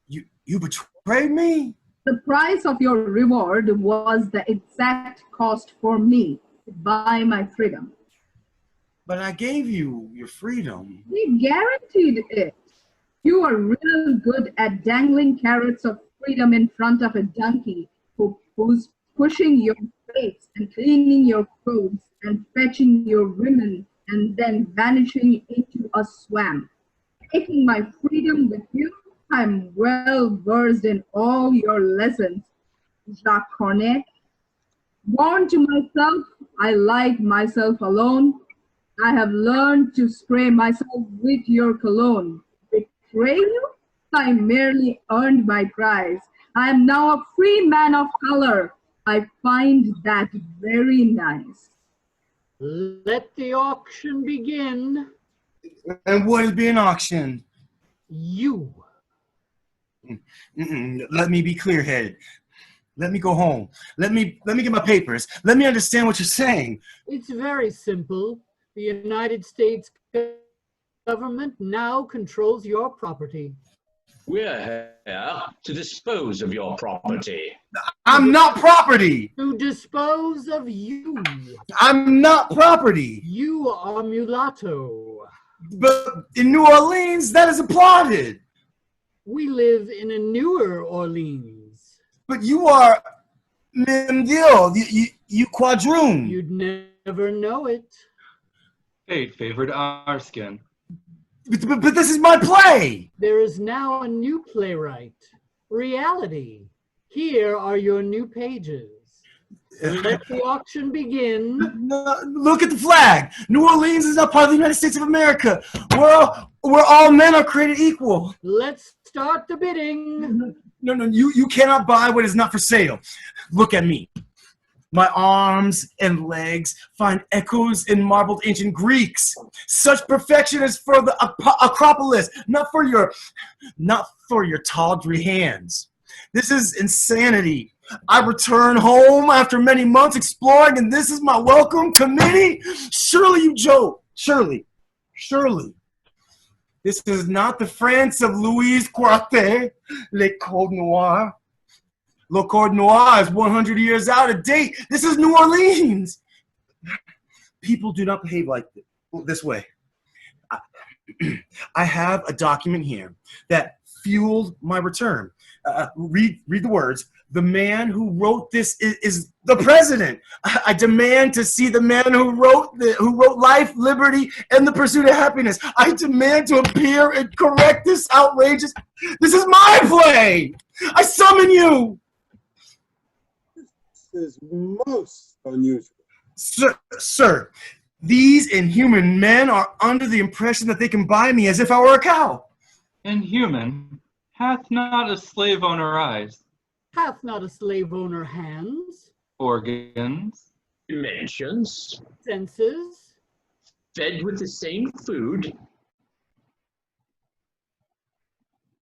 You betrayed me?
The price of your reward was the exact cost for me to buy my freedom.
But I gave you your freedom.
We guaranteed it. You are real good at dangling carrots of freedom in front of a donkey who's pushing your plates and cleaning your clothes and fetching your women and then vanishing into a swamp. Taking my freedom with you, I'm well versed in all your lessons, Jacques Cornet. Born to myself, I like myself alone. I have learned to spray myself with your cologne. Betray you? I merely earned my prize. I am now a free man of color. I find that very nice.
Let the auction begin.
And what is being auctioned?
You.
Let me be clear-headed. Let me go home. Let me get my papers. Let me understand what you're saying.
It's very simple. The United States government now controls your property.
We're here to dispose of your property.
I'm not property.
To dispose of you.
I'm not property.
You are mulatto.
But in New Orleans, that is applauded.
We live in a newer Orleans.
But you are Mem Dio, you quadroon.
You'd never know it.
Fate favored our skin.
But this is my play.
There is now a new playwright. Reality. Here are your new pages. Let the auction begin.
Look at the flag. New Orleans is not part of the United States of America, where all men are created equal.
Let's start the bidding.
No, you cannot buy what is not for sale. Look at me. My arms and legs find echoes in marbled ancient Greeks. Such perfection is for the Acropolis, not for your tawdry hands. This is insanity. I return home after many months exploring, and this is my welcome committee? Surely you joke. Surely. This is not the France of Louise Quartet, Le Code Noir. Le Code Noir is 100 years out of date. This is New Orleans. People do not behave like this way. I have a document here that fueled my return. Read the words. The man who wrote this is the president. I demand to see the man who wrote life, liberty, and the pursuit of happiness. I demand to appear and correct this outrageous. This is my play. I summon you.
This is most unusual.
Sir, these inhuman men are under the impression that they can buy me as if I were a cow.
Inhuman, hath not a slave owner eyes?
Hath not a slave owner hands?
Organs?
Dimensions?
Senses?
Fed with the same food?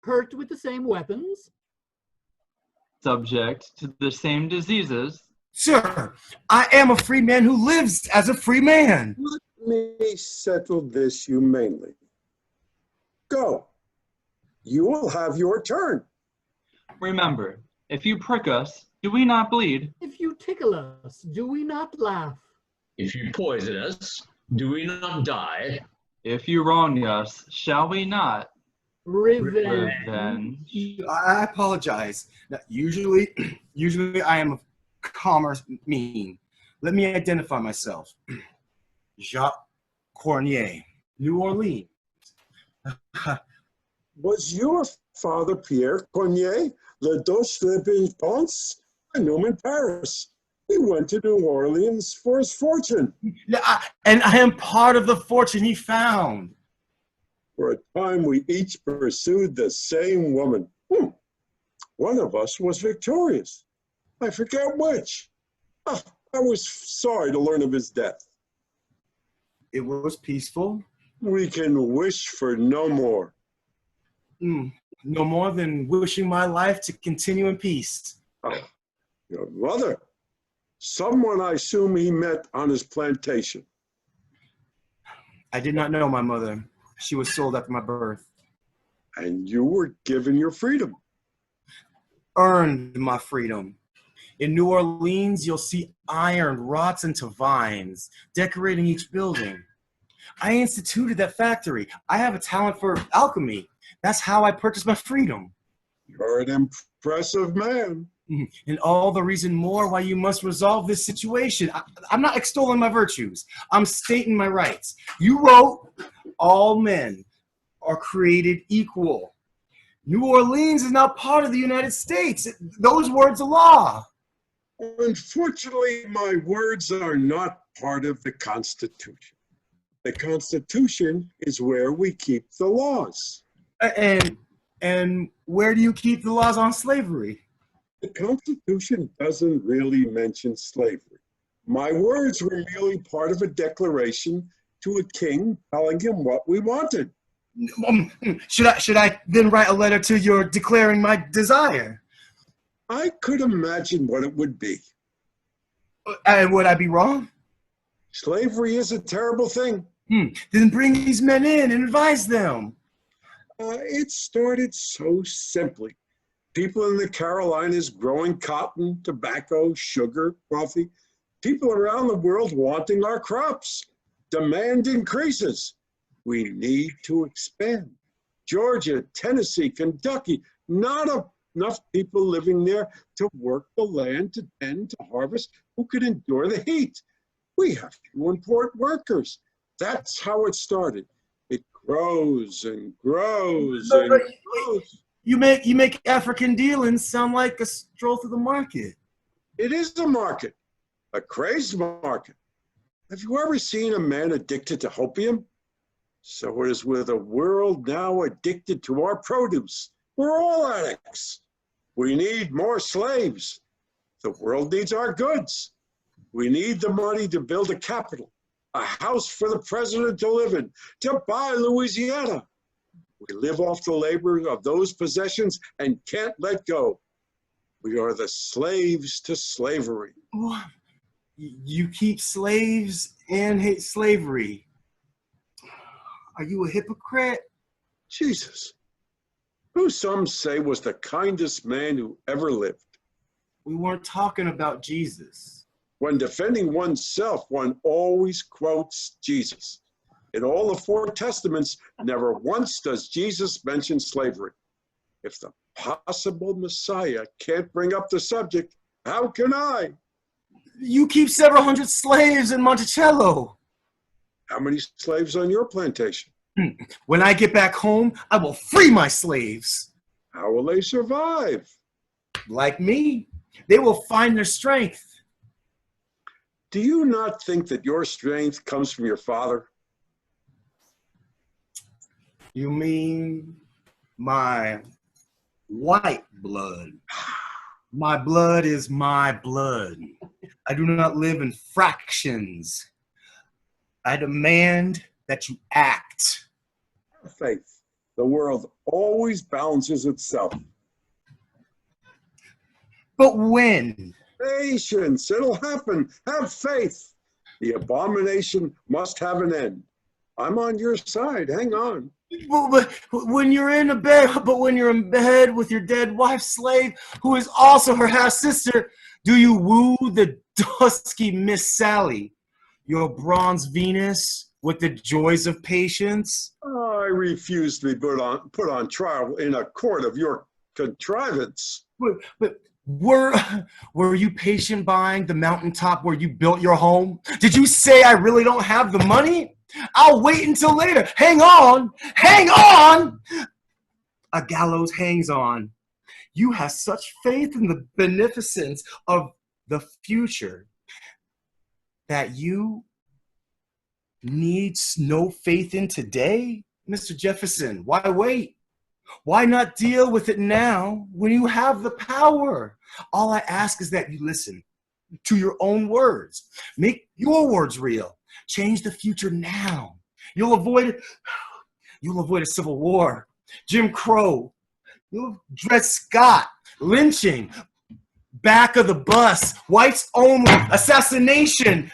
Hurt with the same weapons?
Subject to the same diseases?
Sir, I am a free man who lives as a free man.
Let me settle this humanely. Go. You will have your turn.
Remember, if you prick us, do we not bleed?
If you tickle us, do we not laugh?
If you poison us, do we not die?
If you wrong us, shall we not?
Revenge.
I apologize. Now, usually I am of calmer mien. Let me identify myself. Jacques Cornier, New Orleans.
Was your father Pierre Cornier, Le Dos Philippines Ponce? I knew him in Paris. He went to New Orleans for his fortune.
And I am part of the fortune he found.
For a time, we each pursued the same woman. One of us was victorious. I forget which. I was sorry to learn of his death.
It was peaceful.
We can wish for no more.
No more than wishing my life to continue in peace.
Your mother? Someone I assume he met on his plantation.
I did not know my mother. She was sold after my birth.
And you were given your freedom.
Earned my freedom. In New Orleans, you'll see iron rots into vines, decorating each building. I instituted that factory. I have a talent for alchemy. That's how I purchased my freedom.
You're an impressive man.
And all the reason more why you must resolve this situation. I'm not extolling my virtues. I'm stating my rights. You wrote, all men are created equal. New Orleans is not part of the United States. Those words are law.
Unfortunately, my words are not part of the Constitution. The Constitution is where we keep the laws.
And where do you keep the laws on slavery?
The Constitution doesn't really mention slavery. My words were merely part of a declaration to a king telling him what we wanted.
Should I then write a letter to your declaring my desire?
I could imagine what it would be.
And would I be wrong?
Slavery is a terrible thing.
Then bring these men in and advise them.
It started so simply. People in the Carolinas growing cotton, tobacco, sugar, coffee. People around the world wanting our crops. Demand increases. We need to expand. Georgia, Tennessee, Kentucky, not enough people living there to work the land, to tend, to harvest, who could endure the heat. We have to import workers. That's how it started. It grows and grows and grows.
You make African dealings sound like a stroll through the market.
It is a market, a crazed market. Have you ever seen a man addicted to opium? So it is with a world now addicted to our produce. We're all addicts. We need more slaves. The world needs our goods. We need the money to build a capital, a house for the president to live in, to buy Louisiana. We live off the labor of those possessions and can't let go. We are the slaves to slavery.
You keep slaves and hate slavery. Are you a hypocrite?
Jesus, who some say was the kindest man who ever lived.
We weren't talking about Jesus.
When defending oneself, one always quotes Jesus. In all the four testaments, never once does Jesus mention slavery. If the possible Messiah can't bring up the subject, how can I?
You keep several hundred slaves in Monticello.
How many slaves on your plantation?
When I get back home, I will free my slaves.
How will they survive?
Like me, they will find their strength.
Do you not think that your strength comes from your father?
You mean my white blood? My blood is my blood. I do not live in fractions. I demand that you act.
Faith. The world always balances itself.
But when?
Patience. It'll happen. Have faith. The abomination must have an end. I'm on your side. Hang on.
But when you're in bed with your dead wife's slave, who is also her half-sister, do you woo the dusky Miss Sally, your bronze Venus with the joys of patience?
I refuse to be put on trial in a court of your contrivance.
But were you patient buying the mountaintop where you built your home? Did you say I really don't have the money? I'll wait until later. Hang on! Hang on! A gallows hangs on. You have such faith in the beneficence of the future that you need no faith in today? Mr. Jefferson, why wait? Why not deal with it now when you have the power? All I ask is that you listen to your own words. Make your words real. Change the future now. You'll avoid a civil war, Jim Crow, you'll Dred Scott, lynching, back of the bus, whites only, assassination,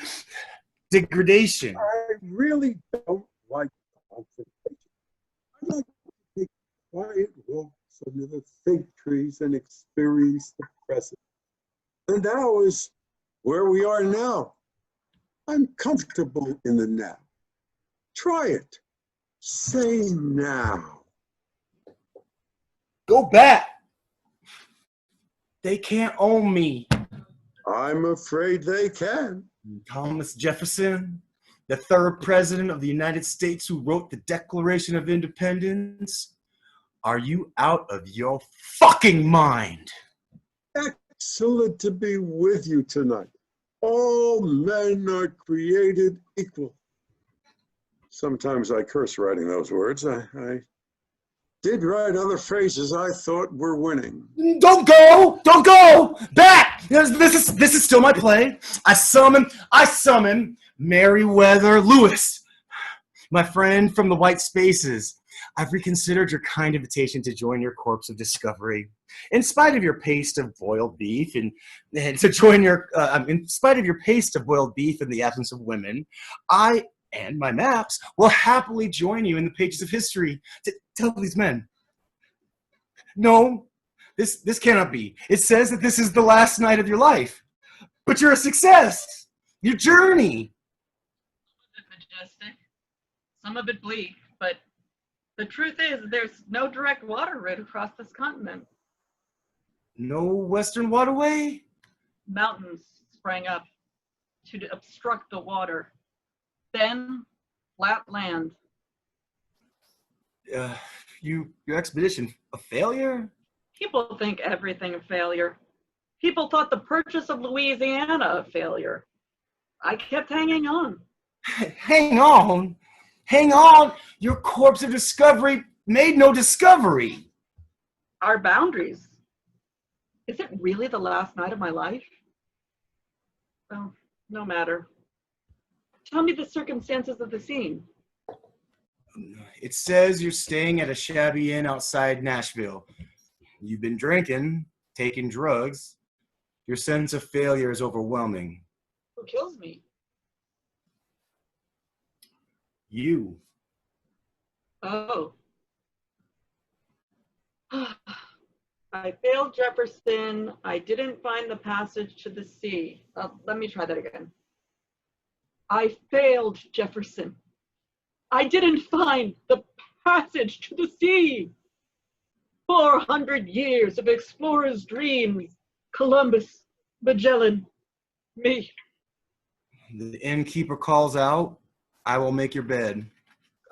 degradation.
I really don't like confrontation. I like to take quiet walks under the fig trees and experience the present. And now is where we are now. I'm comfortable in the now. Try it. Say now.
Go back. They can't own me.
I'm afraid they can.
Thomas Jefferson, the third president of the United States who wrote the Declaration of Independence. Are you out of your fucking mind?
Excellent to be with you tonight. All men are created equal. Sometimes I curse writing those words. I did write other phrases I thought were winning.
Don't go! Don't go! Back! This is still my play. I summon Meriwether Lewis. My friend from the white spaces, I've reconsidered your kind invitation to join your corpse of discovery. In spite of your paste of boiled beef and to join your, in spite of your paste of boiled beef in the absence of women, I and my maps will happily join you in the pages of history to tell these men. No, this cannot be. It says that this is the last night of your life, but you're a success. Your journey.
Majestic, some of it bleak, but the truth is there's no direct water route across this continent.
No western waterway?
Mountains sprang up to obstruct the water. Then flat land.
Your expedition a failure?
People think everything a failure. People thought the purchase of Louisiana a failure. I kept hanging on.
Hang on. Hang on. Your corpse of discovery made no discovery.
Our boundaries. Is it really the last night of my life? Well, no matter. Tell me the circumstances of the scene.
It says you're staying at a shabby inn outside Nashville. You've been drinking, taking drugs. Your sense of failure is overwhelming.
Who kills me?
You.
Oh. I failed Jefferson. I didn't find the passage to the sea. Let me try that again. I failed Jefferson. I didn't find the passage to the sea. 400 years of explorers' dreams. Columbus, Magellan, me.
The innkeeper calls out, I will make your bed.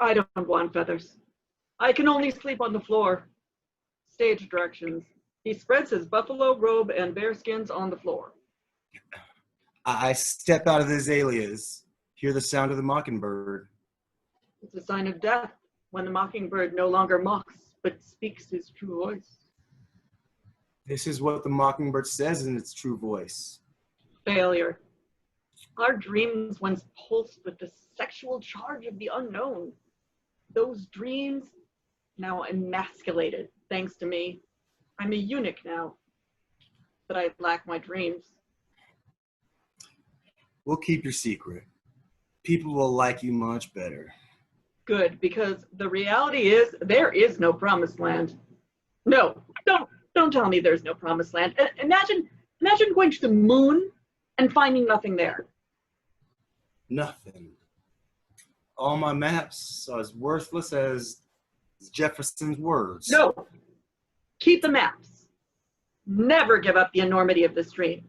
I don't want feathers. I can only sleep on the floor. Stage directions. He spreads his buffalo robe and bearskins on the floor.
I step out of the azaleas, hear the sound of the mockingbird.
It's a sign of death when the mockingbird no longer mocks, but speaks his true voice.
This is what the mockingbird says in its true voice.
Failure. Our dreams once pulsed with the sexual charge of the unknown. Those dreams now emasculated, thanks to me. I'm a eunuch now, but I lack my dreams.
We'll keep your secret. People will like you much better.
Good, because the reality is there is no promised land. No, don't tell me there's no promised land. Imagine going to the moon and finding nothing there.
Nothing. All my maps are as worthless as Jefferson's words.
No, keep the maps. Never give up the enormity of this dream.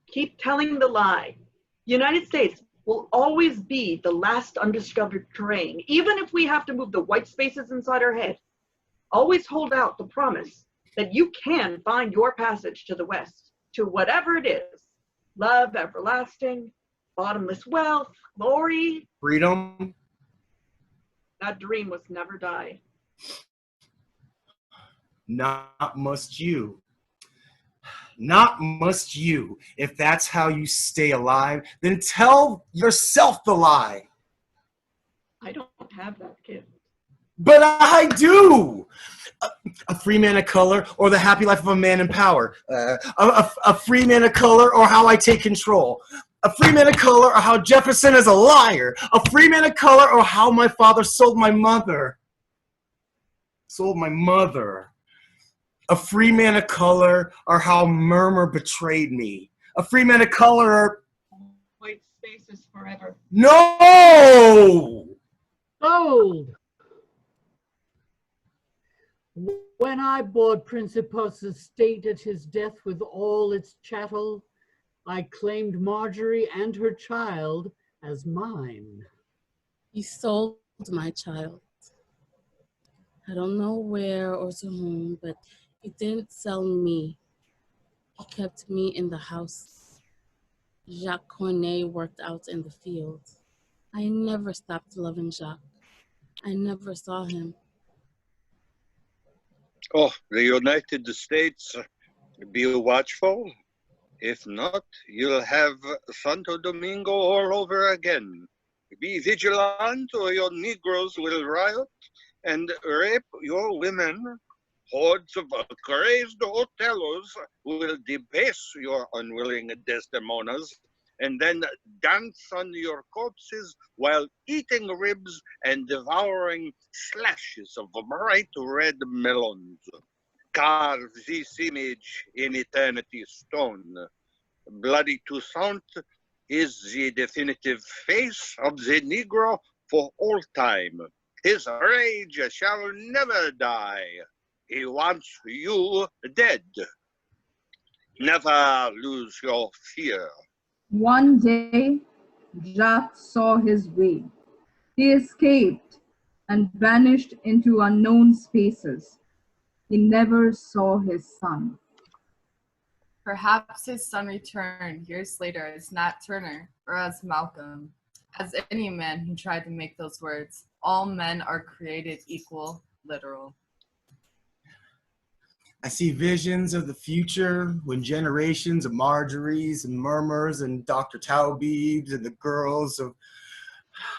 Keep telling the lie. United States will always be the last undiscovered terrain, even if we have to move the white spaces inside our head. Always hold out the promise that you can find your passage to the West, to whatever it is. Love everlasting, bottomless wealth, glory.
Freedom.
That dream was never die.
Not must you. Not must you. If that's how you stay alive, then tell yourself the lie.
I don't have that gift.
But I do. A free man of color, or the happy life of a man in power. A free man of color, or how I take control. A free man of color, or how Jefferson is a liar. A free man of color, or how my father sold my mother. Sold my mother. A free man of color, or how Murmur betrayed me. A free man of color.
White spaces forever.
No!
Sold! When I bought Principus' estate at his death with all its chattel, I claimed Marjorie and her child as mine.
You sold my child. I don't know where or to whom, but he didn't sell me. He kept me in the house. Jacques Cornet worked out in the field. I never stopped loving Jacques. I never saw him.
Oh, the United States, be watchful. If not, you'll have Santo Domingo all over again. Be vigilant or your Negroes will riot and rape your women. Hordes of crazed Otellos will debase your unwilling Desdemonas and then dance on your corpses while eating ribs and devouring slashes of bright red melons. Carve this image in eternity stone. Bloody Toussaint is the definitive face of the Negro for all time. His rage shall never die. He wants you dead. Never lose your fear.
One day, Jacques saw his way. He escaped and vanished into unknown spaces. He never saw his son.
Perhaps his son returned years later as Nat Turner or as Malcolm, as any man who tried to make those words, all men are created equal, literal.
I see visions of the future when generations of Marjories and Murmurs and Dr. Taubibs and the girls of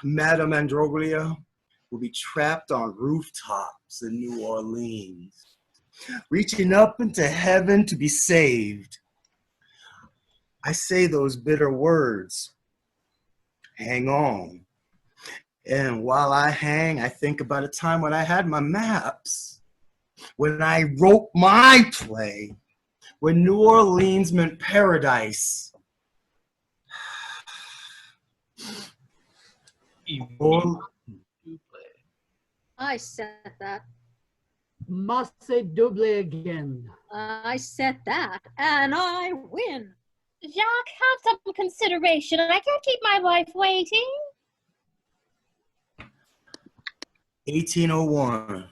Madame Androglia will be trapped on rooftops in New Orleans, reaching up into heaven to be saved. I say those bitter words, hang on. And while I hang, I think about a time when I had my maps. When I wrote my play, when New Orleans meant paradise.
I said that.
Masse double again.
I said that, and I win.
Jacques, have some consideration. I can't keep my wife waiting.
1801,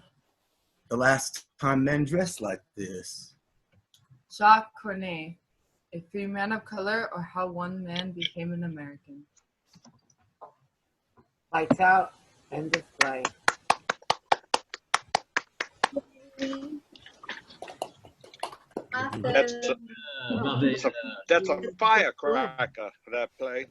the last time men dressed like this.
Jacques Cornet, a free man of color, or how one man became an American.
Lights out and display.
That's a firecracker, that play.